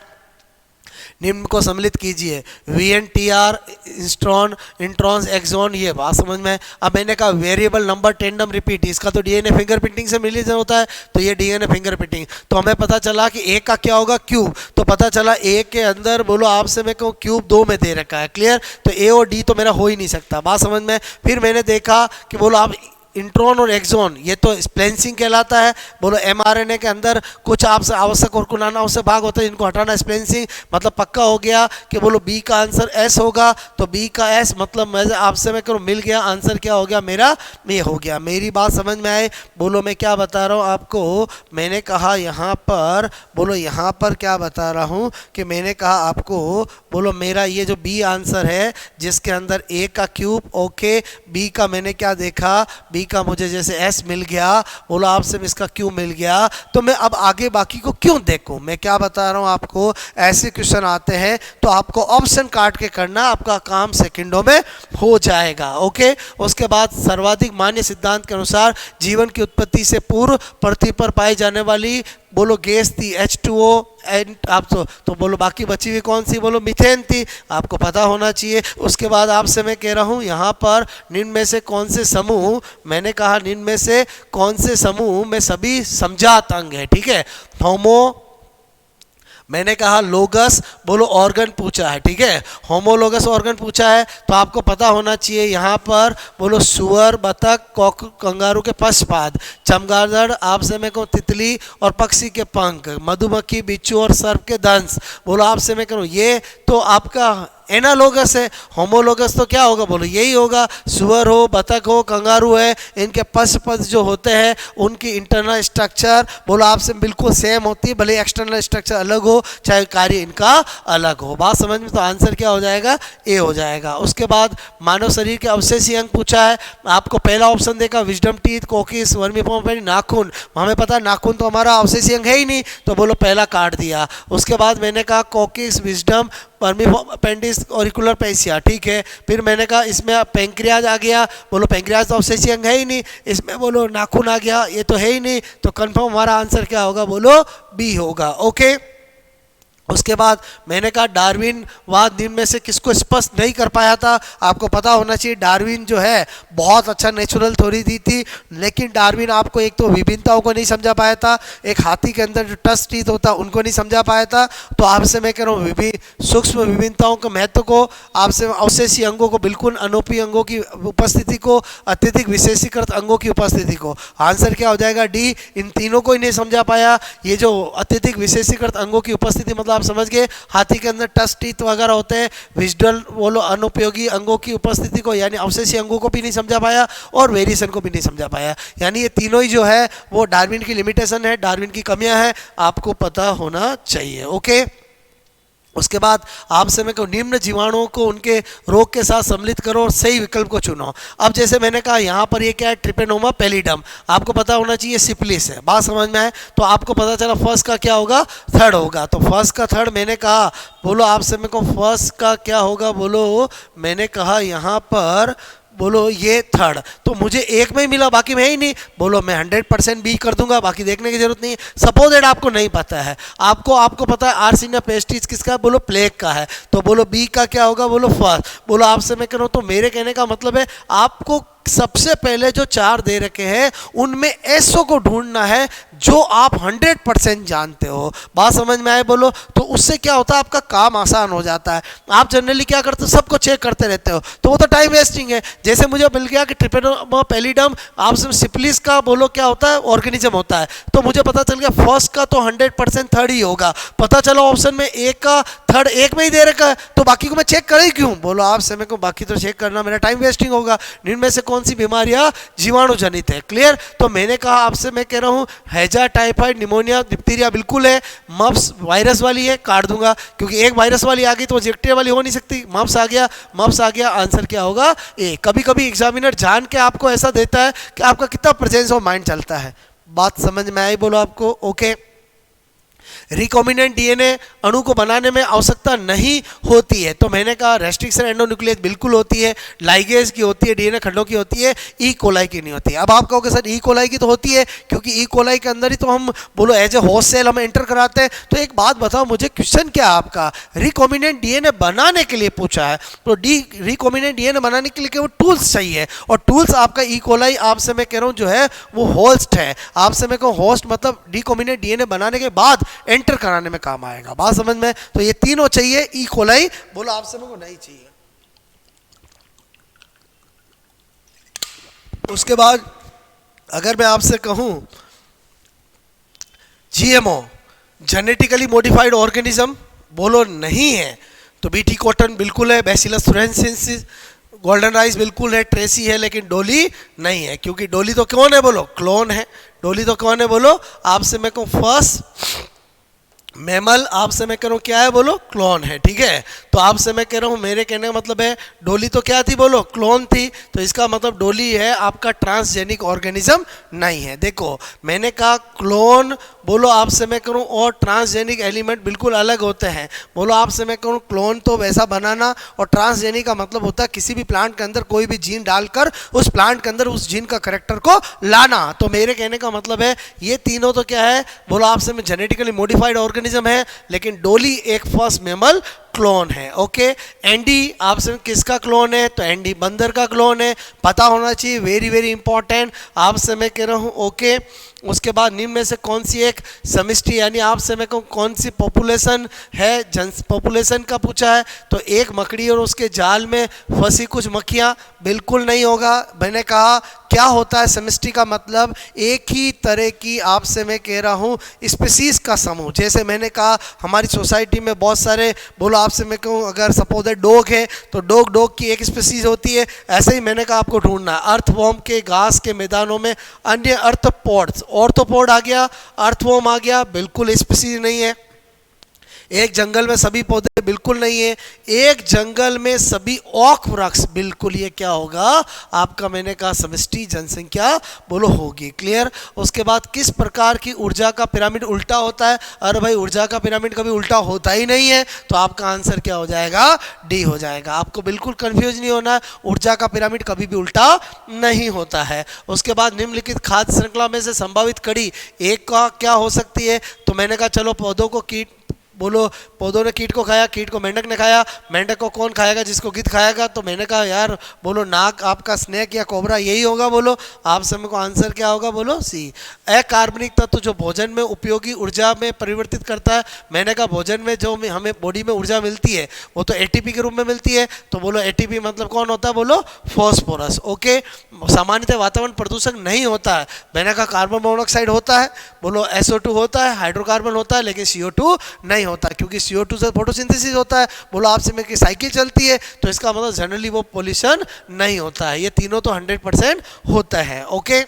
निम्न को सम्मिलित कीजिए, VNTR इंस्ट्रॉन इंट्रॉन्स एक्सॉन, ये बात समझ में। अब मैंने कहा वेरिएबल नंबर टेंडम रिपीट, इसका तो डीएनए फिंगरप्रिंटिंग से रिलेटेड होता है, तो ये डीएनए फिंगरप्रिंटिंग। तो हमें पता चला कि एक का क्या होगा, क्यूब, तो पता चला एक के अंदर बोलो आपसे मैं कहूँ क्यूब 2 में दे रखा है। क्लियर, तो ए और डी तो मेरा हो ही नहीं सकता, बात समझ में। फिर मैंने देखा कि बोलो आप इंट्रॉन और एक्सॉन, ये तो स्प्लेंसिंग कहलाता है। बोलो एमआरएनए के अंदर कुछ आपसे आवश्यक और कुछ अनावश्यक भाग होते हैं, इनको हटाना स्प्लेंसिंग। मतलब पक्का हो गया कि बोलो बी का आंसर एस होगा, तो बी का एस मतलब मैं आपसे मैं करूँ मिल गया, आंसर क्या हो गया मेरा, ये हो गया। मेरी बात समझ में आए? बोलो मैं क्या बता रहा हूँ आपको, मैंने कहा यहाँ पर, बोलो यहाँ पर क्या बता रहा हूँ कि मैंने कहा आपको, बोलो मेरा ये जो बी आंसर है जिसके अंदर ए का क्यूब, ओके, बी का मैंने क्या देखा, बी का मुझे जैसे एस मिल गया, बोलो आपसे इसका क्यू मिल गया, तो मैं अब आगे बाकी को क्यों देखूं। मैं क्या बता रहा हूं आपको, ऐसे क्वेश्चन आते हैं तो आपको ऑप्शन काट के करना, आपका काम सेकंडों में हो जाएगा। ओके, उसके बाद सर्वाधिक मान्य सिद्धांत के अनुसार जीवन की उत्पत्ति से पूर्व पृथ्वी पर पाई जाने वाली बोलो गैस थी H2O, एंड आप तो बोलो बाकी बची हुई कौन सी, बोलो मीथेन थी, आपको पता होना चाहिए। उसके बाद आपसे मैं कह रहा हूँ यहाँ पर निम्न में से कौन से समूह, मैंने कहा निम्न में से कौन से समूह में सभी समजात अंग है। ठीक है, होमो, मैंने कहा लोगस, बोलो ऑर्गन पूछा है। ठीक है, होमोलोगस ऑर्गन पूछा है, तो आपको पता होना चाहिए यहाँ पर बोलो सुअर, बतख, कंगारू के पशुपाद, चमगादड़, आपसे मैं कहूँ तितली और पक्षी के पंख, मधुमक्खी, बिच्छू और सर्प के दंश। बोलो आपसे मैं कहूँ ये तो आपका एनालोगस है। होमोलोगस तो क्या होगा बोलो, यही होगा, सुअर हो, बतख हो, कंगारू है, इनके पद जो होते हैं उनकी इंटरनल स्ट्रक्चर बोलो आपसे बिल्कुल सेम होती है, भले एक्सटर्नल स्ट्रक्चर अलग हो, चाहे कार्य इनका अलग हो। बात समझ में? तो आंसर क्या हो जाएगा, ए हो जाएगा। उसके बाद मानव शरीर के अवशेषीय अंग पूछा है, आपको पहला ऑप्शन देखा विजडम टीथ, कोकिस, वर्मीफॉर्म नाखून। हमें पता है नाखून तो हमारा अवशेषीय अंग है ही नहीं, तो बोलो पहला काट दिया। उसके बाद मैंने कहा coccyx, wisdom, vermiform appendix, auricular पैसिया, ठीक है। फिर मैंने कहा इसमें पेंक्रियाज आ गया, बोलो पेंक्रियाज तो अवशेषीय अंग है ही नहीं, इसमें बोलो नाखून आ गया, ये तो है ही नहीं, तो कंफर्म हमारा आंसर क्या होगा बोलो, बी होगा। ओके। उसके बाद मैंने कहा डार्विन वाद निम्न में से किसको स्पष्ट नहीं कर पाया था। आपको पता होना चाहिए डार्विन जो है बहुत अच्छा नेचुरल थ्योरी दी थी, लेकिन डार्विन आपको एक तो विभिन्नताओं को नहीं समझा पाया था, एक हाथी के अंदर जो टच टीथ होता उनको नहीं समझा पाया था। तो आपसे मैं कह रहा हूँ सूक्ष्म विभिन्नताओं के महत्व को, आपसे अवशेषीय अंगों को, बिल्कुल अनोपी अंगों की उपस्थिति को, अत्यधिक विशेषीकृत अंगों की उपस्थिति को, आंसर क्या हो जाएगा, डी। इन तीनों को ही नहीं समझा पाया। ये जो अत्यधिक विशेषीकृत अंगों की उपस्थिति मतलब आप समझ गए, हाथी के अंदर टच टीथ वगैरह होते हैं, विजुअल बोलो अनुपयोगी अंगों की उपस्थिति को यानी अवशेषीय अंगों को भी नहीं समझा पाया, और वेरिएशन को भी नहीं समझा पाया। यानी ये तीनों ही जो है वो डार्विन की लिमिटेशन है, डार्विन की कमियां हैं, आपको पता होना चाहिए। ओके। उसके बाद आपसे मैं कहूँ निम्न जीवाणुओं को उनके रोग के साथ सम्मिलित करो और सही विकल्प को चुनो। अब जैसे मैंने कहा यहाँ पर ये क्या है, ट्रिपेनोमा पैलिडम, आपको पता होना चाहिए सिफिलिस है। बात समझ में आए? तो आपको पता चला फर्स्ट का क्या होगा, थर्ड होगा। तो फर्स्ट का थर्ड मैंने कहा, बोलो आपसे मैं कहूँ फर्स्ट का क्या होगा, बोलो मैंने कहा यहाँ पर बोलो ये थर्ड, तो मुझे एक में ही मिला, बाकी में ही नहीं, बोलो मैं 100% बी कर दूंगा, बाकी देखने की जरूरत नहीं है। सपोज दैट आपको नहीं पता है, आपको पता है आर्सिनिया पेस्टिस किसका है, बोलो प्लेग का है, तो बोलो बी का क्या होगा, बोलो फर्स्ट। बोलो आपसे मैं कह रहा हूँ, तो मेरे कहने का मतलब है आपको सबसे पहले जो चार दे रखे हैं उनमें ऐसो को ढूंढना है जो आप 100% जानते हो। बात समझ में आए बोलो? तो उससे क्या होता है, आपका काम आसान हो जाता है। आप जनरली क्या करते हो, सबको चेक करते रहते हो, तो वो तो टाइम वेस्टिंग है। जैसे मुझे मिल गया कि ट्रिपेनोमा पैलिडम, आप सिफिलिस का बोलो क्या होता है, ऑर्गेनिज्म होता है, तो मुझे पता चल गया फर्स्ट का तो 100% थर्ड ही होगा। पता चला ऑप्शन में एक का थर्ड एक में ही दे रखा है, तो बाकी को मैं चेक कर ही क्यों, बोलो आप समय को बाकी तो चेक करना मेरा टाइम वेस्टिंग होगा। इनमें से कौन सी बीमारियां जीवाणु जनित है, क्लियर? तो मैंने कहा आपसे मैं कह रहा हूँ हैजा, टाइफाइड, निमोनिया, डिप्थीरिया बिल्कुल है, मप्स वायरस वाली है, काट दूंगा क्योंकि एक वायरस वाली आ गई तो बैक्टीरिया वाली हो नहीं सकती। मप्स आ गया, आंसर क्या होगा, ए। कभी कभी एग्जामिनर जान के आपको ऐसा देता है कि आपका कितना प्रेजेंस ऑफ माइंड चलता है। बात समझ में आई बोलो आपको? ओके। रिकॉम्बिनेंट डीएनए अणु को बनाने में आवश्यकता नहीं होती है, तो मैंने कहा रेस्ट्रिक्शन एंडोन्यूक्लियस बिल्कुल होती है, लाइगेज की होती है, डीएनए खंडों की होती है, ई कोलाई की नहीं होती है। अब आप कहोगे सर ई कोलाई की तो होती है, क्योंकि ई कोलाई के अंदर ही तो हम बोलो एज ए होस्ट सेल हम एंटर कराते हैं। तो एक बात बताओ मुझे, क्वेश्चन क्या है आपका, रिकॉम्बिनेंट डीएनए बनाने के लिए पूछा है, तो रिकॉम्बिनेंट डीएनए बनाने के लिए केवल टूल्स चाहिए, और टूल्स आपका ई कोलाई आपसे मैं कह रहा हूँ जो है वो होस्ट है। आपसे मैं कहूँ होस्ट मतलब रिकॉम्बिनेंट डीएनए बनाने के बाद एंटर कराने में काम आएगा। बात समझ में? तो ये तीनों चाहिए, ई कोलाई बोलो आपसे मेरे को नहीं चाहिए। उसके बाद अगर मैं आपसे कहूं जीएमओ जेनेटिकली मॉडिफाइड ऑर्गेनिज्म, बोलो नहीं है, तो बीटी कॉटन बिल्कुल है, बैसिलस thuringiensis, गोल्डन राइस बिल्कुल है, ट्रेसी है, लेकिन डोली नहीं है, क्योंकि डोली तो कौन है बोलो, क्लोन है। डोली तो कौन है बोलो, आपसे मैं कहूँ फर्स्ट मैमल, आपसे मैं कह रहा हूँ क्या है बोलो, क्लोन है, ठीक है। तो आपसे मैं कह रहा हूँ मेरे कहने का मतलब है डोली तो क्या थी बोलो, क्लोन थी, तो इसका मतलब डोली है आपका ट्रांसजेनिक ऑर्गेनिज्म नहीं है। देखो मैंने कहा क्लोन बोलो आपसे मैं करूँ और ट्रांसजेनिक एलिमेंट बिल्कुल अलग होते हैं। बोलो आपसे मैं कहूँ क्लोन तो वैसा बनाना, और ट्रांसजेनिक का मतलब होता है किसी भी प्लांट के अंदर कोई भी जीन डालकर उस प्लांट के अंदर उस जीन का करेक्टर को लाना। तो मेरे कहने का मतलब है ये तीनों तो क्या है बोलो आपसे में जेनेटिकली मॉडिफाइड ऑर्गेनिज्म है, लेकिन डोली एक फर्स्ट मैमल क्लोन है। ओके। एंडी आपसे किसका क्लोन है, तो एंडी बंदर का क्लोन है, पता होना चाहिए, वेरी वेरी इंपॉर्टेंट आपसे मैं कह रहा हूँ। ओके। उसके बाद निम्न में से कौन सी एक समष्टि यानी आपसे मैं कहूँ कौन सी पॉपुलेशन है, पॉपुलेशन का पूछा है, तो एक मकड़ी और उसके जाल में फंसी कुछ मक्खियाँ, बिल्कुल नहीं होगा। मैंने कहा क्या होता है समष्टि का मतलब, एक ही तरह की आपसे मैं कह रहा हूँ स्पीसीज का समूह। जैसे मैंने कहा हमारी सोसाइटी में बहुत सारे बोलो आपसे मैं कहूँ अगर सपोज है डॉग है तो डॉग की एक स्पीसीज होती है, ऐसे ही मैंने कहा आपको ढूंढना है। अर्थवॉर्म के घास के मैदानों में अन्य अर्थपोड्स, ऑर्थोपोड आ गया, अर्थवॉर्म आ गया, बिल्कुल स्पीसीज नहीं है। एक जंगल में सभी पौधे, बिल्कुल नहीं है। एक जंगल में सभी ओक वृक्ष, बिल्कुल ये क्या होगा आपका, मैंने कहा समष्टि जनसंख्या बोलो होगी। क्लियर। उसके बाद किस प्रकार की ऊर्जा का पिरामिड उल्टा होता है? अरे भाई ऊर्जा का पिरामिड कभी उल्टा होता ही नहीं है, तो आपका आंसर क्या हो जाएगा? डी हो जाएगा। आपको बिल्कुल कंफ्यूज नहीं होना है, ऊर्जा का पिरामिड कभी भी उल्टा नहीं होता है। उसके बाद निम्नलिखित खाद्य श्रृंखला में से संभावित कड़ी एक का क्या हो सकती है? तो मैंने कहा चलो पौधों को कीट, बोलो पौधों ने कीट को खाया, कीट को मेंढक ने खाया, मेंढक को कौन खाएगा? जिसको गिद्ध खाएगा। तो मैंने कहा यार बोलो नाग आपका स्नेक या कोबरा यही होगा। बोलो आप समय को आंसर क्या होगा? बोलो सी। अकार्बनिक तत्व जो भोजन में उपयोगी ऊर्जा में परिवर्तित करता है, मैंने कहा भोजन में जो हमें बॉडी में ऊर्जा मिलती है वो तो एटीपी के रूप में मिलती है। तो बोलो एटीपी मतलब कौन होता है? बोलो फॉस्फोरस। ओके। सामान्यतः वातावरण प्रदूषक नहीं होता है, मैंने कहा कार्बन मोनोऑक्साइड होता है, बोलो SO2 होता है, हाइड्रोकार्बन होता है, लेकिन CO2 नहीं होता है, क्योंकि CO2 से फोटोसिंथेसिस होता है। बोलो आपसे में कि साइकिल चलती है, तो इसका मतलब जनरली वो पोल्यूशन नहीं होता है। ये तीनों तो 100% होता है। ओके।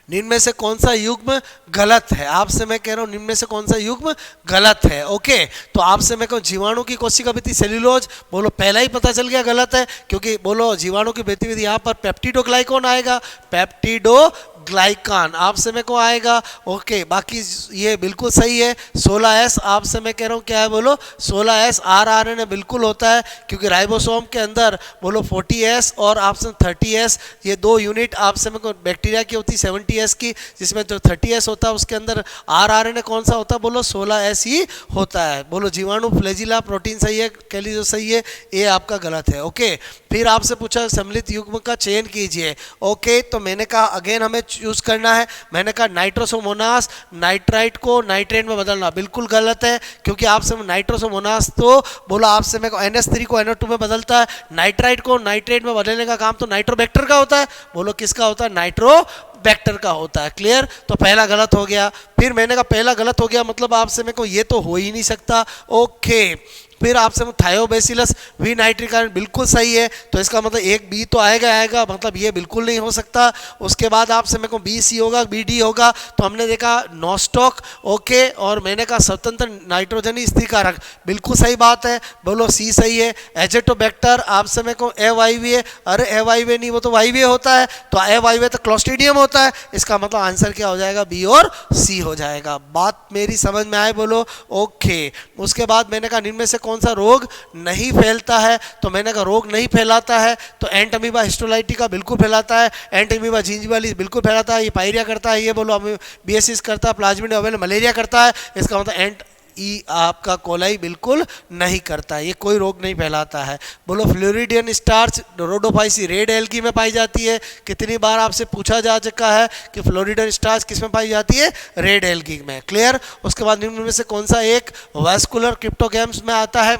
निम्न में से कौन सा युग्म गलत है? आपसे मैं कह रहा हूँ निम्न में से कौन सा युग्म गलत है? ओके। तो आपसे मैं कहूँ जीवाणु की कोशिका भित्ति सेल्यूलोज, बोलो पहला ही पता चल गया गलत है, क्योंकि बोलो जीवाणु की गतिविधि यहाँ पर पेप्टिडोग्लाइकॉन आएगा, पेप्टिडोग्लाइकान आपसे में को आएगा। ओके। बाकी ये बिल्कुल सही है। 16S आपसे मैं कह रहा हूँ क्या है? बोलो 16S RNA बिल्कुल होता है, क्योंकि राइबोसोम के अंदर बोलो 40S और ऑप्शन 30S, ये दो यूनिट आपसे में को बैक्टीरिया की होती 70S की, जिसमें जो 30S होता है उसके अंदर RNA कौन सा होता है? बोलो 16S ही होता है। बोलो जीवाणु फ्लैजिला प्रोटीन सही है, कैलिजो सही है, ये आपका गलत है। ओके। फिर आपसे पूछा सम्मिलित युग्म का चयन कीजिए। ओके। तो मैंने कहा अगेन हमें चूज करना है, मैंने कहा नाइट्रोसोमोनास, नाइट्राइट को नाइट्रेट में बदलना बिल्कुल गलत है, क्योंकि आपसे नाइट्रोसोमोनास तो बोलो आपसे मैं NH3 को NO2 में बदलता है, नाइट्राइट को नाइट्रेट में बदलने का काम तो नाइट्रोबैक्टर का होता है। बोलो किसका होता है? नाइट्रोबैक्टर का होता है। क्लियर। तो पहला गलत हो गया। फिर मैंने कहा पहला गलत हो गया मतलब आपसे मेरे को ये तो हो ही नहीं सकता। ओके। फिर आपसे थायोबैसिलस वी नाइट्रिक एसिड बिल्कुल सही है, तो इसका मतलब एक बी तो आएगा, मतलब ये बिल्कुल नहीं हो सकता। उसके बाद आपसे मेरे को BC होगा, BD होगा, तो हमने देखा नोस्टॉक। ओके। और मैंने कहा स्वतंत्र नाइट्रोजनी स्थिरकारक बिल्कुल सही बात है, बोलो C सही है। एजेटोबैक्टर आपसे मेरे को AYVA, अरे AYVA नहीं, वो तो YVA होता है, तो AYVA तो क्लोस्ट्रीडियम होता है, इसका मतलब आंसर क्या हो जाएगा? B और C हो जाएगा। बात मेरी समझ में आए? बोलो ओके। उसके बाद मैंने कहा निम्न में से कौन सा रोग नहीं फैलता है? तो मैंने कहा रोग नहीं फैलाता है तो एंटमीबा हिस्टोलाइटिका बिल्कुल फैलाता है, एंटमीबा जिंजिवालिस बिल्कुल फैलाता है, ये पायरिया करता है, ये बोलो BSS करता है, प्लाज्मिडियम ओवेल मलेरिया करता है, इसका मतलब आपका कोलाई बिल्कुल नहीं करता है, ये कोई रोग नहीं फैलाता है। बोलो floridean starch Rhodophyceae red algae में पाई जाती है, कितनी बार आपसे पूछा जा चुका है कि फ्लोरिडियन स्टार्च किस में पाई जाती है? रेड एल्गी में। क्लियर। उसके बाद निम्न में से कौन सा एक वैस्कुलर क्रिप्टोगैम्स में आता है?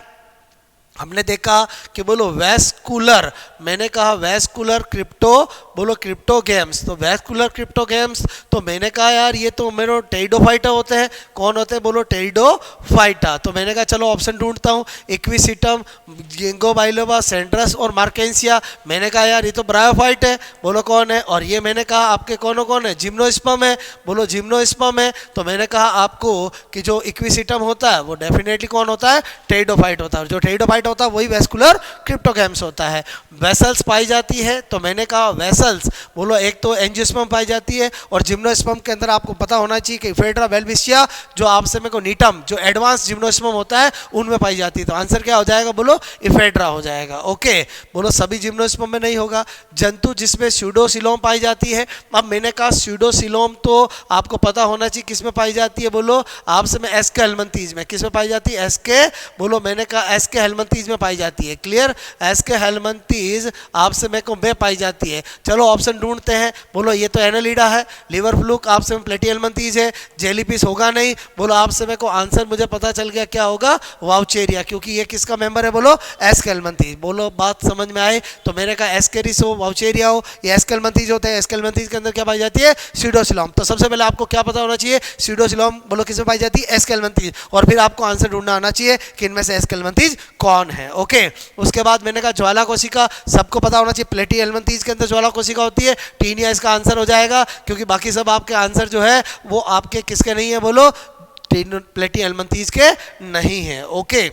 हमने देखा कि बोलो वैस्कुलर, मैंने कहा वैस्कुलर क्रिप्टो, बोलो क्रिप्टोगैम्स, तो वैस्कुलर क्रिप्टोगैम्स, तो मैंने कहा यार ये तो मेरे टेरिडोफाइटा होते हैं। कौन होते हैं? बोलो टेरिडोफाइटा। तो मैंने कहा चलो ऑप्शन ढूंढता हूँ, इक्विसिटम, जिंगो बाइलोबा, सेंड्रस और मार्केंसिया। मैंने कहा यार ये तो ब्रायोफाइट है, बोलो कौन है? और ये मैंने कहा आपके कौन है? जिम्नोस्पर्म है, बोलो जिम्नोस्पर्म है। तो मैंने कहा आपको कि जो इक्विसिटम होता है वो डेफिनेटली कौन होता है? टेरिडोफाइट होता है, जो टेरिडोफाइट होता है वही वैस्कुलर क्रिप्टोगैम्स होता है। वेसल्स पाई जाती है, तो मैंने कहा वेसल्स, बोलो एक तो एंजियोस्पर्म पाई जाती है, और जिम्नोस्पर्म के अंदर आपको पता होना चाहिए कि इफेड्रा वेल्विसिया जो आपसे मेरे को नीटम जो एडवांस जिम्नोस्पर्म होता है उनमें पाई जाती है, तो आंसर क्या हो जाएगा? बोलो इफेड्रा हो जाएगा। ओके। बोलो सभी जिम्नोस्पर्म में नहीं होगा। जंतु जिसमें स्यूडोसिलोम पाई जाती है, अब मैंने कहा स्यूडोसिलोम तो आपको पता होना चाहिए किस में पाई जाती है, बोलो आपसे में एस्के हेलमंथीज में। किस में पाई जाती है? एस्के, बोलो मैंने कहा एस्के हेलमंथीज हेलमंथीज में पाई जाती है। क्लियर, एसके हेलमंथीज आपसे मेरे को में पाई जाती है। चलो ऑप्शन ढूंढते हैं। बोलो ये तो एनालिडा है, लिवर फ्लूक आपसे में प्लेटी हेलमंथीज है, जेलीफिश होगा नहीं। बोलो आपसे मेरे को आंसर मुझे पता चल गया क्या होगा, वाउचेरिया, क्योंकि ये किसका मेंबर है, बोलो एसके हेलमंथीज। बोलो बात समझ में आए तो मेरे का एस्केरिस हो, वाउचेरिया हो, ये एसके हेलमंथीज होते हैं। एसके हेलमंथीज के अंदर क्या पाई जाती है, स्यूडोसिलोम। तो सबसे पहले आपको क्या पता होना चाहिए, स्यूडोसिलोम बोलो किसमें पाई जाती है, एसके हेलमंथीज, और फिर आपको आंसर ढूंढना आना चाहिए कि इनमें से एसके हेलमंथीज कौन है। ओके, उसके बाद मैंने कहा ज्वाला कोशिका, सबको पता होना चाहिए प्लेटी हेलमंथीज के अंदर ज्वाला कोशिका होती है। टीनिया इसका आंसर हो जाएगा, क्योंकि बाकी सब आपके आंसर जो है वो आपके किसके नहीं है, बोलो प्लेटी हेलमंथीज के नहीं है। ओके,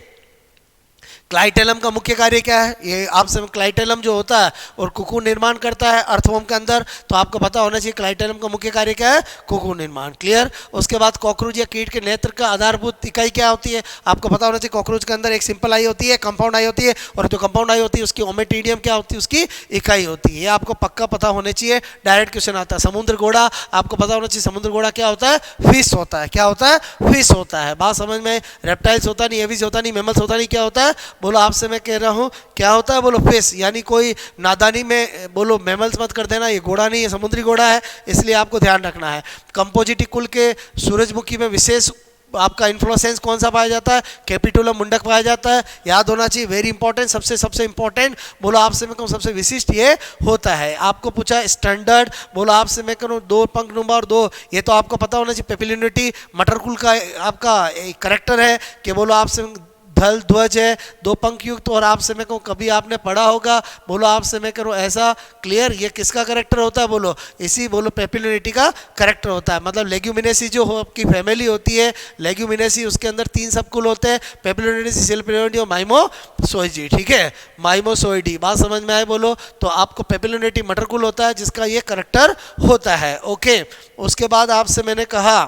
क्लाइटेलम का मुख्य कार्य क्या है, ये आपसे क्लाइटेलम जो होता है और कुकुन निर्माण करता है अर्थवॉर्म के अंदर, तो आपको पता होना चाहिए क्लाइटेलम का मुख्य कार्य क्या है, कुकुन निर्माण। क्लियर, उसके बाद कॉकरोच या कीट के नेत्र का आधारभूत इकाई क्या होती है, आपको पता होना चाहिए कॉकरोच के अंदर एक सिंपल आई होती है, कंपाउंड आई होती है, और जो कंपाउंड आई होती है उसकी ओमेटिडियम क्या होती है, उसकी इकाई होती है। ये आपको पक्का पता होने चाहिए, डायरेक्ट क्वेश्चन आता है। समुद्र घोड़ा, आपको पता होना चाहिए समुद्र घोड़ा क्या होता है, फिश होता है। क्या होता है, फिश होता है। बात समझ में, रेप्टाइल्स होता नहीं, एविज होता नहीं, मेमल्स होता नहीं, क्या होता है, बोलो आपसे मैं कह रहा हूं क्या होता है, बोलो फिश। यानी कोई नादानी में बोलो मेमल्स मत कर देना, ये घोड़ा नहीं है, समुद्री घोड़ा है, इसलिए आपको ध्यान रखना है। कंपोजिटी कुल के सूरजमुखी में विशेष आपका इन्फ्लोरेसेंस कौन सा पाया जाता है, कैपिटुलम मुंडक पाया जाता है। याद होना चाहिए, वेरी इंपॉर्टेंट, सबसे इंपॉर्टेंट बोलो आपसे मैं कहूँ सबसे विशिष्ट ये होता है। आपको पूछा स्टैंडर्ड, बोलो आपसे मैं कहूँ 2 पंखनुमा और 2, ये तो आपको पता होना चाहिए पेपिलिनिटी मटरकुल का आपका करेक्टर है कि बोलो आपसे धल ध्वज है, 2 पंख युक्त, और आपसे मैं कहूँ कभी आपने पढ़ा होगा, बोलो आपसे मैं करूँ ऐसा। क्लियर, ये किसका करेक्टर होता है, बोलो इसी बोलो पेपिलिनिटी का करेक्टर होता है। मतलब लेग्यूमिनेसी जो हो आपकी फैमिली होती है, लेग्यूमिनेसी उसके अंदर 3 सबकुल होते हैं, पेपिलिनिटी, सिसिलियनिटी और माइमोसोइडी। ठीक है, माइमोसोइडी, बात समझ में आए बोलो। तो आपको पेपिलिनिटी मटरकुल होता है जिसका ये करेक्टर होता है। ओके, उसके बाद आपसे मैंने कहा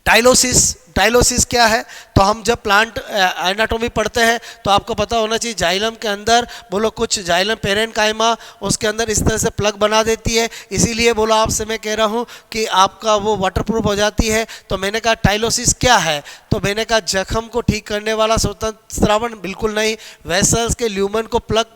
टाइलोसिस। टाइलोसिस क्या है, तो हम जब प्लांट एनाटॉमी पढ़ते हैं तो आपको पता होना चाहिए जाइलम के अंदर बोलो कुछ जाइलम पेरेन्काइमा उसके अंदर इस तरह से प्लग बना देती है, इसीलिए बोलो आपसे मैं कह रहा हूँ कि आपका वो वाटरप्रूफ हो जाती है। तो मैंने कहा टाइलोसिस क्या है, तो मैंने कहा जख्म को ठीक करने वाला स्वतंत्र स्रावन, बिल्कुल नहीं। वेसल्स के ल्यूमन को प्लग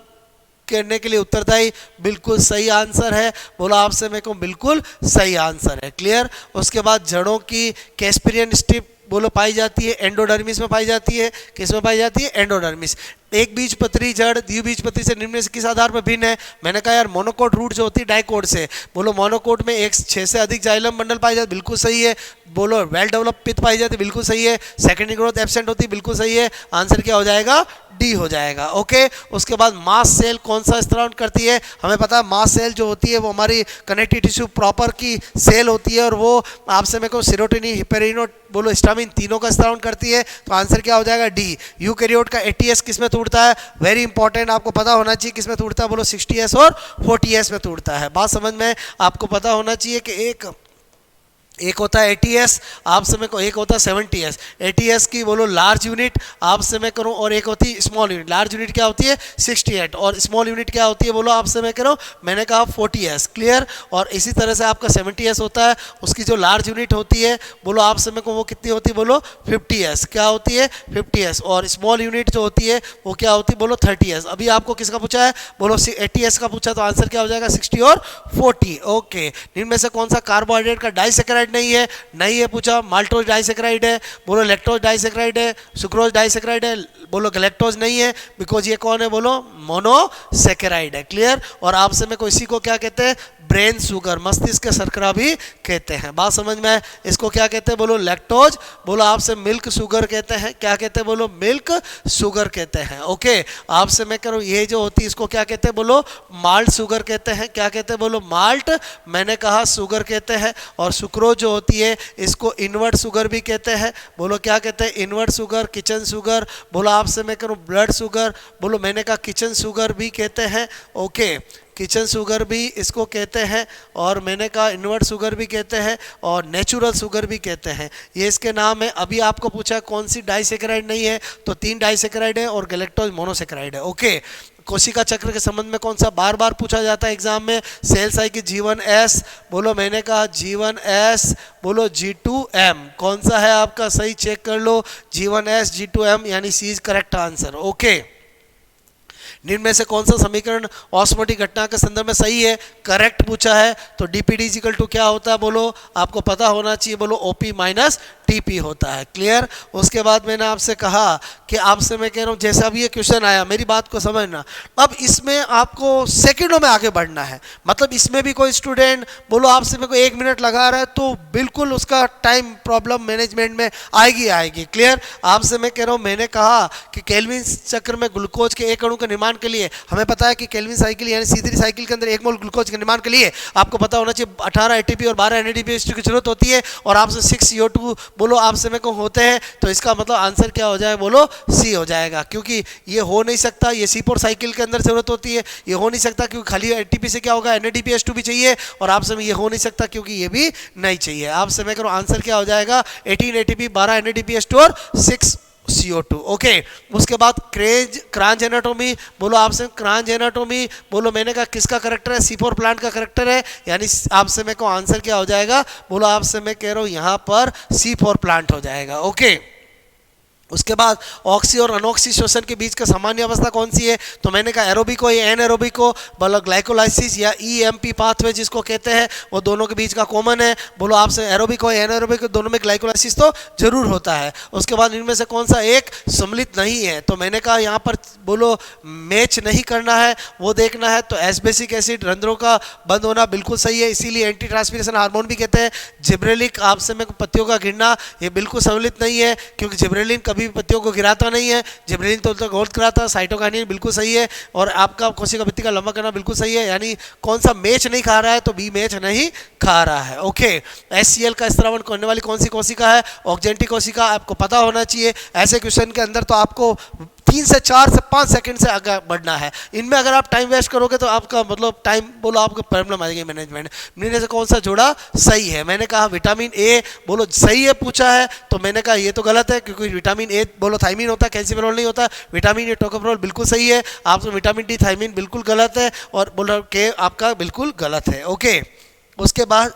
करने के लिए उत्तरदायी, बिल्कुल सही आंसर है। बोलो आपसे मेरे को बिल्कुल सही आंसर है। क्लियर, उसके बाद जड़ों की कैस्पिरियन स्ट्रिप बोलो पाई जाती है एंडोडर्मिस में पाई जाती है, किस में पाई जाती है, एंडोडर्मिस। एक बीजपत्री जड़ द्विबीजपत्री से निम्न से किस आधार पर भिन्न है, मैंने कहा यार मोनोकोट रूट जो होती है डाइकोट से। बोलो मोनोकोट में 6 से अधिक जाइलम बंडल पाए जाते, बिल्कुल सही है। बोलो वेल डेवलप पिथ पाई जाती, बिल्कुल सही है। सेकेंडरी ग्रोथ एब्सेंट होती, बिल्कुल सही है। आंसर क्या हो जाएगा, डी हो जाएगा। ओके, उसके बाद मास सेल कौन सा स्त्राव करती है, हमें पता है मास सेल जो होती है वो हमारी कनेक्टिव टिश्यू प्रॉपर की सेल होती है, और वो आपसे मेरे को सीरोटिनिन, हिपेरिन, बोलो हिस्टामिन तीनों का स्त्राव करती है। तो आंसर क्या हो जाएगा, डी। यूकैरियोट का एटीएस किस में टूटता है, वेरी इंपॉर्टेंट, आपको पता होना चाहिए किस में टूटता है, बोलो 60s और 40s में टूटता है। बात समझ में, आपको पता होना चाहिए कि एक होता है एटीएस, आप समय को एक होता है 70s। एटीएस की बोलो लार्ज यूनिट आप समय करो, और एक होती है स्मॉल यूनिट। लार्ज यूनिट क्या होती है 68, और स्मॉल यूनिट क्या होती है बोलो आप समय करो, मैंने कहा 40s। क्लियर, और इसी तरह से आपका 70s होता है, उसकी जो लार्ज यूनिट होती है बोलो आप समय को वो कितनी होती है, बोलो 50s। क्या होती है 50s, और स्मॉल यूनिट जो होती है वो क्या होती है, बोलो 30s। अभी आपको किसका पूछा है, बोलो 80s का पूछा, तो आंसर क्या हो जाएगा 60 और 40। ओके, इनमें से कौन सा कार्बोहाइड्रेट का डाइसेकेराइड नहीं है पूछा, माल्टोज डाइसेक्राइड है, बोलो लैक्टोज डाइसेक्राइड है, सुक्रोज डाइसेक्राइड है, बोलो गैलेक्टोज नहीं है, बिकॉज ये कौन है, बोलो मोनोसेकेराइड है। क्लियर, और आपसे में को इसी को क्या कहते हैं, ब्रेन शुगर, मस्तिष्क के शर्करा भी कहते हैं। बात समझ में, इसको क्या कहते हैं, बोलो लैक्टोज, बोलो आपसे मिल्क शुगर कहते हैं। क्या कहते हैं, बोलो मिल्क शुगर कहते हैं। ओके, आपसे मैं करूँ ये जो होती है इसको क्या कहते हैं, बोलो माल्ट शुगर कहते हैं। क्या कहते हैं, बोलो माल्ट, मैंने कहा शुगर कहते हैं। और सुक्रोज जो होती है इसको इनवर्ट शुगर भी कहते हैं। बोलो क्या कहते हैं, इनवर्ट शुगर, किचन शुगर, बोलो आपसे मैं करूँ ब्लड शुगर, बोलो मैंने कहा किचन शुगर भी कहते हैं। ओके, किचन शुगर भी इसको कहते हैं, और मैंने कहा इनवर्ट शुगर भी कहते हैं, और नेचुरल शुगर भी कहते हैं। ये इसके नाम है। अभी आपको पूछा कौन सी डाइसेकेराइड नहीं है, तो 3 डाइसेकेराइड है और गैलेक्टोज मोनोसेकेराइड है। ओके, कोशिका चक्र के संबंध में कौन सा बार बार पूछा जाता है एग्जाम में? सेल साइकिल G1 S, बोलो मैंने कहा G1 S, बोलो G2 M, कौन सा है आपका? सही चेक कर लो, G1 S G2 M, यानी सी इज करेक्ट आंसर। ओके, निम्न में से कौन सा समीकरण ऑस्मोटिक घटना के संदर्भ में सही है? करेक्ट पूछा है, तो डीपीडी इक्वल टू क्या होता है? बोलो आपको पता होना चाहिए, बोलो ओपी माइनस टीपी होता है। क्लियर? उसके बाद मैंने आपसे कहा कि आपसे मैं कह रहा हूँ जैसा भी ये क्वेश्चन आया मेरी बात को समझना, अब इसमें आपको सेकंडों में आगे बढ़ना है। मतलब इसमें भी कोई स्टूडेंट बोलो आपसे मेरे को 1 मिनट लगा रहा है तो बिल्कुल उसका टाइम प्रॉब्लम मैनेजमेंट में आएगी आएगी। क्लियर? आपसे मैं कह रहा हूँ, मैंने कहा कि केल्विन चक्र में ग्लूकोज के एक अणु के निर्माण के लिए हमें पता है कि केल्विन साइकिल यानी C3 साइकिल के अंदर 1 मोल ग्लूकोज के निर्माण के लिए आपको पता होना चाहिए 18 एटीपी और 12 NADPH2 की जरूरत होती है, और आपसे 6 CO2 बोलो आपसे मेरे को होते हैं, तो इसका मतलब आंसर क्या हो जाए? बोलो सी हो जाएगा, क्योंकि ये हो नहीं सकता, ये C4 साइकिल के अंदर जरूरत होती है, ये हो नहीं सकता क्योंकि खाली एटीपी से क्या होगा? NADPH2 भी चाहिए, और आपसे में ये हो नहीं सकता क्योंकि ये भी नहीं चाहिए। आपसे मैं करूँ आंसर क्या हो जाएगा? 18 एटीपी, 12 NADPH2 और 6 CO2। ओके, उसके बाद क्रांच एनाटोमी, बोलो आपसे क्रांच एनाटोमी, बोलो मैंने कहा किसका करेक्टर है? C4 प्लांट का करेक्टर है, यानी आपसे मैं को आंसर क्या हो जाएगा? बोलो आपसे मैं कह रहा हूँ यहाँ पर C4 प्लांट हो जाएगा। ओके, उसके बाद ऑक्सी और अनऑक्सी श्वसन के बीच का सामान्य अवस्था कौन सी है? तो मैंने कहा एरोबिको या एनएरोबिको, बोलो ग्लाइकोलाइसिस या EMP पाथवे जिसको कहते हैं, वो दोनों के बीच का कॉमन है। बोलो आपसे एरोबिको या एनएरोबिको, दोनों में ग्लाइकोलाइसिस तो जरूर होता है। उसके बाद इनमें से कौन सा एक सम्मिलित नहीं है? तो मैंने कहा यहाँ पर बोलो मैच नहीं करना है, वो देखना है। तो एस्बेसिक एसिड रंध्रों का बंद होना बिल्कुल सही है, इसीलिए एंटी ट्रांसपिरेशन हार्मोन भी कहते हैं। जिब्रेलिक आपसे में पत्तियों का गिरना, ये बिल्कुल सम्मिलित नहीं है, क्योंकि जिब्रेलिन कभी पत्तियों को गिराता नहीं है, जिब्रेलिन तो ग्रोथ कराता है। साइटोकाइनिन बिल्कुल सही है, और आपका कोशिका भित्ति का लंबा करना बिल्कुल सही है, यानी कौन सा मैच नहीं खा रहा है? तो बी मैच नहीं खा रहा है। ओके, HCl का स्त्रावण करने वाली कौन सी कोशिका है? ऑक्जेंटिक कोशिका, आपको पता होना चाहिए। ऐसे क्वेश्चन के अंदर तो आपको 3 से 4 से 5 सेकंड से आगे बढ़ना है, इनमें अगर आप टाइम वेस्ट करोगे तो आपका मतलब टाइम बोलो आपको प्रॉब्लम आएगी मैनेजमेंट। मैंने से कौन सा जोड़ा सही है? मैंने कहा विटामिन ए, बोलो सही है पूछा है, तो मैंने कहा ये तो गलत है, क्योंकि विटामिन ए बोलो थायमीन होता है, कैल्शियम नहीं होता। विटामिन ए टोकोफेरोल बिल्कुल सही है, आपको विटामिन डी थायमीन बिल्कुल गलत है, और बोलो के आपका बिल्कुल गलत है। ओके, उसके बाद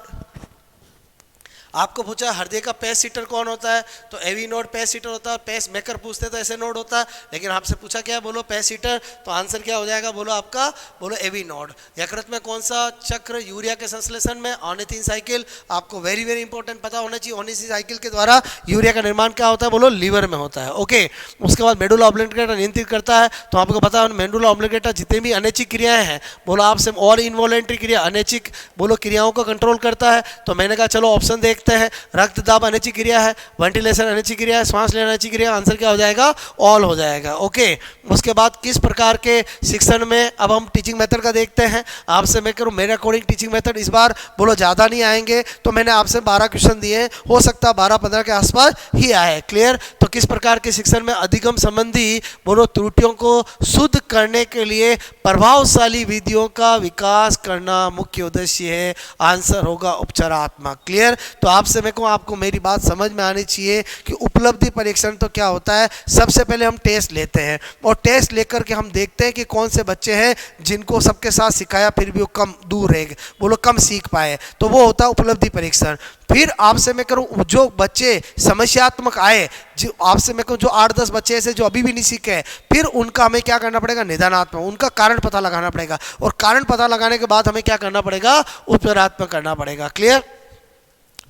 आपको पूछा हृदय का पेस सीटर कौन होता है? तो एवी नोड पेस सीटर होता है। पेस मेकर पूछते तो ऐसे नोड होता है, लेकिन आपसे पूछा क्या है? बोलो पेस सीटर, तो आंसर क्या हो जाएगा? बोलो आपका बोलो एवी नोड। यकृत में कौन सा चक्र यूरिया के संश्लेषण में? ऑर्निथिन साइकिल, आपको वेरी वेरी इंपॉर्टेंट पता होना चाहिए। ऑर्निथिन साइकिल के द्वारा यूरिया का निर्माण क्या होता है? बोलो लीवर में होता है। ओके, उसके बाद मेडुला ऑब्लिंगेटा नियंत्रित करता है, तो आपको पता है मेडुला ऑब्लिंगेटा जितनी भी अनैच्छिक क्रियाएं हैं, बोलो आपसे और इनवॉलेंट्री क्रिया अनैच्छिक बोलो क्रियाओं को कंट्रोल करता है। तो मैंने कहा चलो ऑप्शन देखते हैं। रक्तदाब अनैच्छिक क्रिया है, वेंटिलेशन अनैच्छिक क्रिया है, श्वास लेना अनैच्छिक क्रिया, आंसर क्या हो जाएगा? ऑल हो जाएगा। ओके, उसके बाद किस प्रकार के शिक्षण में, अब हम टीचिंग मेथड का देखते हैं। आपसे मैं करूँ मेरे अकॉर्डिंग टीचिंग मेथड इस बार बोलो ज़्यादा नहीं आएंगे, तो मैंने आपसे 12 क्वेश्चन दिए हैं, हो सकता है 12-15 के आसपास ही आए। क्लियर? तो किस प्रकार के शिक्षण में अधिगम संबंधी बोलो त्रुटियों को शुद्ध करने के लिए प्रभावशाली विधियों का विकास करना मुख्य उद्देश्य है, आंसर होगा उपचारात्मक। क्लियर? तो आपसे मैं कहूँ आपको मेरी बात समझ में आनी चाहिए कि उपलब्धि परीक्षण तो क्या होता है? सबसे पहले हम टेस्ट लेते हैं, और टेस्ट लेकर के हम देखते हैं कि कौन से बच्चे हैं जिनको सबके साथ सिखाया फिर भी वो कम दूर रह गए, बोलो कम सीख पाए, तो वो होता है उपलब्धि परीक्षण। फिर आपसे मैं करूँ जो बच्चे समस्यात्मक आए, जो आपसे मैं कहूँ जो 8-10 बच्चे ऐसे जो अभी भी नहीं सीखे, फिर उनका हमें क्या करना पड़ेगा? निदानात्मक, उनका कारण पता लगाना पड़ेगा, और कारण पता लगाने के बाद हमें क्या करना पड़ेगा? उपचारात्मक करना पड़ेगा। क्लियर?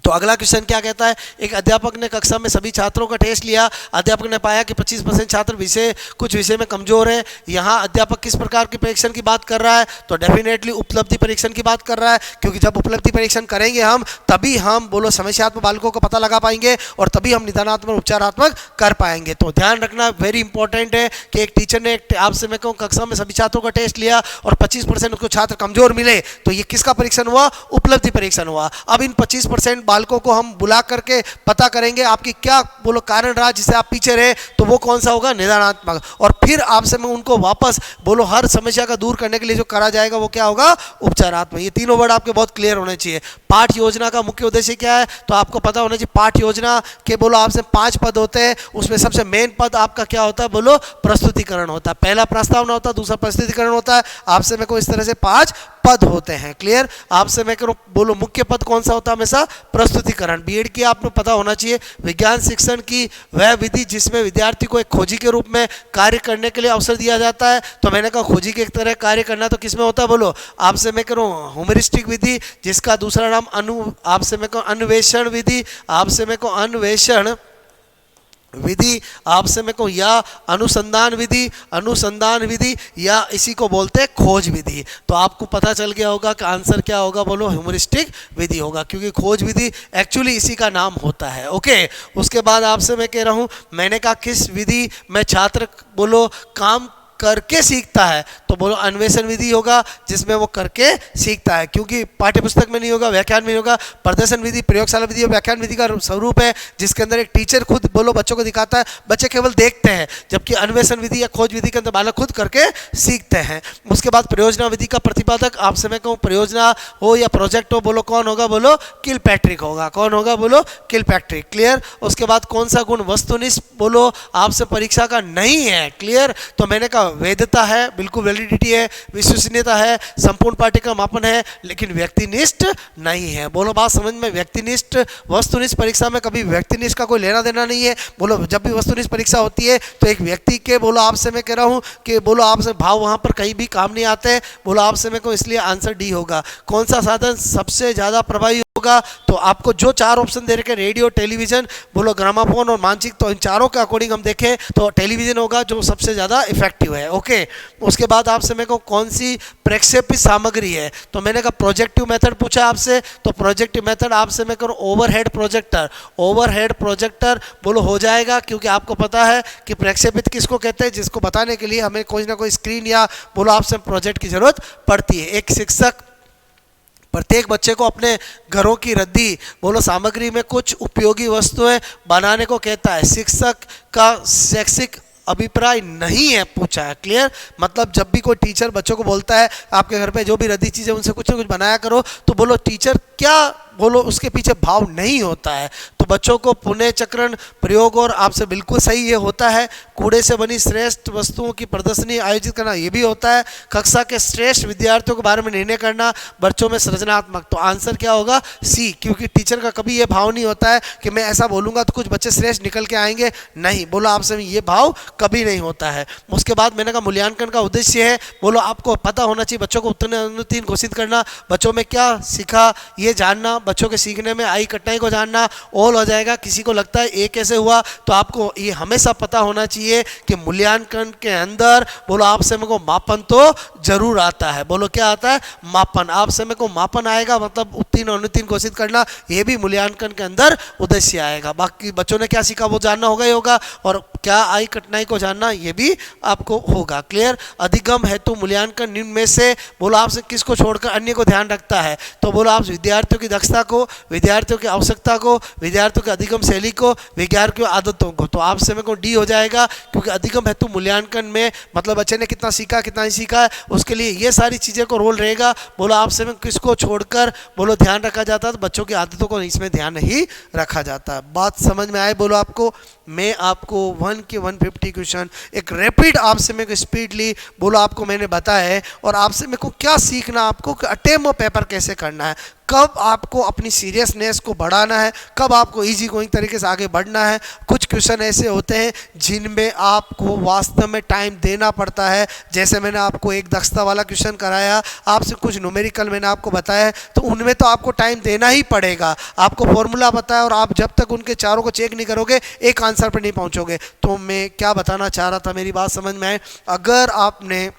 तो अगला क्वेश्चन क्या कहता है? एक अध्यापक ने कक्षा में सभी छात्रों का टेस्ट लिया, अध्यापक ने पाया कि 25% छात्र कुछ विषय में कमजोर है। यहाँ अध्यापक किस प्रकार के परीक्षण की बात कर रहा है? तो डेफिनेटली उपलब्धि परीक्षण की बात कर रहा है, क्योंकि जब उपलब्धि परीक्षण करेंगे हम, तभी हम बोलो समस्यात्मक बालकों को पता लगा पाएंगे, और तभी हम निदानात्मक उपचारात्मक कर पाएंगे। तो ध्यान रखना वेरी इंपॉर्टेंट है कि एक टीचर ने आपसे मैं कहूँ कक्षा में सभी छात्रों का टेस्ट लिया और 25% उसको छात्र कमजोर मिले, तो ये किसका परीक्षण हुआ? उपलब्धि परीक्षण हुआ। अब इन 25% बालकों को हम बुला करके पता करेंगे आपकी क्या बोलो कारण रहा जिससे आप पीछे रहे, तो वो कौन सा होगा, निदानात्मक। और फिर आपसे मैं उनको वापस बोलो हर समस्या का दूर करने के लिए जो करा जाएगा वो क्या होगा, उपचारात्मक। ये तीनों वर्ड आपके बहुत क्लियर होने चाहिए। पाठ योजना का मुख्य उद्देश्य क्या है, तो आपको पता होना चाहिए। पाठ योजना के बोलो आपसे 5 पद होते हैं, उसमें सबसे मेन पद आपका क्या होता है, बोलो प्रस्तुतिकरण होता है। पहला प्रस्तावना होता है, दूसरा प्रस्तुतिकरण होता है। आपसे मेरे को इस तरह से 5 पद होते हैं। क्लियर। आपसे मैं करूँ बोलो मुख्य पद कौन सा होता है, हमेशा प्रस्तुतिकरण। बीएड की आपको पता होना चाहिए विज्ञान शिक्षण की वह विधि जिसमें विद्यार्थी को एक खोजी के रूप में कार्य करने के लिए अवसर दिया जाता है। तो मैंने कहा खोजी के एक तरह कार्य करना तो किसमें होता है, बोलो आपसे मैं करूँ ह्यूमरिस्टिक विधि, जिसका दूसरा नाम आपसे मैं कहूँ अन्वेषण विधि, आपसे मैं कहूँ अन्वेषण विधि, आपसे मैं कहूँ या अनुसंधान विधि या इसी को बोलते हैं खोज विधि। तो आपको पता चल गया होगा कि आंसर क्या होगा, बोलो ह्यूमरिस्टिक विधि होगा, क्योंकि खोज विधि एक्चुअली इसी का नाम होता है। ओके। उसके बाद आपसे मैं कह रहा हूँ, मैंने कहा किस विधि में छात्र बोलो काम करके सीखता है, तो बोलो अन्वेषण विधि होगा जिसमें वो करके सीखता है, क्योंकि पाठ्यपुस्तक में नहीं होगा, व्याख्यान में नहीं होगा। प्रदर्शन विधि प्रयोगशाला विधि और व्याख्यान विधि का स्वरूप है जिसके अंदर एक टीचर खुद बोलो बच्चों को दिखाता है, बच्चे केवल देखते हैं, जबकि अन्वेषण विधि या खोज विधि के अंदर बालक खुद करके सीखते हैं। उसके बाद प्रयोजना विधि का प्रतिपादक आपसे मैं कहूँ परियोजना हो या प्रोजेक्ट हो, बोलो कौन होगा, बोलो किलपैट्रिक होगा। कौन होगा, बोलो किलपैट्रिक। क्लियर। उसके बाद कौन सा गुण वस्तुनिष्ठ बोलो आपसे परीक्षा का नहीं है। क्लियर। तो मैंने कहा वैधता है, बिल्कुल वैलिडिटी है, विश्वसनीयता है, संपूर्ण पाठ्य का मापन है, लेकिन व्यक्तिनिष्ठ नहीं है। बोलो बात समझ में। व्यक्तिनिष्ठ वस्तुनिष्ठ परीक्षा में कभी व्यक्तिनिष्ठ का कोई लेना देना नहीं है। बोलो जब भी वस्तुनिष्ठ परीक्षा होती है तो एक व्यक्ति के बोलो आपसे मैं कह रहा हूँ कि बोलो आपसे भाव वहाँ पर कहीं भी काम नहीं आते हैं। बोलो आपसे मैं को इसलिए आंसर डी होगा। कौन सा साधन सबसे ज़्यादा प्रभावी होगा, तो आपको जो 4 ऑप्शन दे रखे रेडियो, टेलीविजन, बोलो ग्रामाफोन और मानचित्र, तो इन चारों के अकॉर्डिंग हम देखें तो टेलीविजन होगा जो सबसे ज़्यादा इफेक्टिव है। ओके। उसके बाद आपसे मेरे को कौन सी प्रक्षेपित सामग्री है, तो मैंने कहा प्रोजेक्टिव मेथड पूछा आपसे, तो प्रोजेक्टिव मेथड आपसे मैं करूँ ओवरहेड प्रोजेक्टर बोलो हो जाएगा, क्योंकि आपको पता है कि प्रक्षेपित किसको कहते हैं, जिसको बताने के लिए हमें कोई ना कोई स्क्रीन या बोलो आपसे प्रोजेक्ट की जरूरत पड़ती है। एक शिक्षक प्रत्येक बच्चे को अपने घरों की रद्दी बोलो सामग्री में कुछ उपयोगी वस्तुएं बनाने को कहता है। शिक्षक का शैक्षिक अभिप्राय नहीं है पूछा है। क्लियर। मतलब जब भी कोई टीचर बच्चों को बोलता है आपके घर पे जो भी रद्दी चीज़ें उनसे कुछ ना कुछ बनाया करो, तो बोलो टीचर क्या बोलो उसके पीछे भाव नहीं होता है। तो बच्चों को पुनः चक्रण प्रयोग और आपसे बिल्कुल सही ये होता है। कूड़े से बनी श्रेष्ठ वस्तुओं की प्रदर्शनी आयोजित करना ये भी होता है। कक्षा के श्रेष्ठ विद्यार्थियों के बारे में निर्णय करना, बच्चों में सृजनात्मक। तो आंसर क्या होगा, सी, क्योंकि टीचर का कभी ये भाव नहीं होता है कि मैं ऐसा बोलूँगा तो कुछ बच्चे श्रेष्ठ निकल के आएंगे, नहीं। बोलो आपसे ये भाव कभी नहीं होता है। उसके बाद मैंने कहा मूल्यांकन का उद्देश्य है, बोलो आपको पता होना चाहिए बच्चों को उत्तीर्ण घोषित करना, बच्चों में क्या सीखा ये जानना, बच्चों के सीखने में आई कठिनाई को जानना, ऑल हो जाएगा। किसी को लगता है ये कैसे हुआ, तो आपको ये हमेशा पता होना चाहिए कि मूल्यांकन के अंदर बोलो आपसे मेरे को मापन तो जरूर आता है। बोलो क्या आता है, मापन। आपसे मेरे को मापन आएगा, मतलब उत्तीर्ण अनुत्तीर्ण घोषित करना, ये भी मूल्यांकन के अंदर उद्देश्य आएगा। बाकी बच्चों ने क्या सीखा वो जानना होगा ही होगा, और क्या आई कठिनाई को जानना ये भी आपको होगा। क्लियर। अधिगम हेतु मूल्यांकन निम्न में से बोलो आपसे किसको छोड़कर अन्य को ध्यान रखता है, तो बोलो आप विद्यार्थियों की दक्षता को, विद्यार्थियों की आवश्यकता को, विद्यार्थियों की अधिगम शैली को, विद्यार्थियों की आदतों को। तो आपसे मेरे को डी हो जाएगा, क्योंकि अधिगम हेतु मूल्यांकन में मतलब बच्चे ने कितना सीखा कितना नहीं सीखा है, उसके लिए ये सारी चीज़ें को रोल रहेगा। बोलो आपसे में किसको छोड़कर बोलो ध्यान रखा जाता है, तो बच्चों की आदतों को इसमें ध्यान नहीं रखा जाता। बात समझ में आए बोलो आपको। मैं आपको 1 के 150 क्वेश्चन एक रैपिड आपसे मेरे को स्पीडली बोलो आपको मैंने बताया है, और आपसे मेरे को क्या सीखना आपको कि अटेम्प्ट पेपर कैसे करना है, कब आपको अपनी सीरियसनेस को बढ़ाना है, कब आपको इजी गोइंग तरीके से आगे बढ़ना है। कुछ क्वेश्चन ऐसे होते हैं जिनमें आपको वास्तव में टाइम देना पड़ता है, जैसे मैंने आपको एक दक्षता वाला क्वेश्चन कराया, आपसे कुछ न्यूमेरिकल मैंने आपको बताया, तो उनमें तो आपको टाइम देना ही पड़ेगा। आपको फॉर्मूला पता है और आप जब तक उनके चारों को चेक नहीं करोगे एक आंसर पर नहीं पहुंचोगे। तो मैं क्या बताना चाह रहा था, मेरी बात समझ में आए, अगर आपने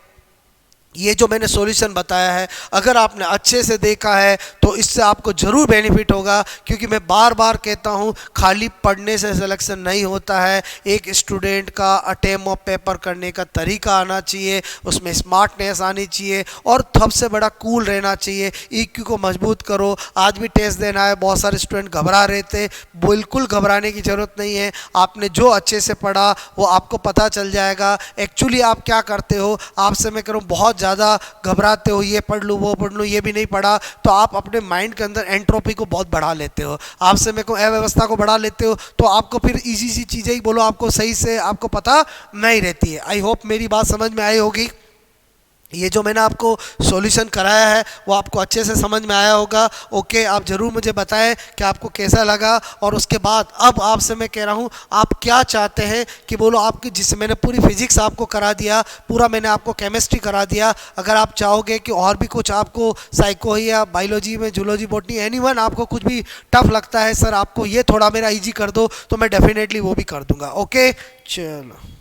ये जो मैंने सॉल्यूशन बताया है, अगर आपने अच्छे से देखा है तो इससे आपको ज़रूर बेनिफिट होगा, क्योंकि मैं बार बार कहता हूँ खाली पढ़ने से सिलेक्शन नहीं होता है। एक स्टूडेंट का अटेम्प्ट ऑफ पेपर करने का तरीका आना चाहिए, उसमें स्मार्टनेस आनी चाहिए और सबसे बड़ा कूल रहना चाहिए। ईक्यू को मजबूत करो। आज भी टेस्ट देना है, बहुत सारे स्टूडेंट घबरा रहे थे, बिल्कुल घबराने की ज़रूरत नहीं है। आपने जो अच्छे से पढ़ा वो आपको पता चल जाएगा एक्चुअली आप क्या करते हो। आपसे मैं करूँ बहुत ज़्यादा घबराते हो, ये पढ़ लूँ वो पढ़ लूँ, ये भी नहीं पढ़ा, तो आप अपने माइंड के अंदर एंट्रोपी को बहुत बढ़ा लेते हो, आपसे मेरे को अव्यवस्था को बढ़ा लेते हो, तो आपको फिर इजी सी चीज़ें ही बोलो, आपको सही से आपको पता नहीं रहती है। आई होप मेरी बात समझ में आई होगी। ये जो मैंने आपको सॉल्यूशन कराया है वो आपको अच्छे से समझ में आया होगा। ओके, आप ज़रूर मुझे बताएं कि आपको कैसा लगा। और उसके बाद अब आपसे मैं कह रहा हूँ आप क्या चाहते हैं कि बोलो आपकी, जिससे मैंने पूरी फिजिक्स आपको करा दिया, पूरा मैंने आपको केमिस्ट्री करा दिया, अगर आप चाहोगे कि और भी कुछ आपको साइको या बायोलॉजी में, जूलॉजी, बॉटनी, एनीवन आपको कुछ भी टफ लगता है, सर आपको ये थोड़ा मेरा ईजी कर दो, तो मैं डेफिनेटली वो भी कर दूंगा। ओके, चलो।